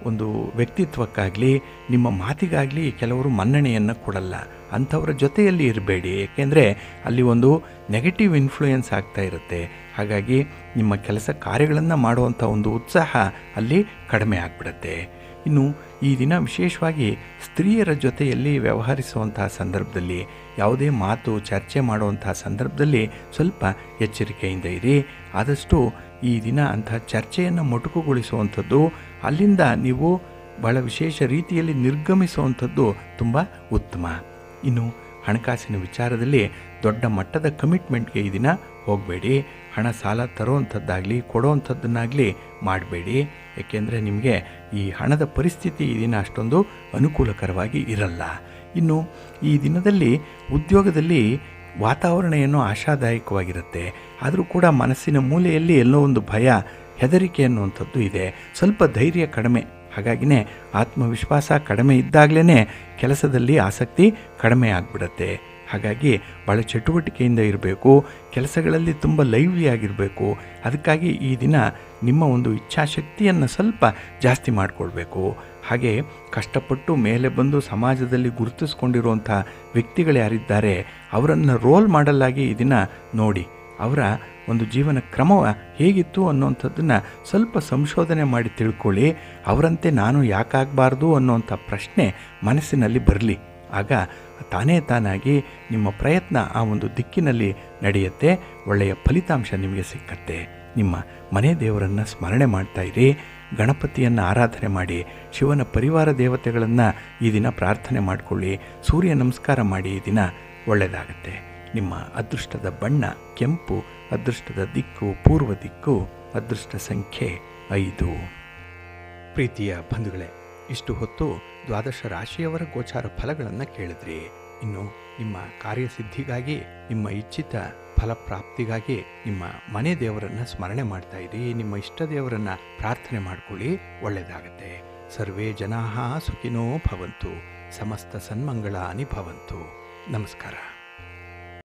ಒಂದು ವ್ಯಕ್ತಿತ್ವಕ್ಕಾಗಲಿ ನಿಮ್ಮ ಮಾತಿಗಾಗಲಿ ಕೆಲವರು ಮನ್ನಣೆಯನ್ನು ಕೊಡಲ್ಲ. ಅಂಥವರ ಜೊತೆಯಲ್ಲಿ ಇರಬೇಡಿ. ಏಕೆಂದರೆ ಅಲ್ಲಿ ಒಂದು ನೆಗೆಟಿವ್ ಇನ್ಫ್ಲೂಯೆನ್ಸ್ ಆಗ್ತಾ ಇರುತ್ತೆ. ಹಾಗಾಗಿ ನಿಮ್ಮ ಕೆಲಸ ಕಾರ್ಯಗಳನ್ನು ಮಾಡುವಂಥ ಒಂದು ಉತ್ಸಾಹ ಅಲ್ಲಿ ಕಡಿಮೆ ಆಗಿಬಿಡುತ್ತೆ. ಇನ್ನು ಈ ದಿನ ವಿಶೇಷವಾಗಿ ಸ್ತ್ರೀಯರ ಜೊತೆಯಲ್ಲಿ ವ್ಯವಹರಿಸುವಂತಹ ಸಂದರ್ಭದಲ್ಲಿ, ಯಾವುದೇ ಮಾತು ಚರ್ಚೆ ಮಾಡುವಂತಹ ಸಂದರ್ಭದಲ್ಲಿ ಸ್ವಲ್ಪ ಎಚ್ಚರಿಕೆಯಿಂದ ಇರಿ. ಆದಷ್ಟು ಈ ದಿನ ಅಂತಹ ಚರ್ಚೆಯನ್ನು ಮೊಟಕುಗೊಳಿಸುವಂಥದ್ದು, ಅಲ್ಲಿಂದ ನೀವು ಬಹಳ ವಿಶೇಷ ರೀತಿಯಲ್ಲಿ ನಿರ್ಗಮಿಸುವಂಥದ್ದು ತುಂಬ ಉತ್ತಮ. ಇನ್ನು ಹಣಕಾಸಿನ ವಿಚಾರದಲ್ಲಿ ದೊಡ್ಡ ಮಟ್ಟದ ಕಮಿಟ್ಮೆಂಟ್ಗೆ ಈ ದಿನ ಹೋಗಬೇಡಿ. ಹಣ ಸಾಲ ತರುವಂಥದ್ದಾಗಲಿ ಕೊಡುವಂಥದ್ದನ್ನಾಗಲಿ ಮಾಡಬೇಡಿ. ಏಕೆಂದರೆ ನಿಮಗೆ ಈ ಹಣದ ಪರಿಸ್ಥಿತಿ ಈ ದಿನ ಅಷ್ಟೊಂದು ಅನುಕೂಲಕರವಾಗಿ ಇರಲ್ಲ. ಇನ್ನು ಈ ದಿನದಲ್ಲಿ ಉದ್ಯೋಗದಲ್ಲಿ ವಾತಾವರಣ ಏನೋ ಆಶಾದಾಯಕವಾಗಿರುತ್ತೆ, ಆದರೂ ಕೂಡ ಮನಸ್ಸಿನ ಮೂಲೆಯಲ್ಲಿ ಎಲ್ಲೋ ಒಂದು ಭಯ, ಹೆದರಿಕೆ ಅನ್ನುವಂಥದ್ದು ಇದೆ. ಸ್ವಲ್ಪ ಧೈರ್ಯ ಕಡಿಮೆ. ಹಾಗಾಗಿನೇ ಆತ್ಮವಿಶ್ವಾಸ ಕಡಿಮೆ ಇದ್ದಾಗಲೇ ಕೆಲಸದಲ್ಲಿ ಆಸಕ್ತಿ ಕಡಿಮೆ ಆಗಿಬಿಡುತ್ತೆ. ಹಾಗಾಗಿ ಭಾಳ ಚಟುವಟಿಕೆಯಿಂದ ಇರಬೇಕು, ಕೆಲಸಗಳಲ್ಲಿ ತುಂಬ ಲೈವ್ಲಿ ಆಗಿರಬೇಕು. ಅದಕ್ಕಾಗಿ ಈ ದಿನ ನಿಮ್ಮ ಒಂದು ಇಚ್ಛಾಶಕ್ತಿಯನ್ನು ಸ್ವಲ್ಪ ಜಾಸ್ತಿ ಮಾಡಿಕೊಳ್ಬೇಕು. ಹಾಗೆ ಕಷ್ಟಪಟ್ಟು ಮೇಲೆ ಬಂದು ಸಮಾಜದಲ್ಲಿ ಗುರುತಿಸ್ಕೊಂಡಿರುವಂಥ ವ್ಯಕ್ತಿಗಳು ಯಾರಿದ್ದಾರೆ ಅವರನ್ನು ರೋಲ್ ಮಾಡಲಾಗಿ ಈ ದಿನ ನೋಡಿ, ಅವರ ಒಂದು ಜೀವನ ಕ್ರಮ ಹೇಗಿತ್ತು ಅನ್ನೋಂಥದ್ದನ್ನು ಸ್ವಲ್ಪ ಸಂಶೋಧನೆ ಮಾಡಿ ತಿಳ್ಕೊಳ್ಳಿ. ಅವರಂತೆ ನಾನು ಯಾಕಾಗಬಾರ್ದು ಅನ್ನೋಂಥ ಪ್ರಶ್ನೆ ಮನಸ್ಸಿನಲ್ಲಿ ಬರಲಿ. ಆಗ ತಾನೇ ತಾನಾಗಿ ನಿಮ್ಮ ಪ್ರಯತ್ನ ಆ ಒಂದು ದಿಕ್ಕಿನಲ್ಲಿ ನಡೆಯುತ್ತೆ. ಒಳ್ಳೆಯ ಫಲಿತಾಂಶ ನಿಮಗೆ ಸಿಕ್ಕತ್ತೆ. ನಿಮ್ಮ ಮನೆ ದೇವರನ್ನು ಸ್ಮರಣೆ ಮಾಡ್ತಾಯಿರಿ. ಗಣಪತಿಯನ್ನು ಆರಾಧನೆ ಮಾಡಿ, ಶಿವನ ಪರಿವಾರ ದೇವತೆಗಳನ್ನು ಈ ದಿನ ಪ್ರಾರ್ಥನೆ ಮಾಡಿಕೊಳ್ಳಿ, ಸೂರ್ಯ ನಮಸ್ಕಾರ ಮಾಡಿ. ಈ ದಿನ ಒಳ್ಳೆಯದಾಗತ್ತೆ. ನಿಮ್ಮ ಅದೃಷ್ಟದ ಬಣ್ಣ ಕೆಂಪು, ಅದೃಷ್ಟದ ದಿಕ್ಕು ಪೂರ್ವ ದಿಕ್ಕು, ಅದೃಷ್ಟ ಸಂಖ್ಯೆ 5. ಪ್ರೀತಿಯ ಬಂಧುಗಳೇ, ಇಷ್ಟು ಹೊತ್ತು ದ್ವಾದಶ ರಾಶಿಯವರ ಗೋಚಾರ ಫಲಗಳನ್ನು ಕೇಳಿದ್ರಿ. ಇನ್ನು ನಿಮ್ಮ ಕಾರ್ಯಸಿದ್ಧಿಗಾಗಿ, ನಿಮ್ಮ ಇಚ್ಛಿತ ಫಲಪ್ರಾಪ್ತಿಗಾಗಿ ನಿಮ್ಮ ಮನೆ ದೇವರನ್ನು ಸ್ಮರಣೆ ಮಾಡ್ತಾ ಇರಿ. ನಿಮ್ಮ ಇಷ್ಟ ದೇವರನ್ನು ಪ್ರಾರ್ಥನೆ ಮಾಡಿಕೊಳ್ಳಿ, ಒಳ್ಳೆಯದಾಗತ್ತೆ. ಸರ್ವೇ ಜನಾಃ ಸುಖಿನೋ ಭವಂತು, ಸಮಸ್ತ ಸನ್ಮಂಗಳಾನಿ ಭವಂತು. ನಮಸ್ಕಾರ.